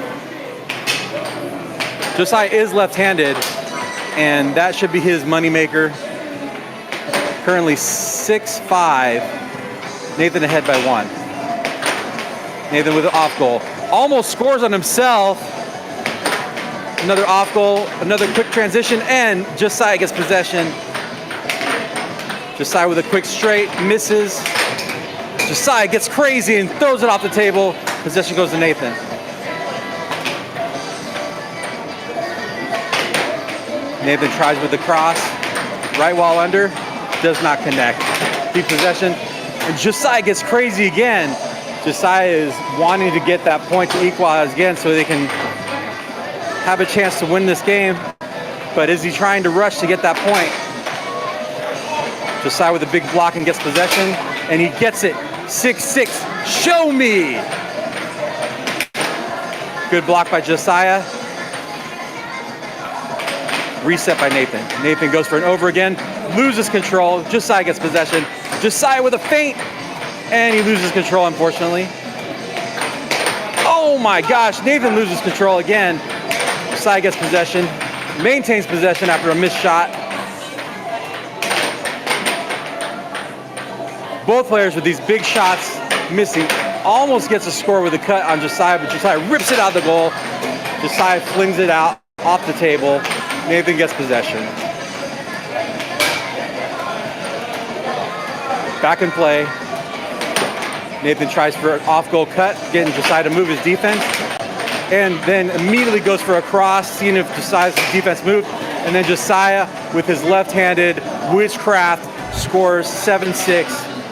Josiah is left-handed, and that should be his moneymaker. Currently 6-5. Nathan ahead by 1. Nathan with an off goal. Almost scores on himself. Another off goal, another quick transition, and Josiah gets possession. Josiah with a quick straight, misses. Josiah gets crazy and throws it off the table. Possession goes to Nathan. Nathan tries with the cross. Right wall under, does not connect. Deep possession, and Josiah gets crazy again. Josiah is wanting to get that point to equalize again so they can have a chance to win this game. But is he trying to rush to get that point? Josiah with a big block and gets possession, and he gets it. 6-6, show me! Good block by Josiah. Reset by Nathan. Nathan goes for an over again, loses control. Josiah gets possession. Josiah with a feint, and he loses control, unfortunately. Oh my gosh, Nathan loses control again. Josiah gets possession, maintains possession after a missed shot. Both players with these big shots missing. Almost gets a score with a cut on Josiah, but Josiah rips it out of the goal. Josiah flings it out off the table. Nathan gets possession. Back in play. Nathan tries for an off-goal cut, getting Josiah to move his defense, and then immediately goes for a cross, seeing if Josiah's defense moved, and then Josiah, with his left-handed witchcraft, scores 7-6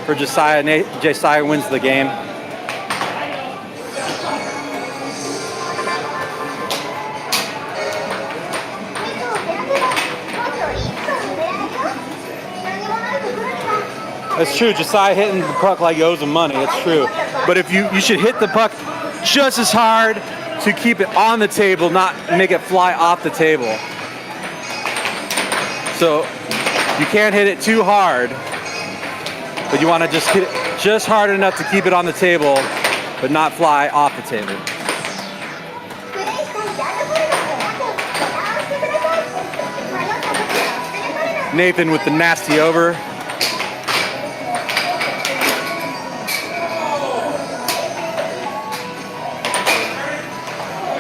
for Josiah. Josiah wins the game. That's true. Josiah hitting the puck like he owes him money. It's true. But if you should hit the puck just as hard to keep it on the table, not make it fly off the table. So you can't hit it too hard, but you want to just hit it just hard enough to keep it on the table, but not fly off the table. Nathan with the nasty over.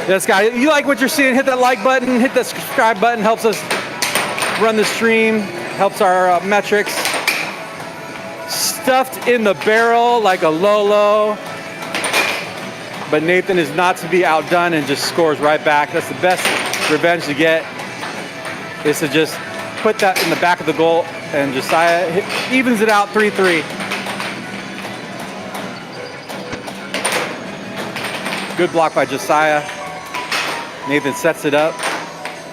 Yes, guys, you like what you're seeing, hit that like button, hit that subscribe button, helps us run the stream, helps our metrics. Stuffed in the barrel like a Lolo, but Nathan is not to be outdone and just scores right back. That's the best revenge to get, is to just put that in the back of the goal, and Josiah evens it out 3-3. Good block by Josiah. Nathan sets it up,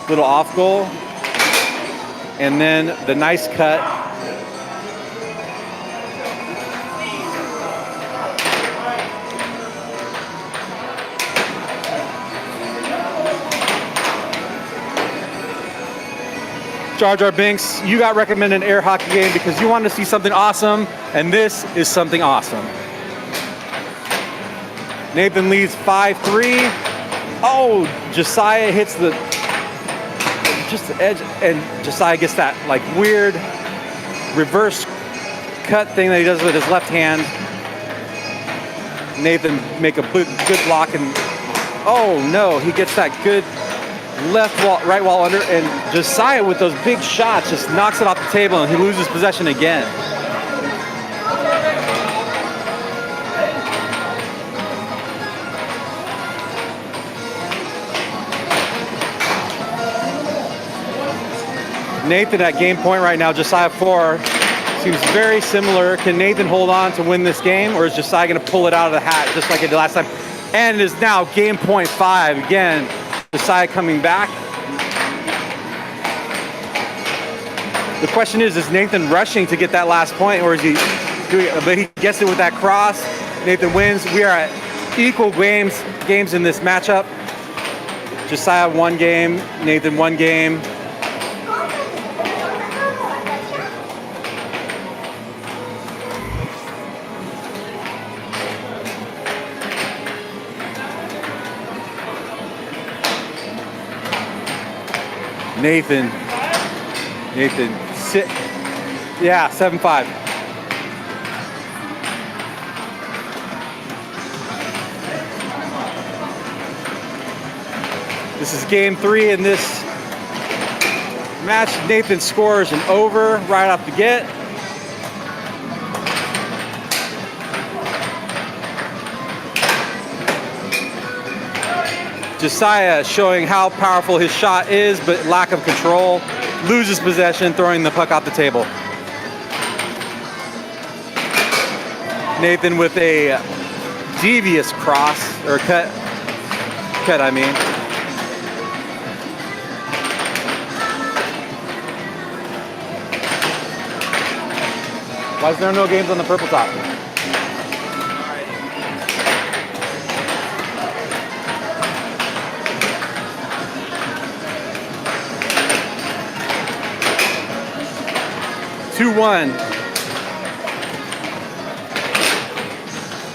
little off goal, and then the nice cut. Jar Jar Binks, you got recommended an air hockey game because you wanted to see something awesome, and this is something awesome. Nathan leads 5-3. Oh, Josiah hits just the edge, and Josiah gets that like weird reverse cut thing that he does with his left hand. Nathan make a good block, and oh no, he gets that good left wall, right wall under, and Josiah with those big shots just knocks it off the table, and he loses possession again. Nathan at game point right now, Josiah 4. Seems very similar. Can Nathan hold on to win this game, or is Josiah going to pull it out of the hat just like he did last time? And it is now game point 5. Again, Josiah coming back. The question is Nathan rushing to get that last point, or is he doing it? But he gets it with that cross. Nathan wins. We are at equal games in this matchup. Josiah 1 game, Nathan 1 game. Nathan, sit, yeah, 7-5. This is game 3 in this match. Nathan scores an over right off the get. Josiah showing how powerful his shot is, but lack of control. Loses possession, throwing the puck off the table. Nathan with a devious cross, or cut I mean. Why is there no games on the purple top? Two-one.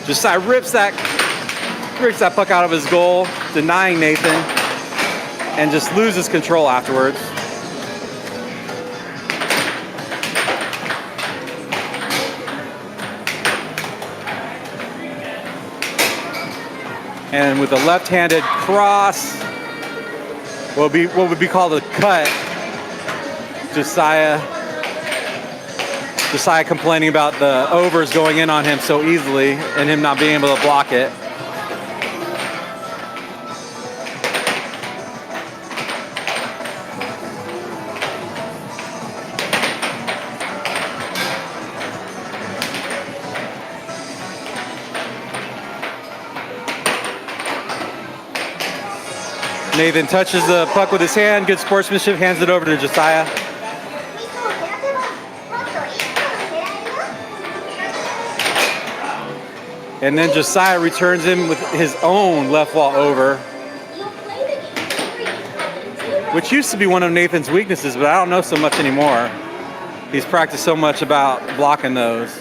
Josiah rips that puck out of his goal, denying Nathan, and just loses control afterwards. And with a left-handed cross, what would be called a cut, Josiah complaining about the overs going in on him so easily and him not being able to block it. Nathan touches the puck with his hand, good sportsmanship, hands it over to Josiah. And then Josiah returns him with his own left wall over, which used to be one of Nathan's weaknesses, but I don't know so much anymore. He's practiced so much about blocking those.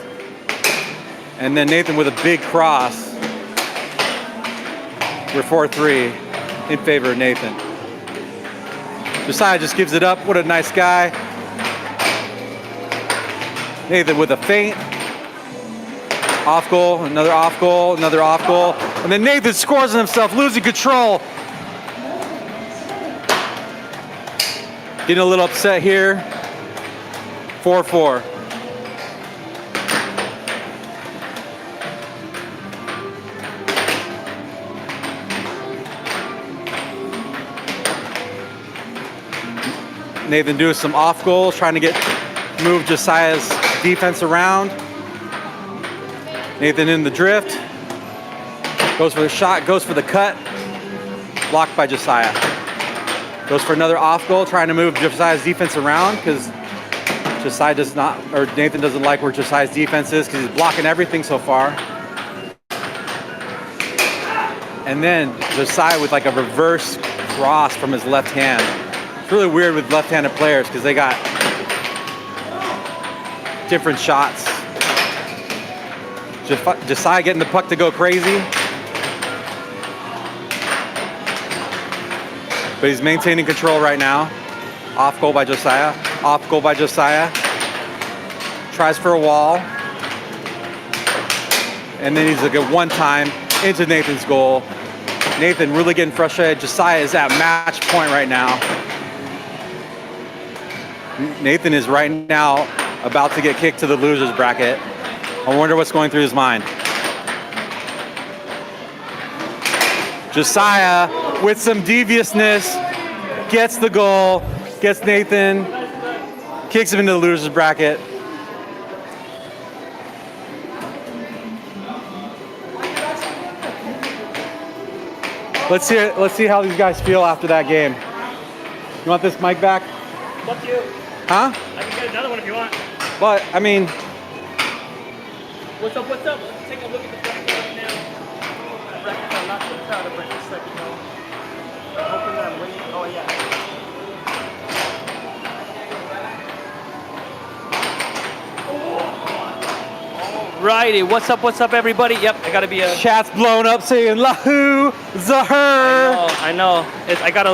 And then Nathan with a big cross. We're 4-3 in favor of Nathan. Josiah just gives it up. What a nice guy. Nathan with a feint. Off goal, another off goal, another off goal. And then Nathan scores on himself, losing control. Getting a little upset here. 4-4. Nathan doing some off goals, trying to move Josiah's defense around. Nathan in the drift, goes for the shot, goes for the cut, blocked by Josiah. Goes for another off goal, trying to move Josiah's defense around because Josiah does not, or Nathan doesn't like where Josiah's defense is because he's blocking everything so far. And then Josiah with like a reverse cross from his left hand. It's really weird with left-handed players because they got different shots. Josiah getting the puck to go crazy. But he's maintaining control right now. Off goal by Josiah. Off goal by Josiah. Tries for a wall. And then he's like a one-time into Nathan's goal. Nathan really getting frustrated. Josiah is at match point right now. Nathan is right now about to get kicked to the losers bracket. I wonder what's going through his mind. Josiah, with some deviousness, gets the goal, gets Nathan, kicks him into the losers bracket. Let's see how these guys feel after that game. You want this mic back? Fuck you. Huh? I can get another one if you want. But, I mean... What's up, what's up? Let's take a look at the bracket right now. The bracket I'm not too proud of, but just let you know. I'm hoping that I'm winning. Oh, yeah. Righty, what's up, everybody? Yep, I gotta be a... Chat's blown up saying, Lahu, Zahur. I know. I gotta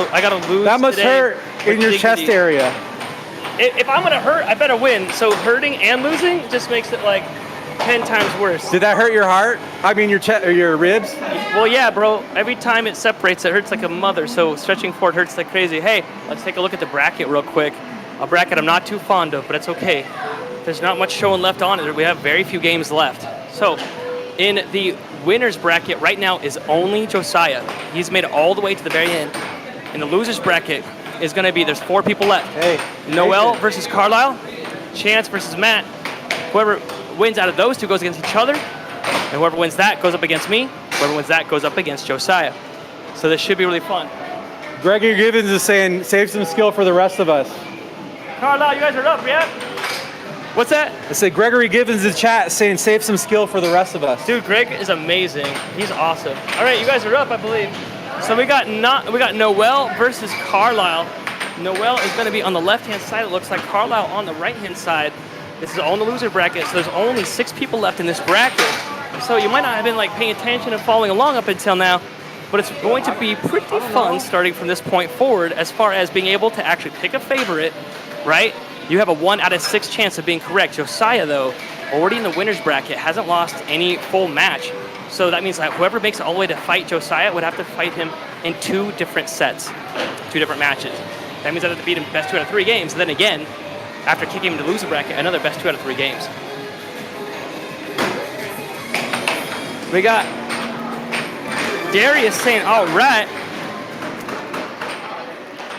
lose. That must today hurt in your dignity. chest area. If I'm gonna hurt, I better win. So hurting and losing just makes it like 10 times worse. Did that hurt your heart? I mean your chest or your ribs? Well, yeah, bro. Every time it separates, it hurts like a mother. So stretching forward hurts like crazy. Hey, let's take a look at the bracket real quick. A bracket I'm not too fond of, but it's okay. There's not much showing left on it. We have very few games left. So in the winners bracket right now is only Josiah. He's made it all the way to the very end. In the losers bracket is going to be, there's 4 people left. Hey, Noel versus Carile, Chance versus Matt. Whoever wins out of those 2 goes against each other, and whoever wins that goes up against me. Whoever wins that goes up against Josiah. So this should be really fun. Gregory Gibbons is saying, save some skill for the rest of us. Carile, you guys are up, yeah? What's that? I said Gregory Gibbons in the chat saying save some skill for the rest of us. Dude, Greg is amazing. He's awesome. All right, you guys are up, I believe. So we got Noel versus Carlisle. Noel is going to be on the left-hand side. It looks like Carlisle on the right-hand side. This is all in the loser bracket, so there's only 6 people left in this bracket. So you might not have been like paying attention and following along up until now, but it's going to be pretty fun starting from this point forward as far as being able to actually pick a favorite, right? You have a 1 out of 6 chance of being correct. Josiah, though, already in the winner's bracket, hasn't lost any full match. So that means that whoever makes it all the way to fight Josiah would have to fight him in 2 different sets, 2 different matches. That means I have to beat him best 2 out of 3 games. And then again, after kicking him to loser bracket, another best 2 out of 3 games. We got Darius saying, all right.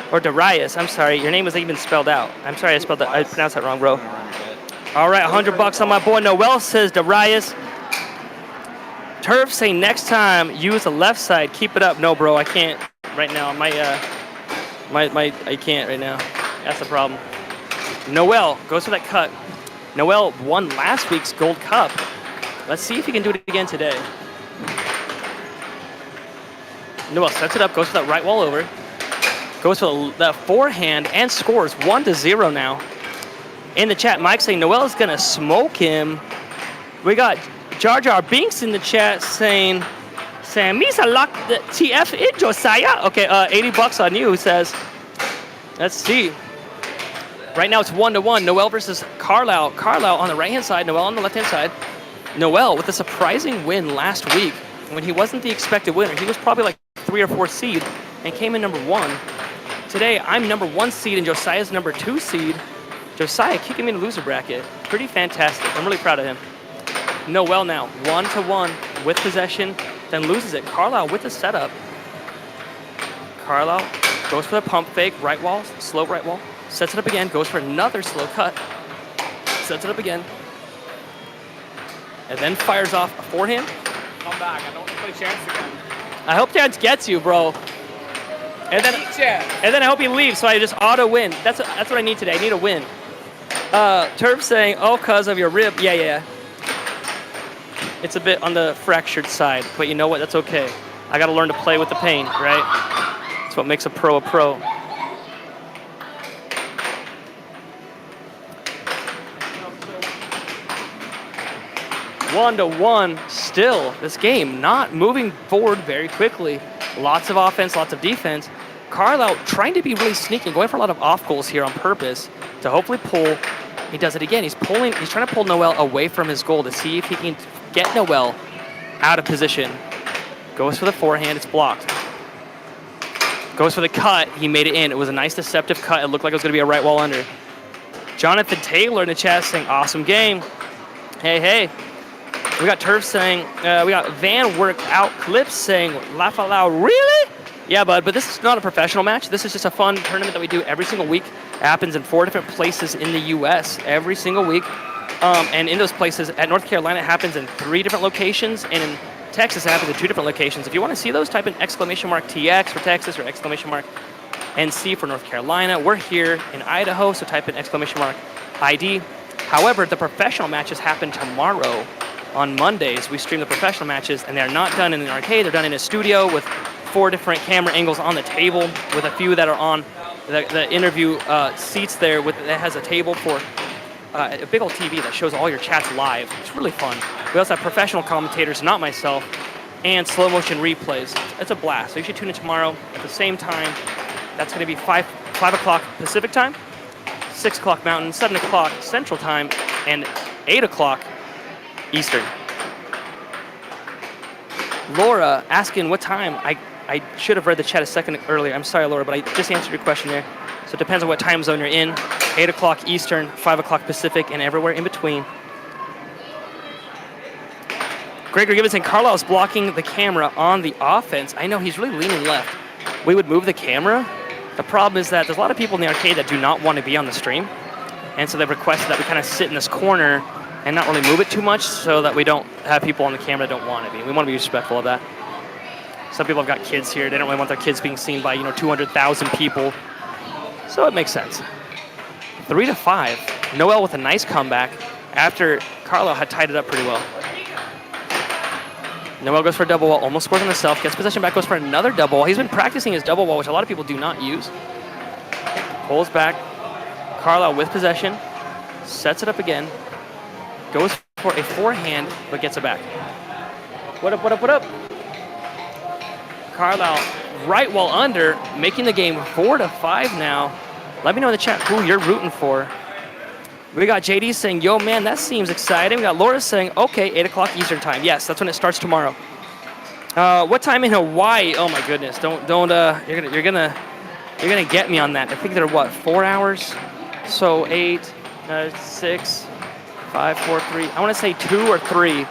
Or Darius, I'm sorry. Your name wasn't even spelled out. I'm sorry I pronounced that wrong, bro. All right, $100 on my boy Noel, says Darius. Turf saying next time use the left side. Keep it up. No, bro, I can't right now. I can't right now. That's the problem. Noel goes for that cut. Noel won last week's Gold Cup. Let's see if he can do it again today. Noel sets it up, goes for that right wall over. Goes for the forehand and scores 1-0 now. In the chat, Mike saying Noel is going to smoke him. We got Jar Jar Binks in the chat saying, Misa lock the TF in Josiah. Okay, $80 on you, says. Let's see. Right now it's 1-1. Noel versus Carlisle. Carlisle on the right-hand side, Noel on the left-hand side. Noel with a surprising win last week when he wasn't the expected winner. He was probably like 3 or 4 seed and came in number 1. Today, I'm number 1 seed and Josiah's number 2 seed. Josiah kicking me in the loser bracket. Pretty fantastic. I'm really proud of him. Noel now 1-1 with possession, then loses it. Carlisle with the setup. Carlisle goes for the pump fake, right wall, slow right wall. Sets it up again, goes for another slow cut. Sets it up again. And then fires off a forehand. Come back, I don't want to play Chance again. I hope Chance gets you, bro. And then I hope he leaves, so I just auto win. That's what I need today. I need a win. Turb saying, oh, cause of your rib. Yeah. It's a bit on the fractured side, but you know what? That's okay. I got to learn to play with the pain, right? That's what makes a pro a pro. One to one still. This game not moving forward very quickly. Lots of offense, lots of defense. Carlisle trying to be really sneaky, going for a lot of off goals here on purpose to hopefully pull. He does it again. He's trying to pull Noel away from his goal to see if he can get Noel out of position. Goes for the forehand, it's blocked. Goes for the cut, he made it in. It was a nice deceptive cut. It looked like it was gonna be a right wall under. Jonathan Taylor in the chat saying, awesome game. Hey. We got Turf saying, we got Van Workout Clips saying, laugh out loud, really? Yeah, bud, but this is not a professional match. This is just a fun tournament that we do every single week. It happens in 4 different places in the U.S. every single week. And in those places, at North Carolina, it happens in 3 different locations, and in Texas, it happens in 2 different locations. If you want to see those, type in !TX for Texas or !NC for North Carolina. We're here in Idaho, so type in !ID. However, the professional matches happen tomorrow. On Mondays, we stream the professional matches, and they're not done in an arcade. They're done in a studio with 4 different camera angles on the table, with a few that are on the interview seats there. That has a table for a big old TV that shows all your chats live. It's really fun. We also have professional commentators, not myself, and slow motion replays. It's a blast. So you should tune in tomorrow at the same time. That's going to be 5 o'clock Pacific time, 6 o'clock Mountain, 7 o'clock Central time, and 8 o'clock Eastern. Laura asking what time. I should have read the chat a second earlier. I'm sorry, Laura, but I just answered your question there. So it depends on what time zone you're in. 8 o'clock Eastern, 5 o'clock Pacific, and everywhere in between. Gregory Gibbons and Carlisle's blocking the camera on the offense. I know he's really leaning left. We would move the camera. The problem is that there's a lot of people in the arcade that do not want to be on the stream. And so they've requested that we kind of sit in this corner and not really move it too much so that we don't have people on the camera that don't want to be. We want to be respectful of that. Some people have got kids here. They don't really want their kids being seen by, 200,000 people. So it makes sense. 3-5. Noel with a nice comeback after Carlisle had tied it up pretty well. Noel goes for a double wall, almost scores on himself, gets possession back, goes for another double wall. He's been practicing his double wall, which a lot of people do not use. Pulls back. Carlisle with possession, sets it up again, goes for a forehand, but gets it back. What up, what up, what up? Carlisle right wall under, making the game 4-5 now. Let me know in the chat who you're rooting for. We got JD saying, yo, man, that seems exciting. We got Laura saying, okay, 8 o'clock Eastern time. Yes, that's when it starts tomorrow. What time in Hawaii? Oh my goodness, you're gonna get me on that. I think they're what, 4 hours? So 8, 6, 5, 4, 3. I want to say 2 or 3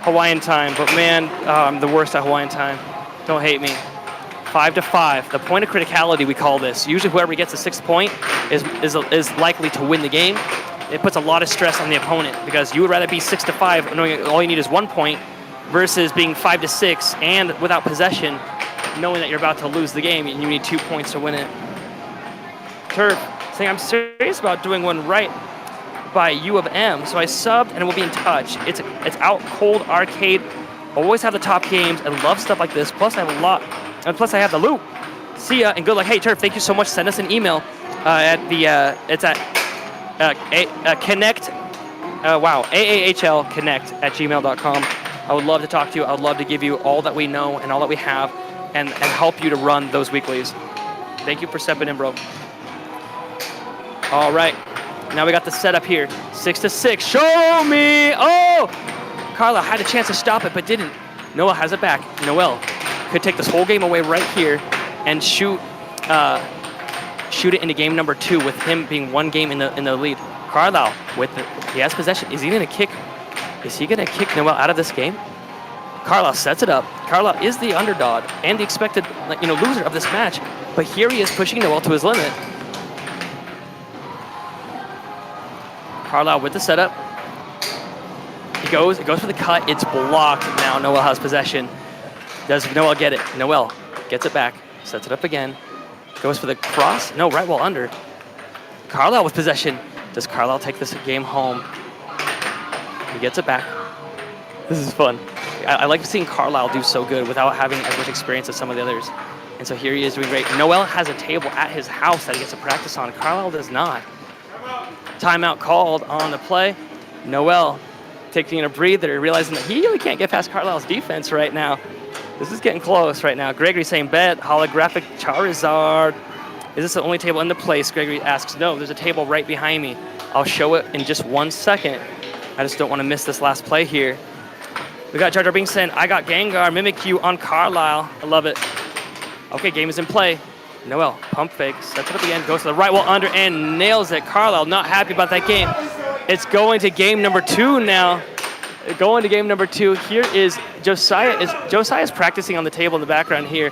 Hawaiian time, but man, I'm the worst at Hawaiian time. Don't hate me. 5-5. The point of criticality, we call this. Usually whoever gets the 6th point is likely to win the game. It puts a lot of stress on the opponent because you would rather be 6-5, knowing all you need is 1 point, versus being 5-6 and without possession, knowing that you're about to lose the game and you need 2 points to win it. Turf saying, I'm serious about doing one right by U of M, so I subbed and we'll be in touch. It's out cold arcade. Always have the top games and love stuff like this. Plus I have a lot, and plus I have the loop. See ya and good luck. Hey Turf, thank you so much. Send us an email at the it's at connect. AAHL connect at gmail.com. I would love to talk to you. I would love to give you all that we know and all that we have, and help you to run those weeklies. Thank you for stepping in, bro. All right, now we got the setup here. 6-6. Show me. Oh, Carlisle had a chance to stop it, but didn't. Noel has it back. Noel could take this whole game away right here and shoot it into game number 2 with him being 1 game in the lead. Carlisle he has possession. Is he gonna kick Noel out of this game? Carlisle sets it up. Carlisle is the underdog and the expected loser of this match, but here he is pushing Noel to his limit. Carlisle with the setup. It goes for the cut. It's blocked. Now Noel has possession. Does Noel get it? Noel gets it back. Sets it up again. Goes for the cross. No, right wall under. Carlisle with possession. Does Carlisle take this game home? He gets it back. This is fun. I like seeing Carlisle do so good without having as much experience as some of the others. And so here he is doing great. Noel has a table at his house that he gets to practice on. Carlisle does not. Timeout called on the play. Noel taking a breather, realizing that he really can't get past Carlisle's defense right now. This is getting close right now. Gregory saying, bet, holographic Charizard. Is this the only table in the place? Gregory asks, no, there's a table right behind me. I'll show it in just 1 second. I just don't want to miss this last play here. We got Jar Jar Binks saying, I got Gengar, Mimikyu on Carlisle. I love it. Okay, game is in play. Noel, pump fake, sets it up again, goes to the right wall under and nails it. Carlisle not happy about that game. It's going to game number 2 now. Going to game number 2. Here is Josiah. Josiah is practicing on the table in the background here.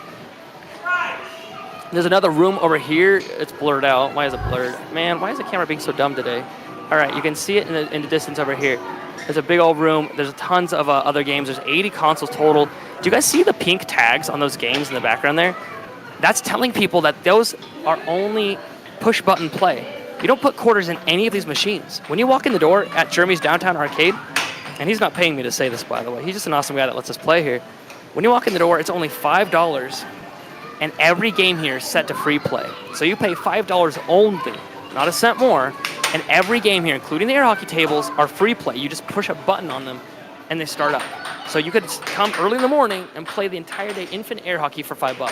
There's another room over here. It's blurred out. Why is it blurred? Man, why is the camera being so dumb today? All right, you can see it in the distance over here. There's a big old room. There's tons of other games. There's 80 consoles total. Do you guys see the pink tags on those games in the background there? That's telling people that those are only push button play. You don't put quarters in any of these machines. When you walk in the door at Jeremy's Downtown Arcade, and he's not paying me to say this, by the way. He's just an awesome guy that lets us play here. When you walk in the door, it's only $5, and every game here is set to free play. So you pay $5 only, not a cent more, and every game here, including the air hockey tables, are free play. You just push a button on them, and they start up. So you could come early in the morning and play the entire day infinite air hockey for $5,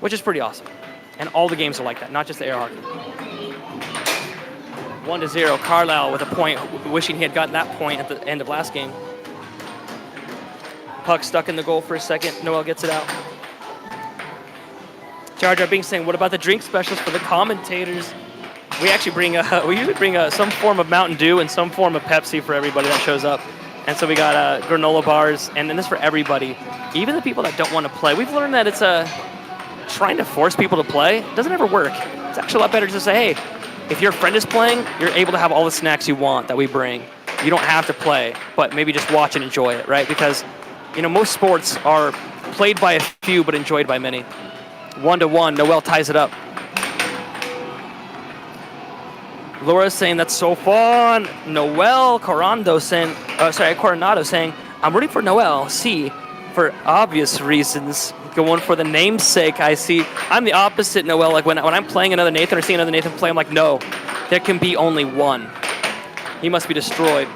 which is pretty awesome. And all the games are like that, not just the air hockey. 1-0, Carlisle with a point, wishing he had gotten that point at the end of last game. Puck stuck in the goal for a second. Noel gets it out. Jar Jar Binks saying, what about the drink specials for the commentators? We actually usually bring some form of Mountain Dew and some form of Pepsi for everybody that shows up. And so we got granola bars, and then this for everybody, even the people that don't want to play. We've learned that it's trying to force people to play doesn't ever work. It's actually a lot better to say, hey, if your friend is playing, you're able to have all the snacks you want that we bring. You don't have to play, but maybe just watch and enjoy it, right? Because, most sports are played by a few but enjoyed by many. 1-1, Noel ties it up. Laura's saying that's so fun. Noel Coronado saying, Coronado saying, I'm rooting for Noel. C, for obvious reasons. Going for the namesake, I see. I'm the opposite, Noel. Like when I'm playing another Nathan or seeing another Nathan play, I'm like, no, there can be only one. He must be destroyed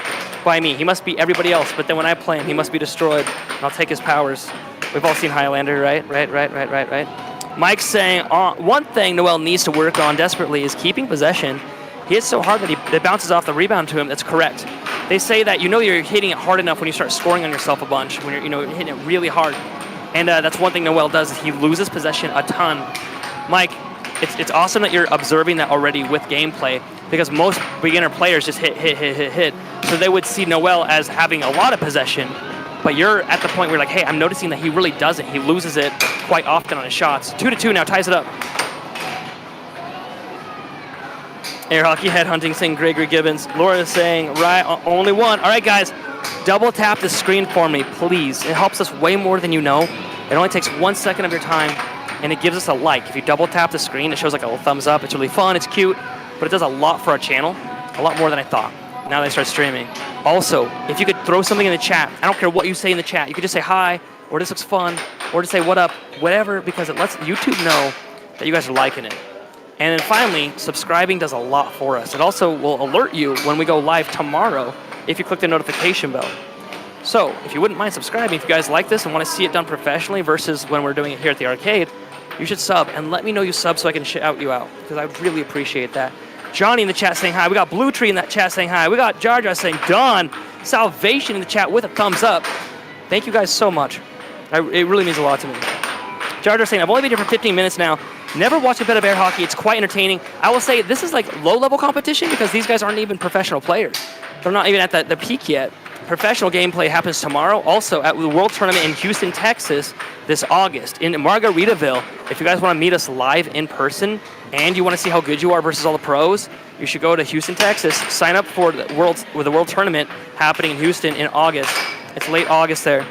by me. He must be everybody else. But then when I play him, he must be destroyed. And I'll take his powers. We've all seen Highlander, right? Right. Mike's saying, one thing Noel needs to work on desperately is keeping possession. He hits so hard that it bounces off the rebound to him. That's correct. They say that you're hitting it hard enough when you start scoring on yourself a bunch, when you're hitting it really hard. And that's one thing Noel does, is he loses possession a ton. Mike, it's awesome that you're observing that already with gameplay, because most beginner players just hit. So they would see Noel as having a lot of possession, but you're at the point where you're like, hey, I'm noticing that he really doesn't. He loses it quite often on his shots. 2-2 now, ties it up. Air hockey headhunting saying Gregory Gibbons. Laura is saying, right, only one. All right, guys, double tap the screen for me, please. It helps us way more than you know. It only takes 1 second of your time, and it gives us a like. If you double tap the screen, it shows like a little thumbs up. It's really fun, it's cute, but it does a lot for our channel, a lot more than I thought. Now that I start streaming. Also, if you could throw something in the chat, I don't care what you say in the chat. You could just say hi, or this looks fun, or just say what up, whatever, because it lets YouTube know that you guys are liking it. And then finally, subscribing does a lot for us. It also will alert you when we go live tomorrow if you click the notification bell. So if you wouldn't mind subscribing, if you guys like this and want to see it done professionally versus when we're doing it here at the arcade, you should sub and let me know you sub so I can shout you out, because I really appreciate that. Johnny in the chat saying hi. We got Blue Tree in that chat saying hi. We got Jar Jar saying Dawn. Salvation in the chat with a thumbs up. Thank you guys so much. It really means a lot to me. Jar Jar saying, I've only been here for 15 minutes now. Never watched a bit of air hockey. It's quite entertaining. I will say this is like low-level competition because these guys aren't even professional players. They're not even at the peak yet. Professional gameplay happens tomorrow, also at the World Tournament in Houston, Texas, this August in Margaritaville. If you guys want to meet us live in person and you want to see how good you are versus all the pros, you should go to Houston, Texas. Sign up for the World Tournament happening in Houston in August. It's late August there.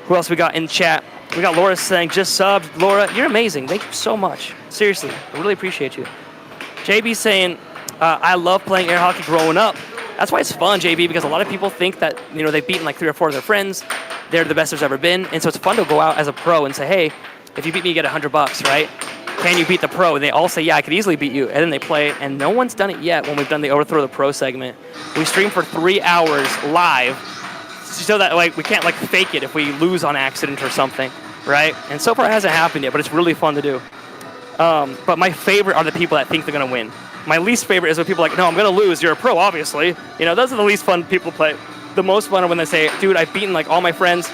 Who else we got in chat? We got Laura saying, just subbed. Laura, you're amazing. Thank you so much. Seriously, I really appreciate you. JB saying, I love playing air hockey growing up. That's why it's fun, JB, because a lot of people think that they've beaten like 3 or 4 of their friends. They're the best there's ever been. And so it's fun to go out as a pro and say, hey, if you beat me, you get $100, right? Can you beat the pro? And they all say, yeah, I could easily beat you. And then they play, and no one's done it yet when we've done the Overthrow the Pro segment. We stream for 3 hours live so that like we can't like fake it if we lose on accident or something, right? And so far it hasn't happened yet, but it's really fun to do. But my favorite are the people that think they're going to win. My least favorite is when people are like, no, I'm going to lose. You're a pro, obviously. Those are the least fun people to play. The most fun are when they say, dude, I've beaten like all my friends.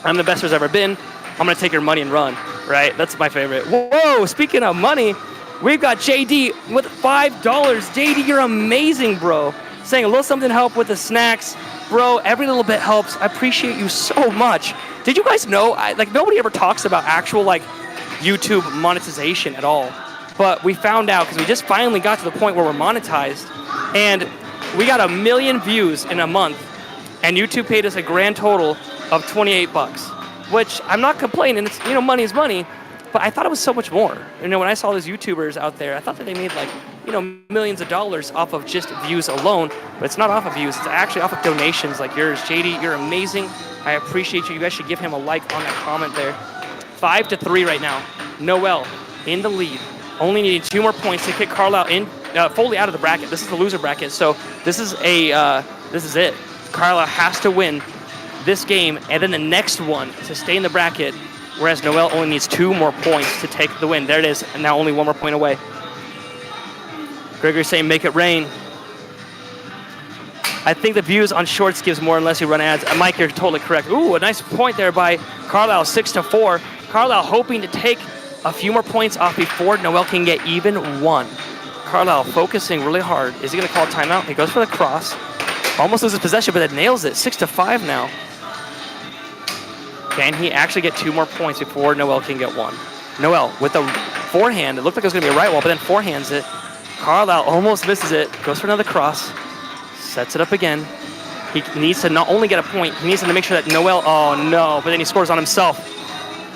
I'm the best there's ever been. I'm going to take your money and run, right? That's my favorite. Whoa, speaking of money, we've got JD with $5. JD, you're amazing, bro. Saying a little something to help with the snacks. Bro, every little bit helps. I appreciate you so much. Did you guys know, nobody ever talks about actual YouTube monetization at all. But we found out because we just finally got to the point where we're monetized, and we got 1 million views in a month, and YouTube paid us a grand total of $28, which I'm not complaining. It's money is money, but I thought it was so much more. When I saw those YouTubers out there, I thought that they made millions of dollars off of just views alone, but it's not off of views. It's actually off of donations like yours. JD, you're amazing. I appreciate you. You guys should give him a like on that comment there. 5-3 right now. Noel in the lead. Only needing 2 more points to kick Carlisle in, fully out of the bracket. This is the loser bracket, so this is it. Carlisle has to win this game and then the next one to stay in the bracket, whereas Noel only needs 2 more points to take the win. There it is, and now only 1 more point away. Gregory's saying, make it rain. I think the views on shorts gives more unless you run ads. Mike, you're totally correct. Ooh, a nice point there by Carlisle, 6-4. Carlisle hoping to take a few more points off before Noel can get even 1. Carlisle focusing really hard. Is he going to call a timeout? He goes for the cross. Almost loses possession, but it nails it. 6-5 now. Can he actually get 2 more points before Noel can get 1? Noel with a forehand. It looked like it was going to be a right wall, but then forehands it. Carlisle almost misses it. Goes for another cross. Sets it up again. He needs to not only get a point, he needs to make sure that Noel, oh no, but then he scores on himself.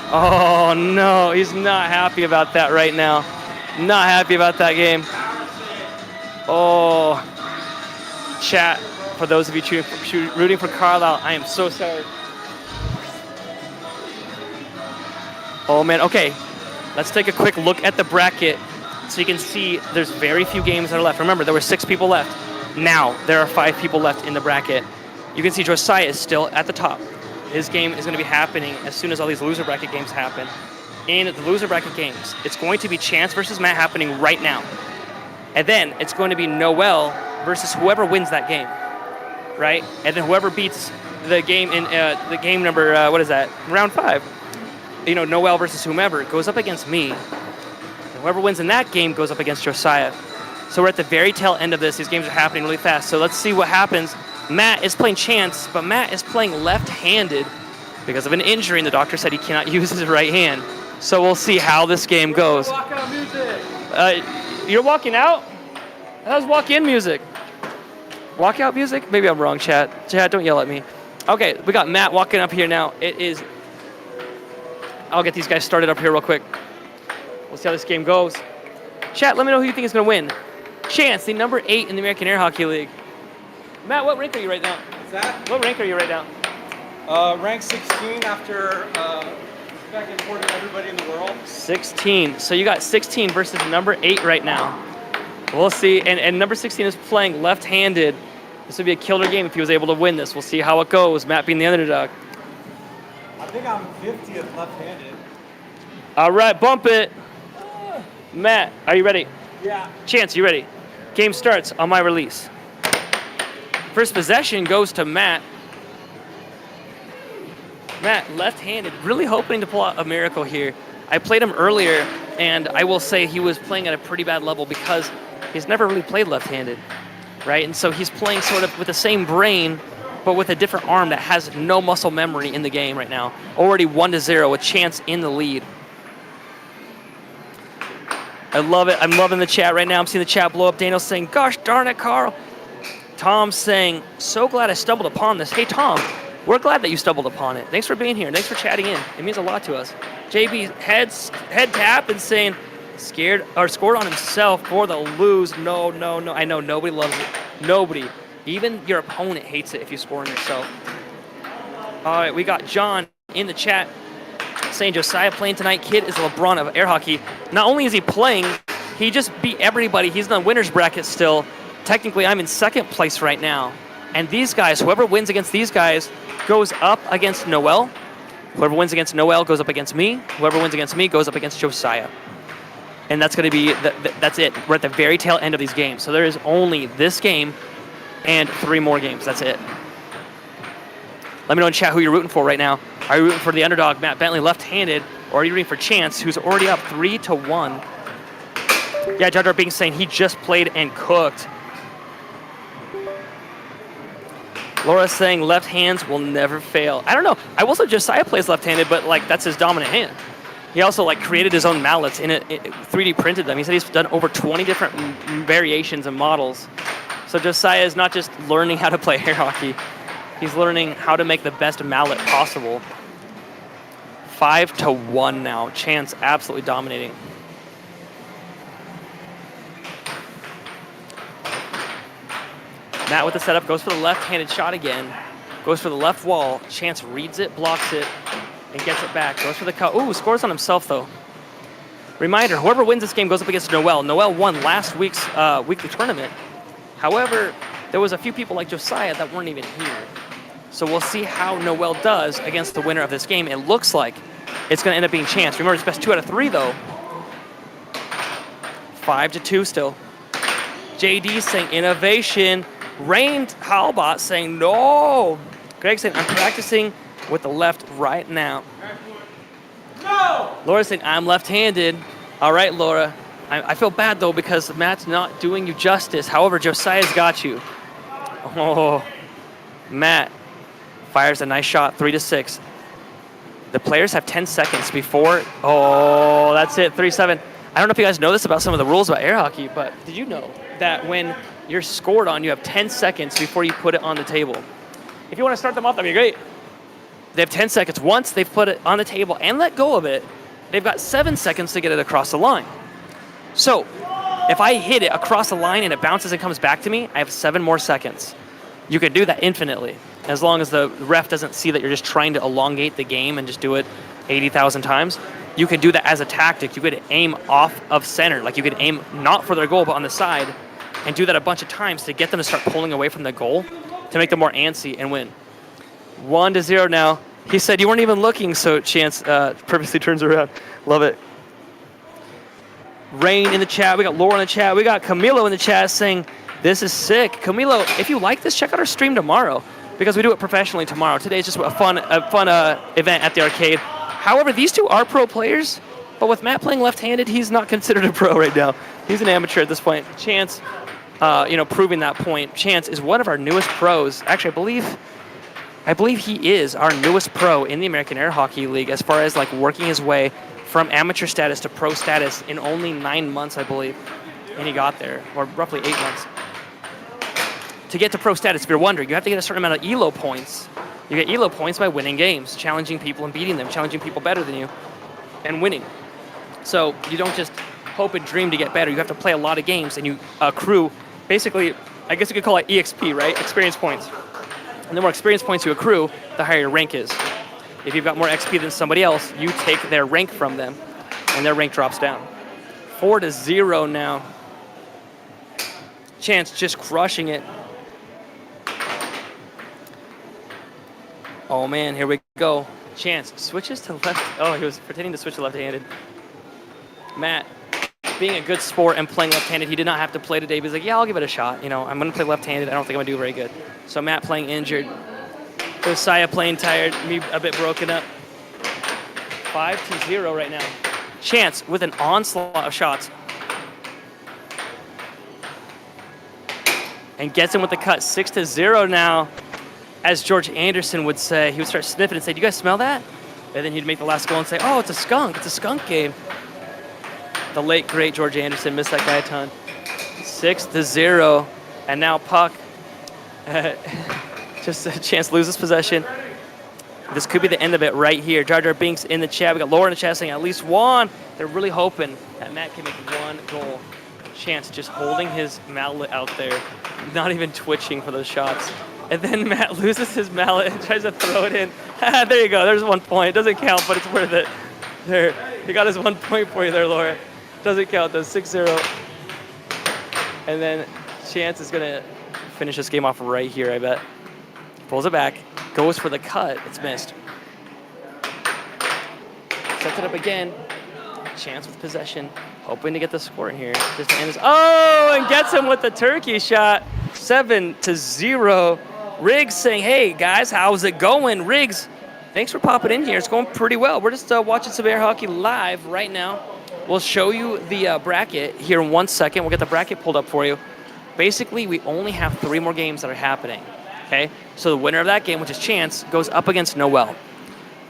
Oh no, he's not happy about that right now. Not happy about that game. Oh, chat, for those of you rooting for Carlisle, I am so sorry. Oh man, okay. Let's take a quick look at the bracket so you can see there's very few games that are left. Remember, there were 6 people left. Now, there are 5 people left in the bracket. You can see Josiah is still at the top. His game is going to be happening as soon as all these loser bracket games happen. In the loser bracket games, it's going to be Chance versus Matt happening right now. And then it's going to be Noel versus whoever wins that game, right? And then whoever beats the game in the game number, round 5. You know, Noel versus whomever goes up against me. And whoever wins in that game goes up against Josiah. So we're at the very tail end of this. These games are happening really fast. So let's see what happens. Matt is playing Chance, but Matt is playing left-handed because of an injury, and the doctor said he cannot use his right hand. So we'll see how this game goes. Walkout music. You're walking out? That was walk-in music. Walkout music? Maybe I'm wrong, chat. Chat, don't yell at me. Okay, we got Matt walking up here now. I'll get these guys started up here real quick. We'll see how this game goes. Chat, let me know who you think is going to win. Chance, the number 8 in the American Air Hockey League. Matt, what rank are you right now? What's that? What rank are you right now? Rank 16 after back and forth to everybody in the world. 16. So you got 16 versus number 8 right now. We'll see. And number 16 is playing left-handed. This would be a killer game if he was able to win this. We'll see how it goes. Matt being the underdog. I think I'm 50th left-handed. All right, bump it. Matt, are you ready? Yeah. Chance, you ready? Game starts on my release. First possession goes to Matt. Matt, left-handed, really hoping to pull out a miracle here. I played him earlier, and I will say he was playing at a pretty bad level because he's never really played left-handed, right? And so he's playing sort of with the same brain, but with a different arm that has no muscle memory in the game right now. Already 1-0, a Chance in the lead. I love it. I'm loving the chat right now. I'm seeing the chat blow up. Daniel's saying, gosh darn it, Carl. Tom's saying, so glad I stumbled upon this. Hey, Tom, we're glad that you stumbled upon it. Thanks for being here. Thanks for chatting in. It means a lot to us. JB head tap and saying, scared or scored on himself for the lose. No. I know nobody loves it. Nobody. Even your opponent hates it if you score on yourself. All right, we got John in the chat saying Josiah playing tonight. Kid is LeBron of air hockey. Not only is he playing, he just beat everybody. He's in the winner's bracket still. Technically, I'm in second place right now. And these guys, whoever wins against these guys goes up against Noel. Whoever wins against Noel goes up against me. Whoever wins against me goes up against Josiah. And that's going to be, that's it. We're at the very tail end of these games. So there is only this game and 3 more games. That's it. Let me know in chat who you're rooting for right now. Are you rooting for the underdog, Matt Bentley, left-handed, or are you rooting for Chance, who's already up 3-1? Yeah, Jar Jar Binks saying he just played and cooked. Laura's saying left hands will never fail. I don't know. I will say Josiah plays left-handed, but like that's his dominant hand. He also like created his own mallets in it, 3D printed them. He said he's done over 20 different variations and models. So Josiah is not just learning how to play air hockey. He's learning how to make the best mallet possible. 5-1 now. Chance absolutely dominating. Matt with the setup, goes for the left-handed shot again. Goes for the left wall. Chance reads it, blocks it, and gets it back. Goes for the cut. Ooh, scores on himself, though. Reminder, whoever wins this game goes up against Noel. Noel won last week's weekly tournament. However, there was a few people like Josiah that weren't even here. So we'll see how Noel does against the winner of this game. It looks like it's going to end up being Chance. Remember, it's best 2 out of 3, though. 5-2 still. JD saying innovation. Rained Halbot saying no. Greg saying I'm practicing with the left right now. No! Laura saying I'm left-handed. All right, Laura. I feel bad, though, because Matt's not doing you justice. However, Josiah's got you. Oh, Matt fires a nice shot, 3-6. The players have 10 seconds before. Oh, that's it, 3-7. I don't know if you guys know this about some of the rules about air hockey, but did you know that when you're scored on, you have 10 seconds before you put it on the table? If you want to start them off, that'd be great. They have 10 seconds. Once they've put it on the table and let go of it, they've got 7 seconds to get it across the line. So If I hit it across the line and it bounces and comes back to me, I have 7 more seconds. You could do that infinitely, as long as the ref doesn't see that you're just trying to elongate the game and just do it 80,000 times. You could do that as a tactic. You could aim off of center. Like you could aim not for their goal, but on the side, and do that a bunch of times to get them to start pulling away from the goal to make them more antsy and win. 1-0 now. He said you weren't even looking, so Chance purposely turns around. Love it. Rain in the chat. We got Laura in the chat. We got Camilo in the chat saying, this is sick. Camilo, if you like this, check out our stream tomorrow because we do it professionally tomorrow. Today's just a fun event at the arcade. However, these two are pro players, but with Matt playing left-handed, he's not considered a pro right now. He's an amateur at this point. Chance, proving that point. Chance is one of our newest pros. Actually, I believe he is our newest pro in the American Air Hockey League as far as like working his way from amateur status to pro status in only 9 months, I believe. And he got there, or roughly 8 months. To get to pro status, if you're wondering, you have to get a certain amount of ELO points. You get ELO points by winning games, challenging people and beating them, challenging people better than you, and winning. So you don't just hope and dream to get better. You have to play a lot of games, and you accrue, basically, I guess you could call it EXP, right? Experience points. And the more experience points you accrue, the higher your rank is. If you've got more XP than somebody else, you take their rank from them, and their rank drops down. 4-0 now. Chance just crushing it. Oh man, here we go. Chance switches to left. Oh, he was pretending to switch to left-handed. Matt, being a good sport and playing left-handed, he did not have to play today. But he's like, yeah, I'll give it a shot. I'm going to play left-handed. I don't think I'm going to do very good. So Matt playing injured. Josiah playing tired. Me a bit broken up. 5-0 right now. Chance with an onslaught of shots. And gets him with the cut. 6-0 now. As George Anderson would say, he would start sniffing and say, do you guys smell that? And then he'd make the last goal and say, oh, it's a skunk. It's a skunk game. The late, great George Anderson. Missed that guy a ton. 6-0. And now Puck. Just a Chance loses possession. This could be the end of it right here. Jar Jar Binks in the chat. We got Laura in the chat saying at least one. They're really hoping that Matt can make one goal. Chance just holding his mallet out there. Not even twitching for those shots. And then Matt loses his mallet and tries to throw it in. There you go. There's 1 point. It doesn't count, but it's worth it. There. He got his 1 point for you there, Laura. Doesn't count, though. 6-0. And then Chance is going to finish this game off right here, I bet. Pulls it back. Goes for the cut. It's missed. Sets it up again. Chance with possession. Hoping to get the score in here. Just to end this. Oh, and gets him with the turkey shot. 7-0. Riggs saying, hey, guys, how's it going? Riggs, thanks for popping in here. It's going pretty well. We're just watching some air hockey live right now. We'll show you the bracket here in 1 second. We'll get the bracket pulled up for you. Basically, we only have 3 more games that are happening, okay? So the winner of that game, which is Chance, goes up against Noel.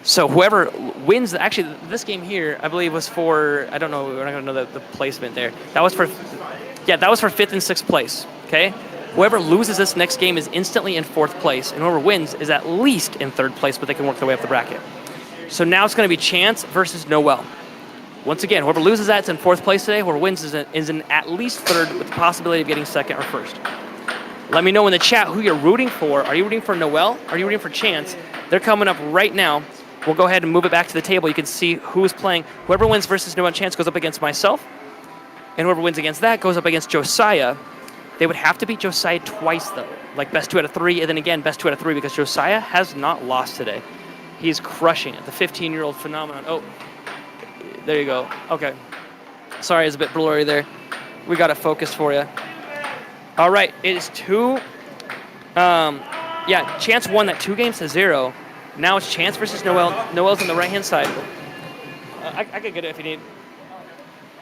So whoever wins, actually, this game here, I believe, was for, I don't know, we're not going to know the placement there. That was for 5th and 6th place, okay? Whoever loses this next game is instantly in 4th place, and whoever wins is at least in 3rd place, but they can work their way up the bracket. So now it's going to be Chance versus Noel. Once again, whoever loses that is in 4th place today. Whoever wins is in at least 3rd with the possibility of getting 2nd or 1st. Let me know in the chat who you're rooting for. Are you rooting for Noel? Are you rooting for Chance? They're coming up right now. We'll go ahead and move it back to the table. You can see who's playing. Whoever wins versus Noel Chance goes up against myself, and whoever wins against that goes up against Josiah. They would have to beat Josiah twice, though, like best 2 out of 3, and then again, best 2 out of 3, because Josiah has not lost today. He's crushing it, the 15-year-old phenomenon. Oh, there you go. Okay. Sorry, it's a bit blurry there. We got it focused for you. All right, it is 2. Chance won that 2-0. Now it's Chance versus Noel. Noel's on the right-hand side. I could get it if you need.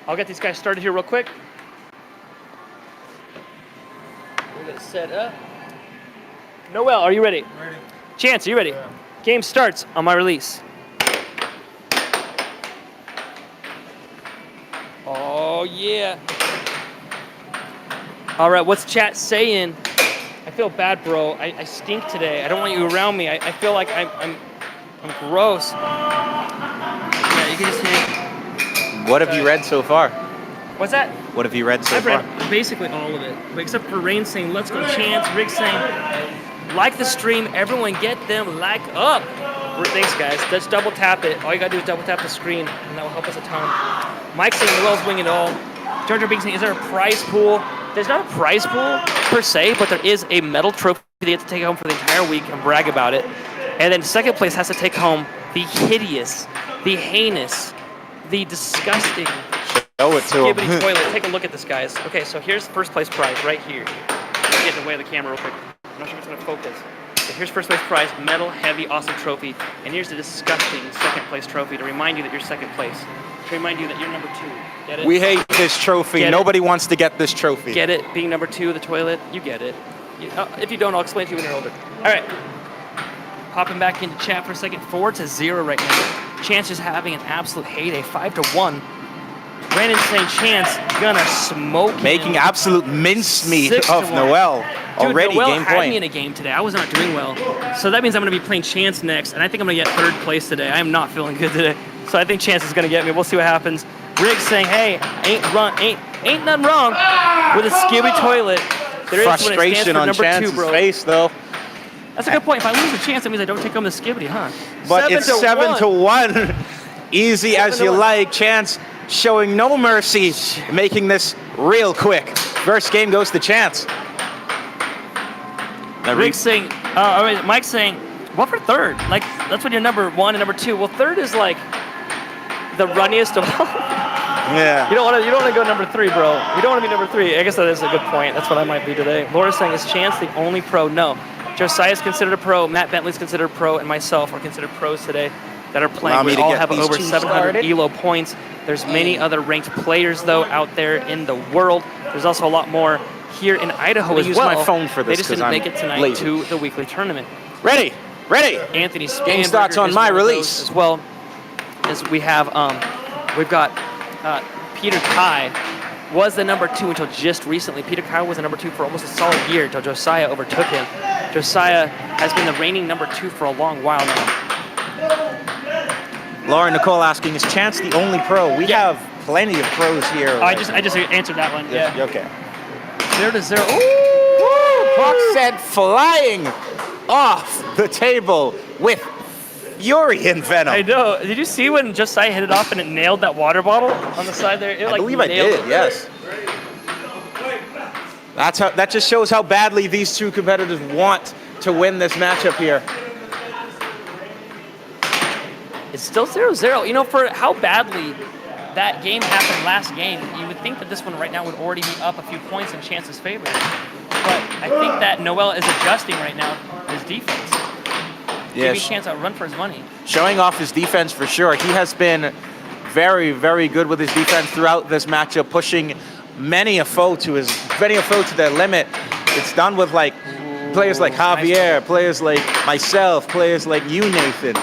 I'll get these guys started here real quick. We're gonna set up. Noel, are you ready? Ready. Chance, are you ready? Yeah. Game starts on my release. Oh yeah. All right, what's chat saying? I feel bad, bro. I stink today. I don't want you around me. I feel like I'm gross. Yeah, you can just hit. What have you read so far? What's that? What have you read so I've far? read basically all of it, except for Rain saying, let's go Chance, Rick saying, like the stream, everyone get them like up. Thanks, guys. Just double tap it. All you gotta do is double tap the screen, and that will help us a ton. Mike saying, Noel's winging it all. Jar Jar Binks saying, is there a prize pool? There's not a prize pool per se, but there is a medal trophy that you have to take home for the entire week and brag about it. And then second place has to take home the hideous, the heinous, the disgusting Show it to skibbity him. toilet. Take a look at this, guys. Okay, so here's first place prize right here. Let me get in the way of the camera real quick. I'm not sure if it's gonna focus. So here's first place prize, medal, heavy, awesome trophy. And here's the disgusting second place trophy to remind you that you're second place. To remind you that you're number 2. Get it? We hate this trophy. Get it? Nobody wants to get this trophy. Get it? Being number 2, the toilet, you get it. If you don't, I'll explain to you when you're older. All right. Popping back into chat for a second. 4-0 right now. Chance is having an absolute heyday. 5-1. Brandon saying Chance gonna smoke him. Making absolute mincemeat 6-1. of Noel. Dude, Already Noel game had point. me in a game today. I was not doing well. So that means I'm going to be playing Chance next, and I think I'm going to get third place today. I am not feeling good today. So I think Chance is going to get me. We'll see what happens. Riggs saying, hey, ain't nothing wrong with a skibby toilet. There is when it stands Frustration for on number Chance's 2, bro. face, though. That's a good point. If I lose a Chance, that means I don't take home the skibby, huh? But it's 7-1. Easy as you 7-1. like. Chance showing no mercy, making this real quick. First game goes to Chance. Rick's saying, Mike's saying, what for third? Like, that's when you're number 1 and number 2. Well, third is like the runniest of all. Yeah. You don't want to go number 3, bro. You don't want to be number 3. I guess that is a good point. That's what I might be today. Laura's saying, is Chance the only pro? No. Josiah is considered a pro. Matt Bentley's considered a pro, and myself are considered pros today that are playing. Allow me We to all get have these over two 700 started. ELO points. There's many other ranked players though out there in the world. There's also a lot more here in Idaho I'm gonna as use well. my phone for this They just 'cause didn't I'm make it tonight lazy. to the weekly tournament. Ready. Anthony Game Spanberger starts on is my one of those release. as well as we have. We've got Peter Kai was the number 2 until just recently. Peter Kai was the number 2 for almost a solid year until Josiah overtook him. Josiah has been the reigning number 2 for a long while now. Laura Nicole asking, is Chance the only pro? We Yeah. have plenty of pros here. Oh, I just answered that one. Yeah. Okay. 0-0. Woo! Puck set flying off the table with fury and venom. I know. Did you see when Josiah hit it off and it nailed that water bottle on the side there? It, I like, believe I nailed did, it. yes. That just shows how badly these two competitors want to win this matchup here. It's still 0-0. You know, for how badly that game happened last game, you would think that this one right now would already be up a few points in Chance's favor. But I think that Noel is adjusting right now his defense. Giving Chance a run for his money. Showing off his defense for sure. He has been very, very good with his defense throughout this matchup, pushing many a foe to their limit. It's done with like players like Javier, players like myself, players like you, Nathan.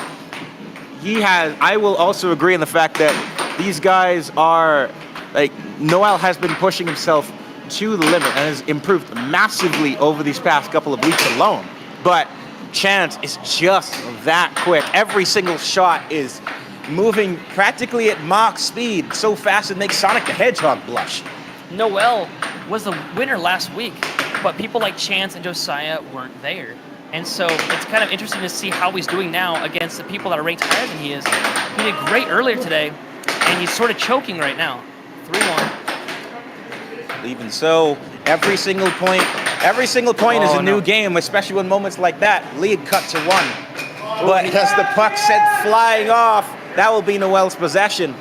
I will also agree in the fact that these guys are, like, Noel has been pushing himself to the limit and has improved massively over these past couple of weeks alone. But Chance is just that quick. Every single shot is moving practically at Mach speed, so fast it makes Sonic the Hedgehog blush. Noel was the winner last week, but people like Chance and Josiah weren't there. And so it's kind of interesting to see how he's doing now against the people that are ranked higher than he is. He did great earlier today, and he's sort of choking right now. 3-1. Even so, every single point is a new game, especially when moments like that. Lead cut to 1. But as the puck sent flying off, that will be Noel's possession.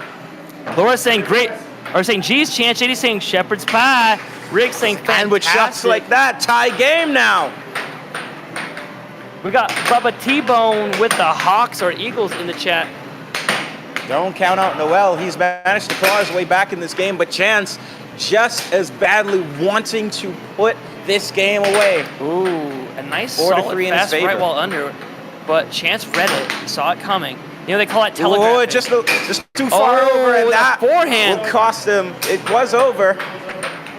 Laura's saying great, or saying geez, Chance. JD's saying shepherd's pie. Rick's saying fantastic. And with shots like that, tie game now. We got Bubba T-Bone with the Hawks or Eagles in the chat. Don't count out Noel. He's managed to claw his way back in this game, but Chance just as badly wanting to put this game away. Ooh, a nice 4-3 solid in his fast favor. right wall under, but Chance read it, saw it coming. You know, they call it telegraphing. Oh, just too far over, and with a that forehand will cost him. It was over.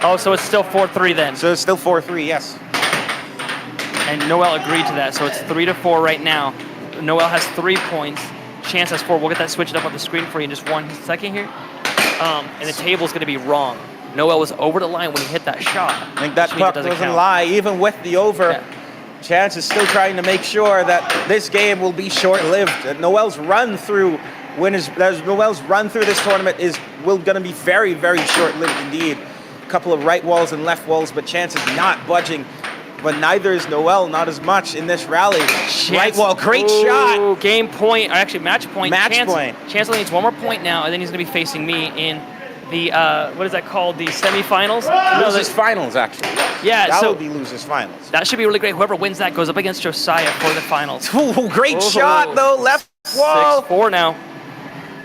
Oh, so it's still 4-3 then. So it's still 4-3, yes. And Noel agreed to that, so it's 3-4 right now. Noel has 3 points. Chance has 4. We'll get that switched up on the screen for you in just 1 second here. And the table's going to be wrong. Noel was over the line when he hit that shot. I think that which means it puck doesn't count. lie. Even with the over, Yeah. Chance is still trying to make sure that this game will be short-lived. That Noel's run through this tournament will going to be very, very short-lived indeed. A couple of right walls and left walls, but Chance is not budging. But neither is Noel, not as much in this rally. Right wall, great shot. Game point, or actually match point. Match point. Chance only needs one more point now, and then he's going to be facing me in the, what is that called, the semifinals? Losers finals, actually. Yeah, that so would be losers finals. that should be really great. Whoever wins that goes up against Josiah for the finals. Ooh, great shot, though, left wall. 6-4 now.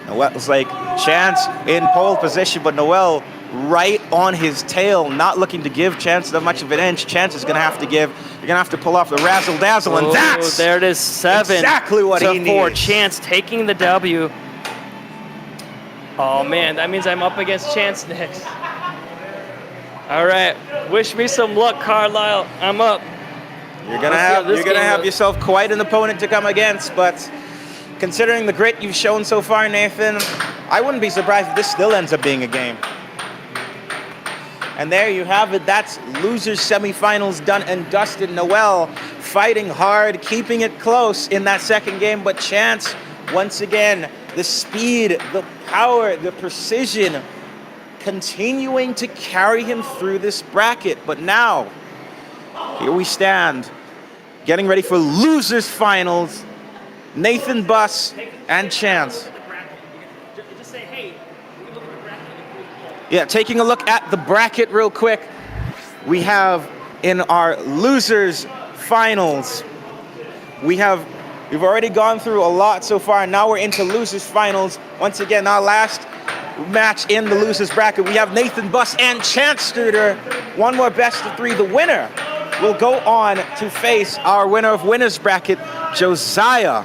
Noel's like Chance in pole position, but Noel right on his tail, not looking to give Chance that much of an inch. Chance is going to have to give. You're going to have to pull off the razzle dazzle, and that's there it is, 7 exactly what he to 4. needs. Chance taking the W. Oh man, that means I'm up against Chance next. All right, wish me some luck, Carlisle. I'm up. You're gonna Let's see how this game have goes. yourself quite an opponent to come against, but considering the grit you've shown so far, Nathan, I wouldn't be surprised if this still ends up being a game. And there you have it. That's losers semifinals done and dusted. Noel fighting hard, keeping it close in that second game, but Chance, once again, the speed, the power, the precision, continuing to carry him through this bracket. But now, here we stand, getting ready for losers finals. Nathan Buss and Chance. Just say, hey, we can look at the bracket. Yeah, taking a look at the bracket real quick. We have in our losers finals, we've already gone through a lot so far. Now we're into losers finals. Once again, our last match in the losers bracket, we have Nathan Buss and Chance Struder. One more best of 3. The winner will go on to face our winner of winners bracket, Josiah.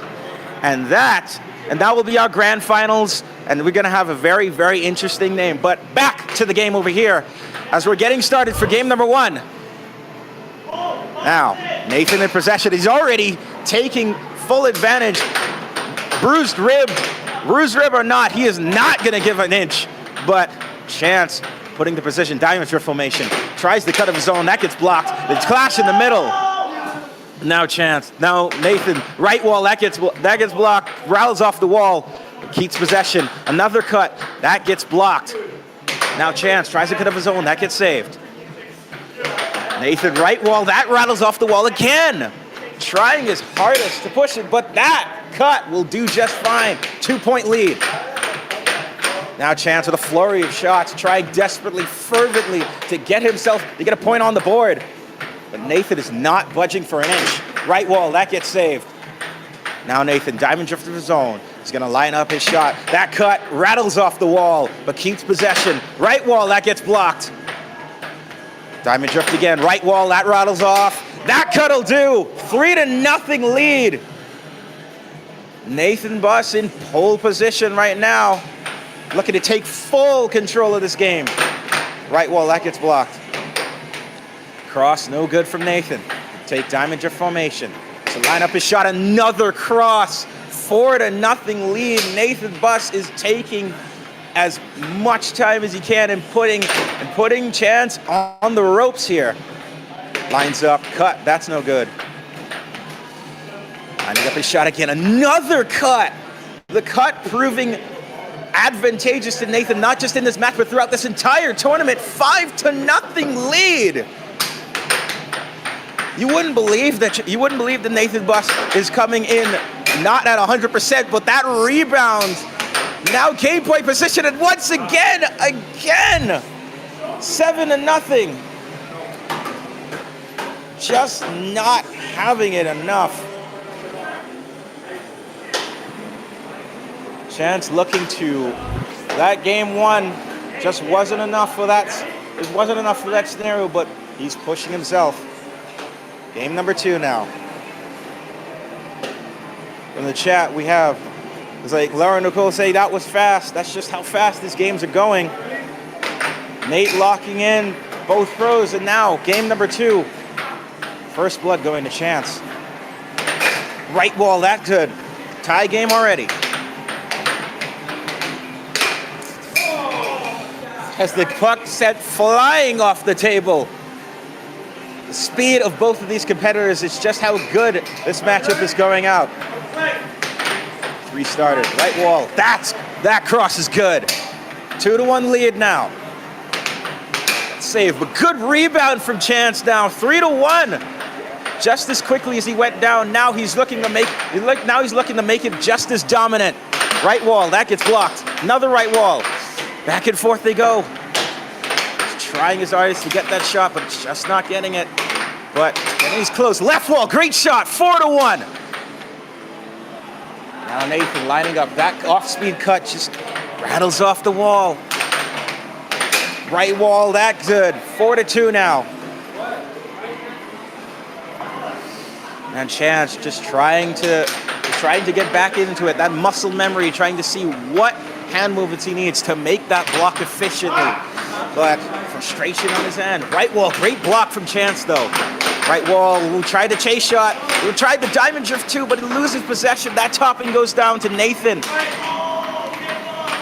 And that will be our grand finals. And we're going to have a very, very interesting name. But back to the game over here as we're getting started for game number 1. Now, Nathan in possession. He's already taking full advantage. Bruised rib or not, he is not going to give an inch. But Chance putting the position, diamond drift formation, tries the cut of his own. That gets blocked. It's clash in the middle. Now Chance. Now Nathan. Right wall. That gets blocked. Rattles off the wall. Keeps possession. Another cut. That gets blocked. Now Chance tries a cut of his own. That gets saved. Nathan right wall. That rattles off the wall again. Trying his hardest to push it, but that cut will do just fine. 2-point lead. Now Chance with a flurry of shots, trying desperately, fervently to get a point on the board. But Nathan is not budging for an inch. Right wall, that gets saved. Now Nathan, diamond drift of his own. He's gonna line up his shot. That cut rattles off the wall, but keeps possession. Right wall, that gets blocked. Diamond drift again, right wall, that rattles off. That cut'll do. 3-0 lead. Nathan Buss in pole position right now, looking to take full control of this game. Right wall, that gets blocked. Cross, no good from Nathan. Take diamond drift formation. To line up his shot, another cross. 4-0 lead. Nathan Buss is taking as much time as he can and putting Chance on the ropes here. Lines up, cut, that's no good. Lining up his shot again, another cut. The cut proving advantageous to Nathan, not just in this match, but throughout this entire tournament. 5-0 lead. You wouldn't believe that Nathan Buss is coming in not at 100%, but that rebound. Now game point position, and once again, 7-0. Just not having it enough. Chance looking to that game 1 just wasn't enough for that. It wasn't enough for that scenario, but he's pushing himself. Game number 2 now. From the chat we have, it's like Laura Nicole say that was fast. That's just how fast these games are going. Nate locking in both pros, and now game number 2. First blood going to Chance. Right wall, that good. Tie game already. as the puck sent flying off the table. The speed of both of these competitors is just how good this matchup is going out. 3 starters, right wall. That cross is good. 2-1 lead now. Save, but good rebound from Chance now. 3-1. Just as quickly as he went down, now he's looking to make it just as dominant. Right wall, that gets blocked. Another right wall. Back and forth they go. He's trying his hardest to get that shot, but just not getting it. But he's close. Left wall, great shot. 4-1. Now Nathan lining up. That off-speed cut just rattles off the wall. Right wall, that good. 4-2 now. And Chance just trying to get back into it. That muscle memory, trying to see what hand movements he needs to make that block efficiently. But frustration on his end. Right wall, great block from Chance though. Right wall, who tried the chase shot. Who tried the diamond drift too, but he loses possession. That topping goes down to Nathan.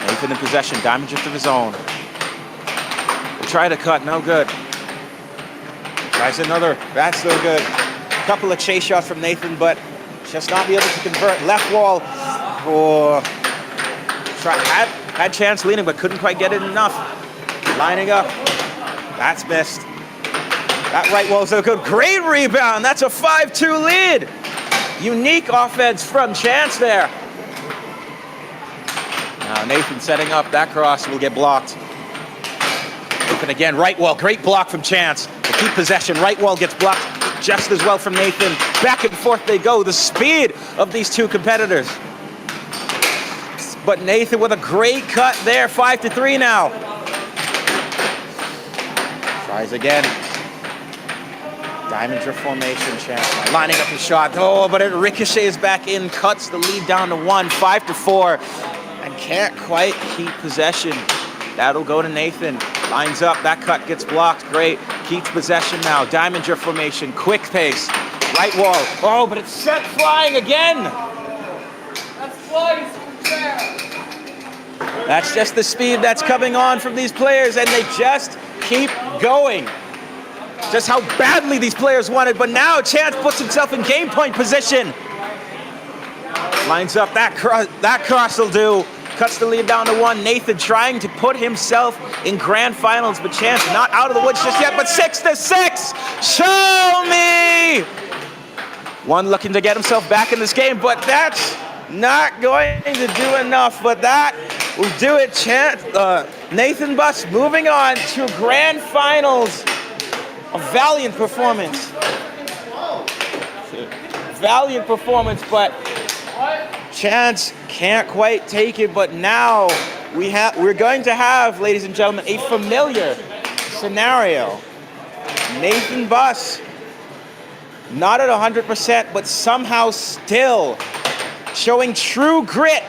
Nathan in possession, diamond drift of his own. We'll try to cut, no good. Tries another, that's no good. Couple of chase shots from Nathan, but just not be able to convert. Left wall, had Chance leaning, but couldn't quite get it enough. Lining up, that's missed. That right wall is so good. Great rebound, that's a 5-2 lead. Unique offense from Chance there. Now Nathan setting up, that cross will get blocked. Nathan again, right wall, great block from Chance. To keep possession, right wall gets blocked just as well from Nathan. Back and forth they go. The speed of these two competitors. But Nathan with a great cut there. 5-3 now. Tries again. Diamond drift formation. Chance lining up the shot. Oh, but it ricochets back in. Cuts the lead down to 1. 5-4. And can't quite keep possession. That'll go to Nathan. Lines up, that cut gets blocked, great. Keeps possession now, diamond drift formation, quick pace. Right wall, oh, but it's sent flying again. That's just the speed that's coming on from these players, and they just keep going. Just how badly these players want it, but now Chance puts himself in game point position. Lines up, that cross will do. Cuts the lead down to 1. Nathan trying to put himself in grand finals, but Chance not out of the woods just yet, but 6-6. Show me! One looking to get himself back in this game, but that's not going to do enough, but that will do it. Nathan Buss moving on to grand finals. A valiant performance. Valiant performance, but Chance can't quite take it, but now we're going to have, ladies and gentlemen, a familiar scenario. Nathan Buss, not at 100%, but somehow still showing true grit.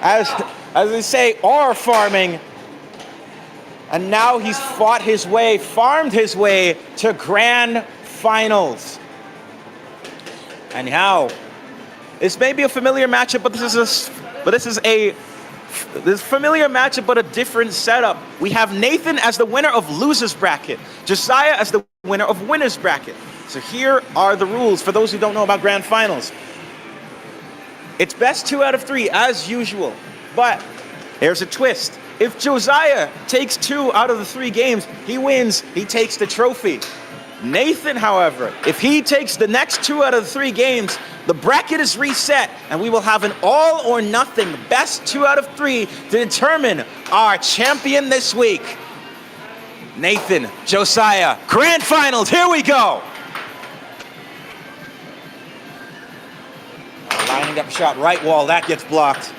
As they say, ore farming. And now he's farmed his way to grand finals. And how? This may be a familiar matchup, but this is a familiar matchup, but a different setup. We have Nathan as the winner of losers bracket, Josiah as the winner of winners bracket. So here are the rules for those who don't know about grand finals. It's best 2 out of 3 as usual, but there's a twist. If Josiah takes 2 out of the 3 games, he wins, he takes the trophy. Nathan, however, if he takes the next 2 out of the 3 games, the bracket is reset, and we will have an all or nothing best 2 out of 3 to determine our champion this week. Nathan, Josiah, grand finals, here we go. Lining up shot, right wall, that gets blocked.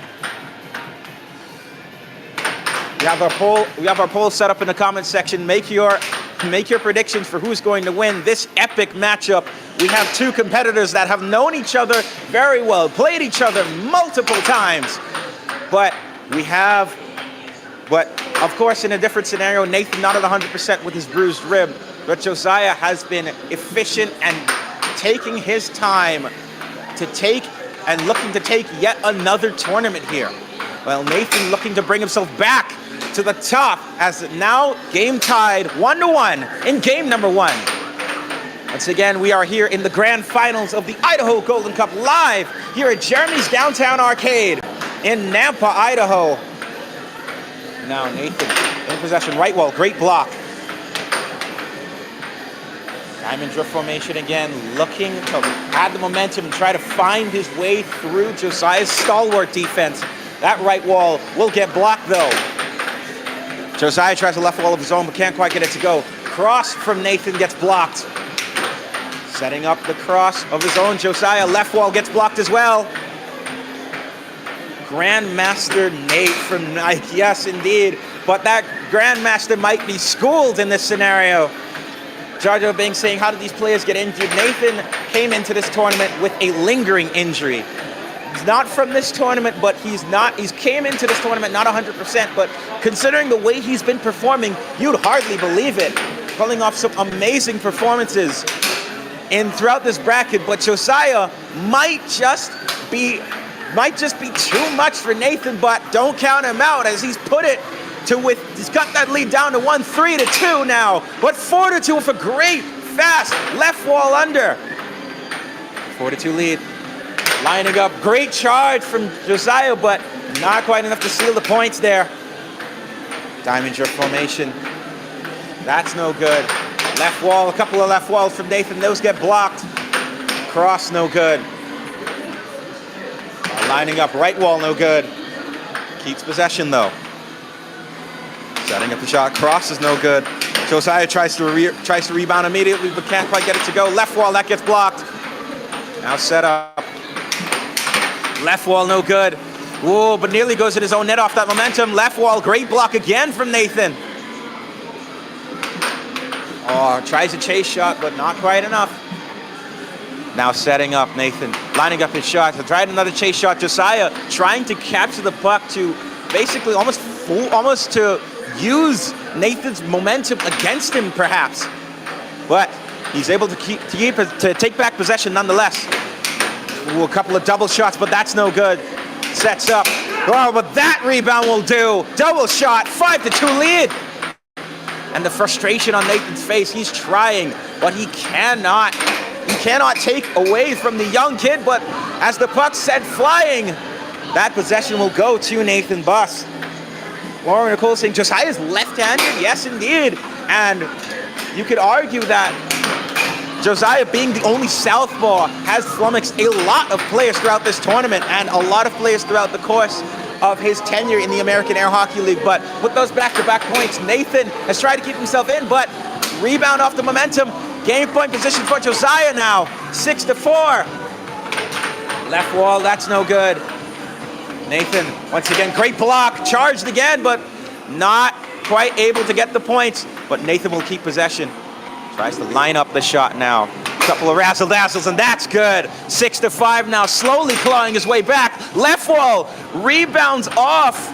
We have our poll set up in the comments section. Make your predictions for who's going to win this epic matchup. We have 2 competitors that have known each other very well, played each other multiple times. But of course, in a different scenario, Nathan not at 100% with his bruised rib, but Josiah has been efficient and taking his time to take and looking to take yet another tournament here. Well, Nathan looking to bring himself back to the top as now game tied 1-1 in game number 1. Once again, we are here in the grand finals of the Idaho Golden Cup live here at Jeremy's Downtown Arcade in Nampa, Idaho. Now Nathan in possession, right wall, great block. Diamond drift formation again, looking to add the momentum and try to find his way through Josiah's stalwart defense. That right wall will get blocked though. Josiah tries a left wall of his own but can't quite get it to go. Cross from Nathan gets blocked. Setting up the cross of his own, Josiah, left wall gets blocked as well. Grandmaster Nate from Nike, yes indeed. But that Grandmaster might be schooled in this scenario. Jojo Bing saying, how did these players get injured? Nathan came into this tournament with a lingering injury. He's not from this tournament, but he's came into this tournament not 100%, but considering the way he's been performing, you'd hardly believe it. Pulling off some amazing performances throughout this bracket, but Josiah might just be too much for Nathan, but don't count him out as he's cut that lead down to 3-2 now, but 4-2 with a great fast left wall under. 4-2 lead. Lining up, great charge from Josiah, but not quite enough to seal the points there. Diamond drift formation. That's no good. Left wall, a couple of left walls from Nathan. Those get blocked. Cross, no good. Lining up, right wall, no good. Keeps possession, though. Setting up the shot. Cross is no good. Josiah tries to rebound immediately, but can't quite get it to go. Left wall, that gets blocked. Now set up. Left wall, no good. Whoa, but nearly goes in his own net off that momentum. Left wall, great block again from Nathan. Oh, tries a chase shot, but not quite enough. Now setting up Nathan, lining up his shot. Tried another chase shot. Josiah trying to capture the puck to basically almost to use Nathan's momentum against him, perhaps. But he's able to take back possession nonetheless. Ooh, a couple of double shots, but that's no good. Sets up. Oh, but that rebound will do. Double shot, 5-2 lead. And the frustration on Nathan's face, he's trying, but he cannot take away from the young kid, but as the puck sent flying, that possession will go to Nathan Buss. Lauren Nicole saying Josiah's left-handed, yes indeed, and you could argue that Josiah being the only southpaw has flummoxed a lot of players throughout this tournament and a lot of players throughout the course of his tenure in the American Air Hockey League. But with those back-to-back points, Nathan has tried to keep himself in, but rebound off the momentum. Game point position for Josiah now, 6-4. Left wall, that's no good. Nathan, once again, great block, charged again, but not quite able to get the points. But Nathan will keep possession. Tries to line up the shot now. Couple of razzle-dazzles, and that's good. 6-5 now, slowly clawing his way back. Left wall, rebounds off.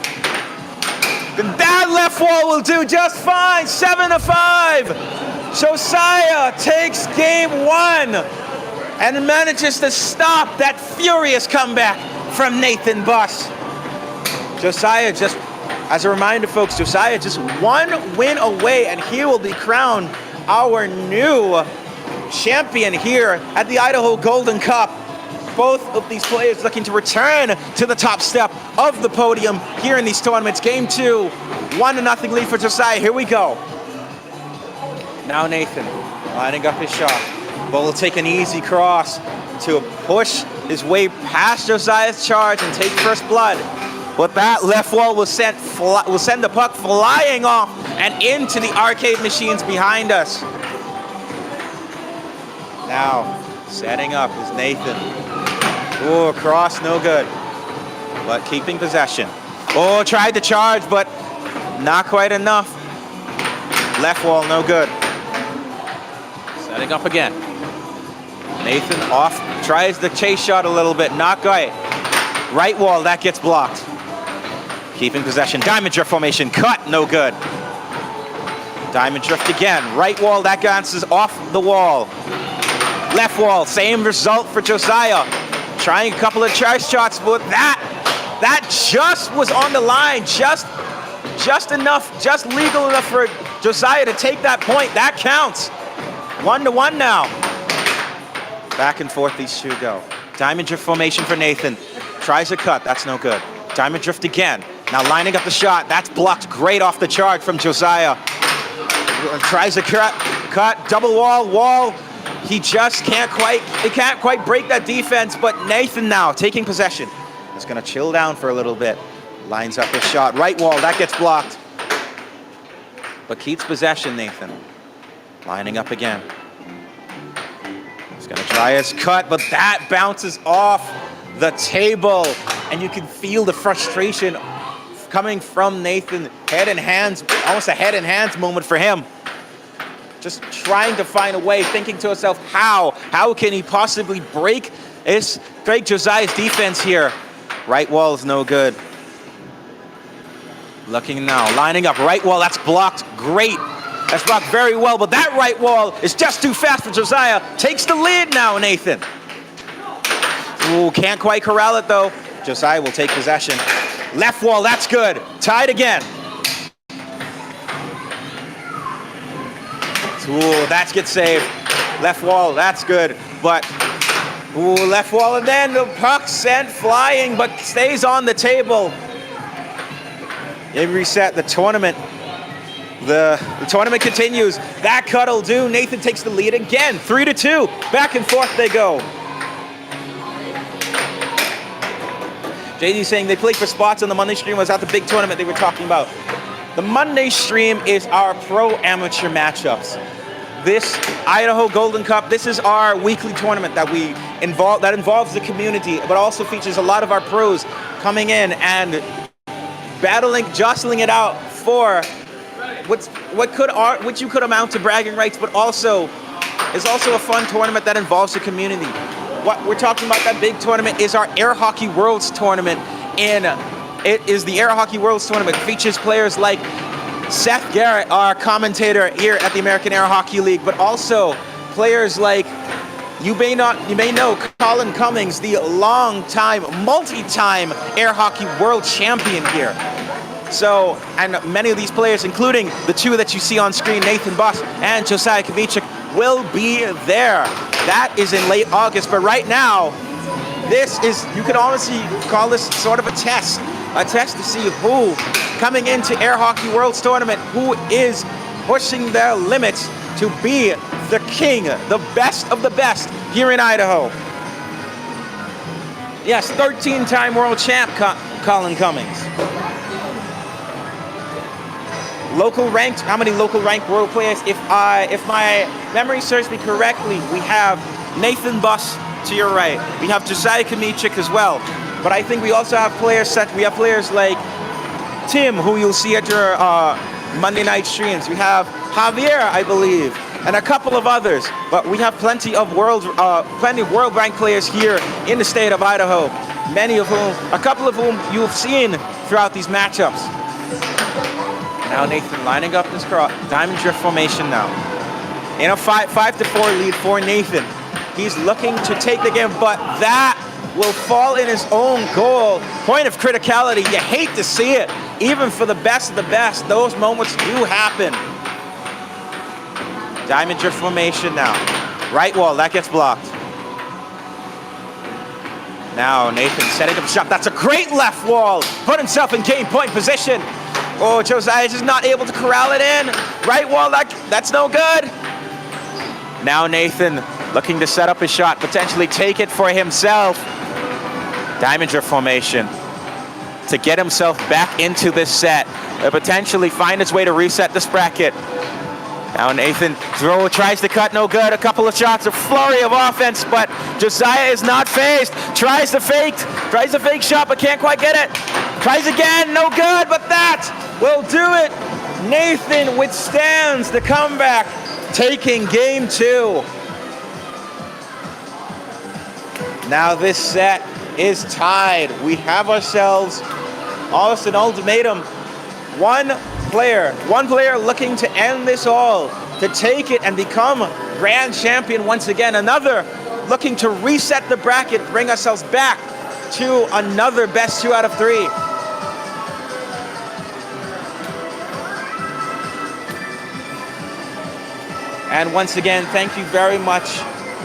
And that left wall will do just fine, 7-5. Josiah takes game 1 and manages to stop that furious comeback from Nathan Buss. Josiah just, as a reminder folks, Josiah just 1 win away and he will be crowned our new champion here at the Idaho Golden Cup. Both of these players looking to return to the top step of the podium here in these tournaments. Game 2, 1-0 lead for Josiah. Here we go. Now Nathan lining up his shot. But will take an easy cross to push his way past Josiah's charge and take first blood. But that left wall will send the puck flying off and into the arcade machines behind us. Now, setting up is Nathan. Oh, cross, no good. But keeping possession. Oh, tried to charge, but not quite enough. Left wall, no good. Setting up again. Nathan off, tries the chase shot a little bit, not quite. Right wall, that gets blocked. Keeping possession, diamond drift formation, cut, no good. Diamond drift again, right wall, that bounces off the wall. Left wall, same result for Josiah. Trying a couple of charge shots, but that That just was on the line, just enough, just legal enough for Josiah to take that point. That counts. 1-1 now. Back and forth these two go. Diamond drift formation for Nathan. Tries a cut, that's no good. Diamond drift again. Now lining up the shot, that's blocked great off the charge from Josiah. Tries a cut, double wall. He just can't quite break that defense, but Nathan now taking possession. Is gonna chill down for a little bit. Lines up his shot, right wall, that gets blocked. But keeps possession, Nathan. Lining up again. He's gonna try his cut, but that bounces off the table. And you can feel the frustration coming from Nathan. Head and hands, almost a head and hands moment for him. Just trying to find a way, thinking to himself, how can he possibly break Josiah's defense here? Right wall is no good. Looking now, lining up, right wall, that's blocked, great. That's blocked very well, but that right wall is just too fast for Josiah. Takes the lead now, Nathan. Ooh, can't quite corral it though. Josiah will take possession. Left wall, that's good. Tied again. Ooh, that gets saved. Left wall, that's good. But, ooh, left wall, and then the puck sent flying, but stays on the table. They reset the tournament. The tournament continues. That cut will do. Nathan takes the lead again. 3-2. Back and forth they go. JD saying they played for spots on the Monday stream. Was that the big tournament they were talking about? The Monday stream is our pro-amateur matchups. This Idaho Golden Cup, this is our weekly tournament that involves the community, but also features a lot of our pros coming in and jostling it out for which you could amount to bragging rights, but also is also a fun tournament that involves the community. What we're talking about, that big tournament, is our Air Hockey Worlds tournament. And it is the Air Hockey Worlds tournament. It features players like Seth Garrett, our commentator here at the American Air Hockey League, but also players like, you may know Colin Cummings, the multi-time Air Hockey World Champion here. So, and many of these players, including the two that you see on screen, Nathan Buss and Josiah Kavicek, will be there. That is in late August, but right now, this is, you could honestly call this sort of a test to see who, coming into Air Hockey Worlds Tournament, who is pushing their limits to be the king, the best of the best here in Idaho. Yes, 13-time world champ Colin Cummings. Local ranked, how many local ranked world players? If my memory serves me correctly, we have Nathan Buss to your right. We have Josiah Kavicek as well. But I think we also have players like Tim, who you'll see at your Monday night streams. We have Javier, I believe, and a couple of others. But we have plenty of world ranked players here in the state of Idaho. A couple of whom you've seen throughout these matchups. Now Nathan lining up this diamond drift formation now. In a 5-4 lead for Nathan. He's looking to take the game, but that will fall in his own goal. Point of criticality, you hate to see it. Even for the best of the best, those moments do happen. Diamond drift formation now. Right wall, that gets blocked. Now Nathan setting up a shot. That's a great left wall. Put himself in game point position. Oh, Josiah just not able to corral it in. Right wall, that's no good. Now Nathan looking to set up his shot, potentially take it for himself. Diamond drift formation to get himself back into this set, potentially find his way to reset this bracket. Now Nathan tries to cut, no good. A couple of shots, a flurry of offense, but Josiah is not phased. Tries the fake shot, but can't quite get it. Tries again, no good, but that will do it. Nathan withstands the comeback, taking game 2. Now this set is tied. We have ourselves almost an ultimatum. One player looking to end this all, to take it and become grand champion once again. Another looking to reset the bracket, bring ourselves back to another best 2 out of 3. And once again, thank you very much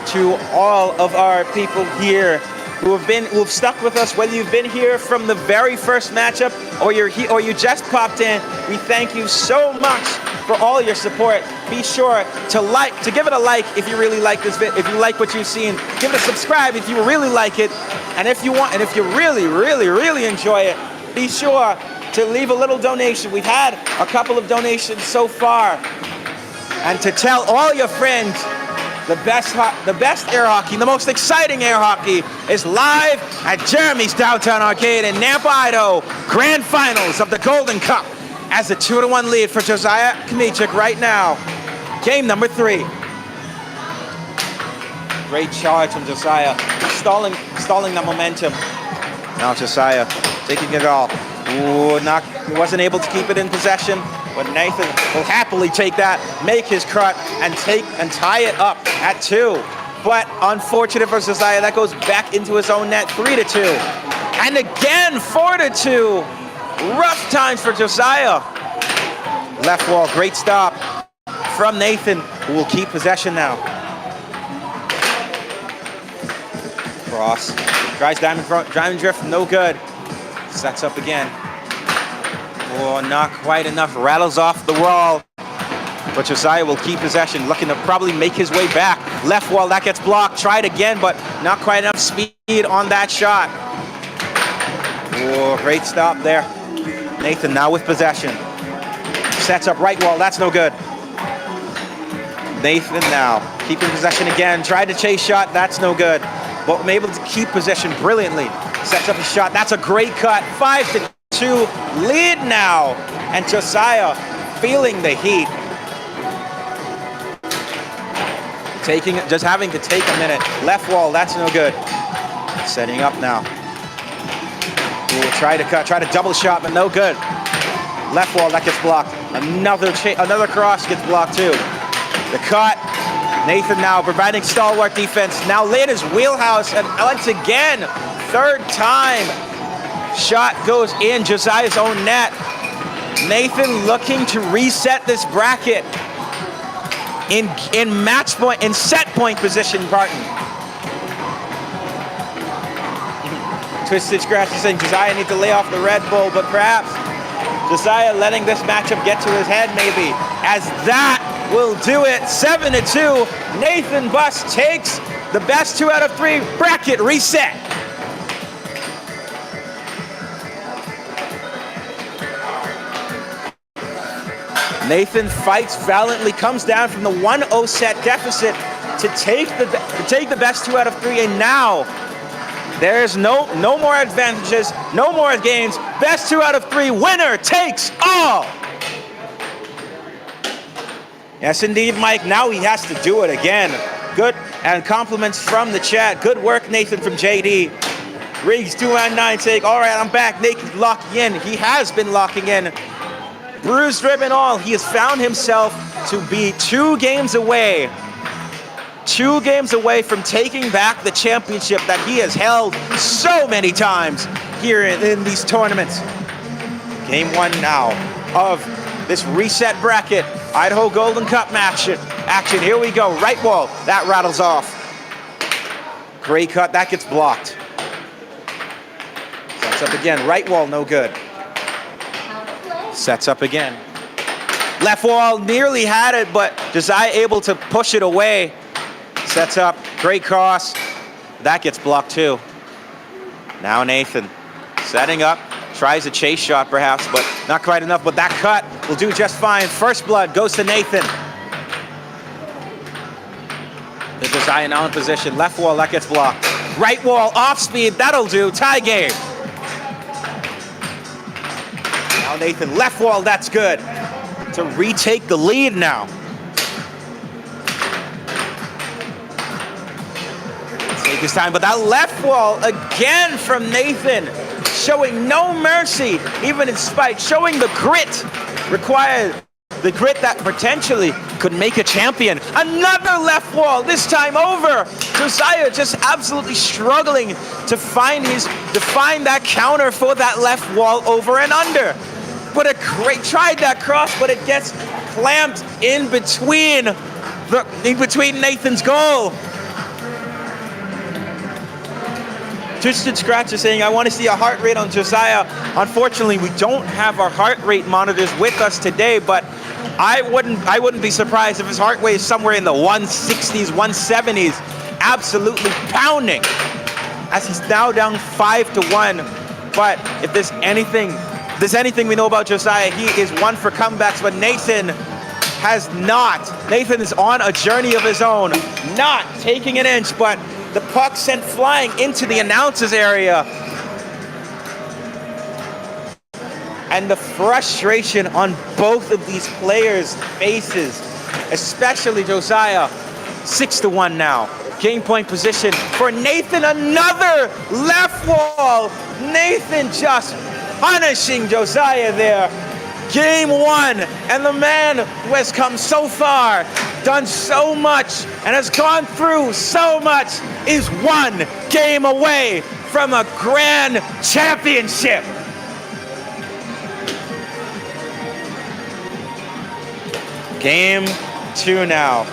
to all of our people here who've stuck with us, whether you've been here from the very first matchup or you just popped in. We thank you so much for all your support. Be sure to give it a like if you really like this video, if you like what you've seen. Give it a subscribe if you really like it. And if you really enjoy it, be sure to leave a little donation. We've had a couple of donations so far. And to tell all your friends, the best air hockey, the most exciting air hockey is live at Jeremy's Downtown Arcade in Nampa, Idaho. Grand Finals of the Golden Cup as a 2-1 lead for Josiah Hinkik right now. Game number 3. Great charge from Josiah, stalling the momentum. Now Josiah taking it all. Ooh, he wasn't able to keep it in possession, but Nathan will happily take that, make his cut, and tie it up at 2. But unfortunate for Josiah, that goes back into his own net, 3-2. And again, 4-2. Rough times for Josiah. Left wall, great stop from Nathan, who will keep possession now. Cross, tries diamond drift, no good. Sets up again. Oh, not quite enough. Rattles off the wall. But Josiah will keep possession, looking to probably make his way back. Left wall, that gets blocked. Tried again, but not quite enough speed on that shot. Oh, great stop there. Nathan now with possession. Sets up right wall, that's no good. Nathan now keeping possession again. Tried to chase shot, that's no good. But able to keep possession brilliantly. Sets up a shot, that's a great cut. 5-2 lead now. And Josiah feeling the heat. Just having to take a minute. Left wall, that's no good. Setting up now. Ooh, try to double shot, but no good. Left wall, that gets blocked. Another cross gets blocked too. The cut. Nathan now providing stalwart defense. Now laid his wheelhouse, and once again, third time, shot goes in Josiah's own net. Nathan looking to reset this bracket in match point, in set point position, Barton. Twisted Scratch is saying Josiah needs to lay off the Red Bull, but perhaps Josiah letting this matchup get to his head maybe, as that will do it. 7-2. Nathan Buss takes the best 2 out of 3 bracket reset. Nathan fights valiantly, comes down from the 1-0 set deficit to take the best 2 out of 3, and now there's no more advantages, no more games. Best 2 out of 3, winner takes all. Yes, indeed, Mike. Now he has to do it again. Good, and compliments from the chat. Good work, Nathan, from JD. Riggs 219 take. All right, I'm back. Nathan locking in. He has been locking in. Bruised ribbon all. He has found himself to be 2 games away. 2 games away from taking back the championship that he has held so many times here in these tournaments. Game 1 now of this reset bracket. Idaho Golden Cup action. Here we go. Right wall. That rattles off. Great cut. That gets blocked. Sets up again. Right wall. No good. Sets up again. Left wall. Nearly had it, but Josiah able to push it away. Sets up. Great cross. That gets blocked too. Now Nathan setting up. Tries a chase shot perhaps, but not quite enough. But that cut will do just fine. First blood goes to Nathan. The Josiah now in position. Left wall, that gets blocked. Right wall, off speed, that'll do. Tie game. Now Nathan, left wall, that's good. To retake the lead now. Take his time, but that left wall again from Nathan. Showing no mercy, even in spite, showing the grit required, the grit that potentially could make a champion. Another left wall, this time over. Josiah just absolutely struggling to find that counter for that left wall over and under. But a great, tried that cross, but it gets clamped in between Nathan's goal. Twisted Scratch is saying, I want to see a heart rate on Josiah. Unfortunately, we don't have our heart rate monitors with us today, but I wouldn't be surprised if his heart rate is somewhere in the 160s, 170s, absolutely pounding, as he's now down 5-1. But if there's anything we know about Josiah, he is one for comebacks, but Nathan has not. Nathan is on a journey of his own, not taking an inch, but the puck sent flying into the announcer's area. And the frustration on both of these players' faces, especially Josiah. 6-1 now. Game point position for Nathan, another left wall. Nathan just punishing Josiah there. Game 1, and the man who has come so far, done so much, and has gone through so much, is 1 game away from a grand championship. Game 2 now.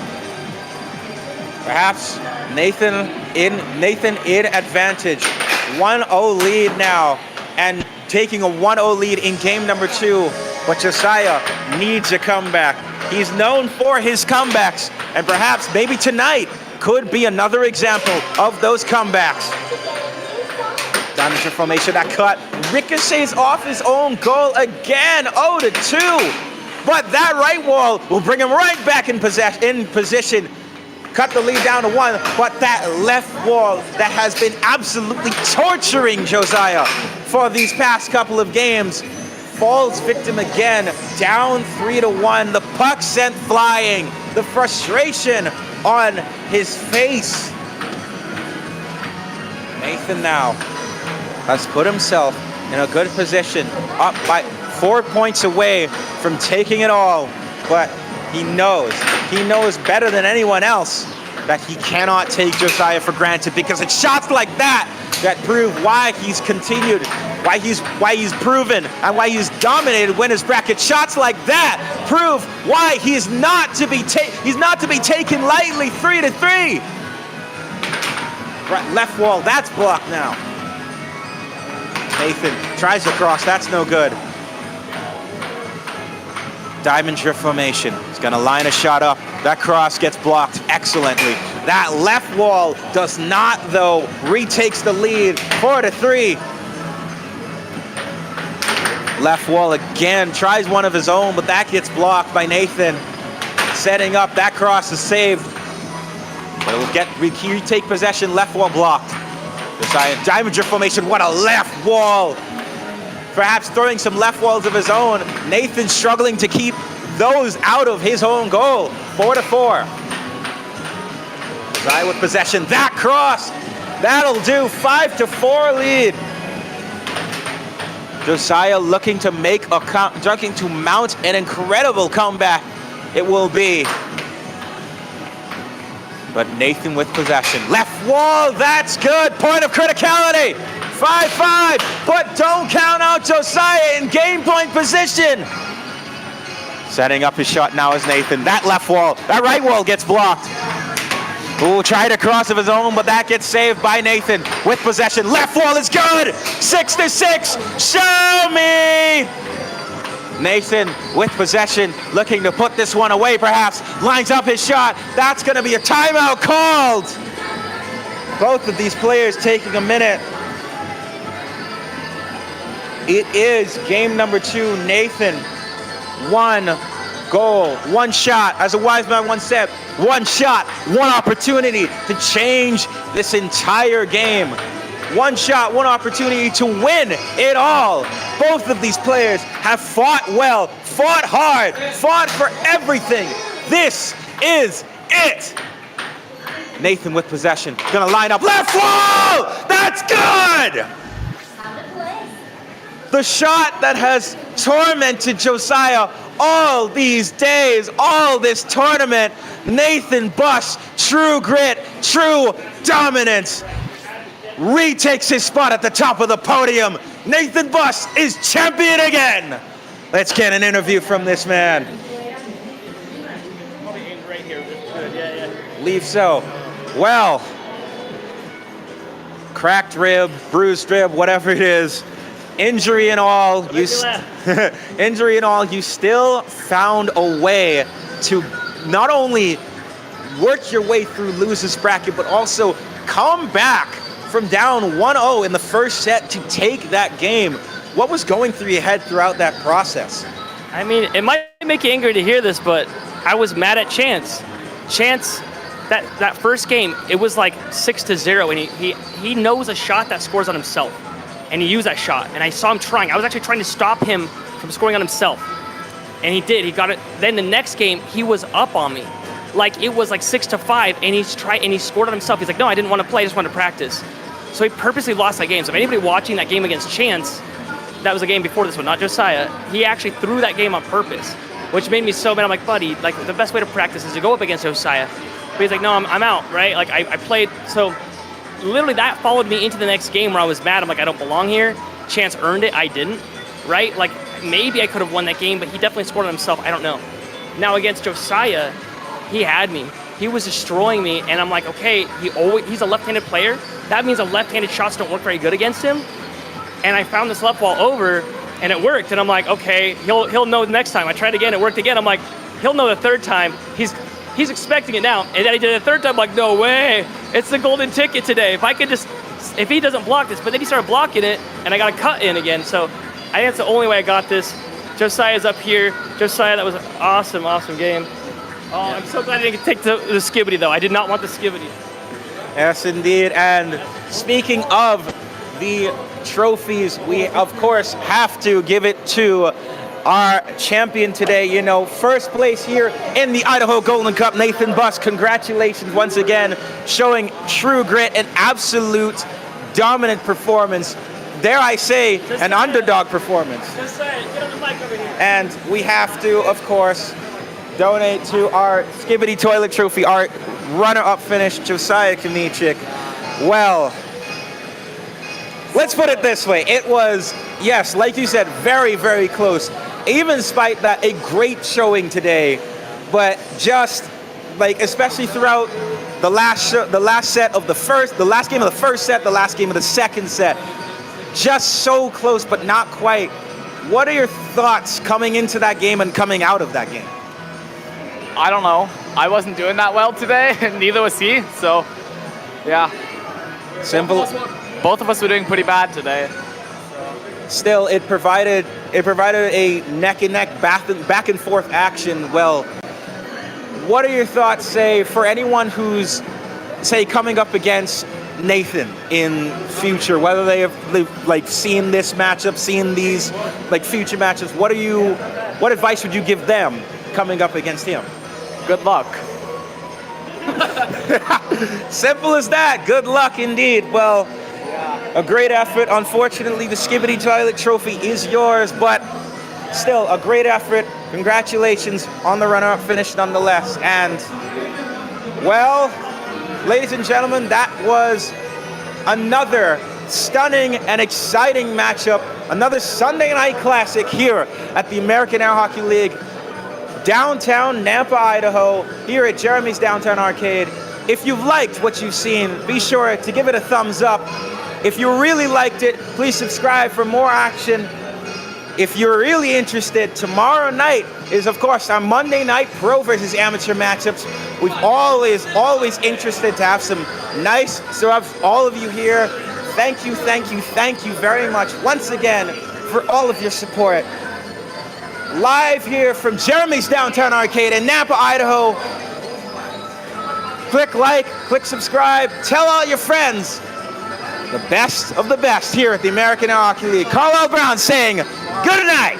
Perhaps Nathan in advantage. 1-0 lead now, and taking a 1-0 lead in game number 2. But Josiah needs a comeback. He's known for his comebacks, and perhaps maybe tonight could be another example of those comebacks. Damage formation, that cut ricochets off his own goal again, 0-2. But that right wall will bring him right back in position. Cut the lead down to 1, but that left wall that has been absolutely torturing Josiah for these past couple of games falls victim again, down 3-1. The puck sent flying. The frustration on his face. Nathan now has put himself in a good position, up by 4 points away from taking it all. But he knows better than anyone else that he cannot take Josiah for granted, because it's shots like that prove why he's continued, why he's proven, and why he's dominated winners bracket. Shots like that prove why he's not to be taken lightly. 3-3. Right, left wall, that's blocked now. Nathan tries to cross, that's no good. Diamond drift formation. He's gonna line a shot up. That cross gets blocked excellently. That left wall does not, though. Retakes the lead, 4-3. Left wall again, tries one of his own, but that gets blocked by Nathan. Setting up, that cross is saved. But it will retake possession, left wall blocked. Josiah, diamond drift formation, what a left wall. Perhaps throwing some left walls of his own. Nathan struggling to keep those out of his own goal. 4-4. Josiah with possession. That cross, that'll do. 5-4 lead. Josiah looking to mount an incredible comeback. It will be. But Nathan with possession. Left wall, that's good. Point of criticality. 5-5, but don't count out Josiah in game point position. Setting up his shot now is Nathan. That left wall, that right wall gets blocked. Ooh, tried a cross of his own, but that gets saved by Nathan with possession. Left wall is good. 6-6. Show me. Nathan with possession, looking to put this one away perhaps. Lines up his shot. That's going to be a timeout called. Both of these players taking a minute. It is game number 2. Nathan, 1 goal, 1 shot. As a wise man once said, 1 shot, 1 opportunity to change this entire game. 1 shot, 1 opportunity to win it all. Both of these players have fought well, fought hard, fought for everything. This is it. Nathan with possession, gonna line up, left wall! That's good! The shot that has tormented Josiah all these days, all this tournament, Nathan Buss, true grit, true dominance, retakes his spot at the top of the podium. Nathan Buss is champion again. Let's get an interview from this man. Leave so. Well, cracked rib, bruised rib, whatever it is, injury and all, you still found a way to not only work your way through losers bracket, but also come back from down 1-0 in the first set to take that game. What was going through your head throughout that process? I mean, it might make you angry to hear this, but I was mad at Chance. Chance, that first game, it was like 6-0, and he knows a shot that scores on himself, and he used that shot, and I saw him trying. I was actually trying to stop him from scoring on himself, and he did. He got it. Then the next game, he was up on me. Like, it was like 6-5, and he scored on himself. He's like, no, I didn't want to play, I just wanted to practice. So he purposely lost that game. So if anybody watching that game against Chance, that was a game before this one, not Josiah, he actually threw that game on purpose, which made me so mad. I'm like, buddy, like, the best way to practice is to go up against Josiah. But he's like, no, I'm out, right? Like, I played, so literally that followed me into the next game where I was mad. I'm like, I don't belong here. Chance earned it, I didn't, right? Like, maybe I could have won that game, but he definitely scored on himself, I don't know. Now against Josiah, he had me. He was destroying me, and I'm like, okay, he's a left-handed player. That means the left-handed shots don't work very good against him. And I found this left wall over, and it worked. And I'm like, okay, he'll know the next time. I tried again, it worked again. I'm like, he'll know the third time. He's expecting it now. And then he did it the third time. I'm like, no way. It's the golden ticket today. If he doesn't block this, but then he started blocking it, and I got a cut in again. So I think that's the only way I got this. Josiah's up here. Josiah, that was an awesome, awesome game. Oh, I'm so glad I didn't take the skibbity, though. I did not want the skibbity. Yes, indeed. And speaking of the trophies, we, of course, have to give it to our champion today. You know, first place here in the Idaho Golden Cup, Nathan Buss. Congratulations once again, showing true grit and absolute dominant performance. Dare I say, an underdog performance. Just say it. Get on the mic over here. And we have to, of course, donate to our Skibbity Toilet Trophy, our runner-up finish, Josiah Hinkik. Well, let's put it this way. It was, yes, like you said, very, very close. Even despite that, a great showing today. But just, like, especially throughout the last game of the first set, the last game of the second set, just so close, but not quite. What are your thoughts coming into that game and coming out of that game? I don't know. I wasn't doing that well today, and neither was he. So, yeah. Simple. Both of us were doing pretty bad today. Still, it provided a neck and neck, back and forth action. Well, what are your thoughts, say, for anyone who's, say, coming up against Nathan in future, whether they've like seen this matchup, seen these like future matchups? What advice would you give them coming up against him? Good luck. Simple as that. Good luck indeed. Well, a great effort. Unfortunately, the Skibbity Toilet Trophy is yours, but still a great effort. Congratulations on the runner-up finish nonetheless. And, well, ladies and gentlemen, that was another stunning and exciting matchup. Another Sunday night classic here at the American Air Hockey League, downtown Nampa, Idaho, here at Jeremy's Downtown Arcade. If you've liked what you've seen, be sure to give it a thumbs up. If you really liked it, please subscribe for more action. If you're really interested, tomorrow night is, of course, our Monday night pro versus amateur matchups. We've always interested to have some nice, so have all of you here. Thank you very much once again for all of your support. Live here from Jeremy's Downtown Arcade in Nampa, Idaho. Click like, click subscribe, tell all your friends. The best of the best here at the American Air Hockey League. Carlisle Brown saying good night.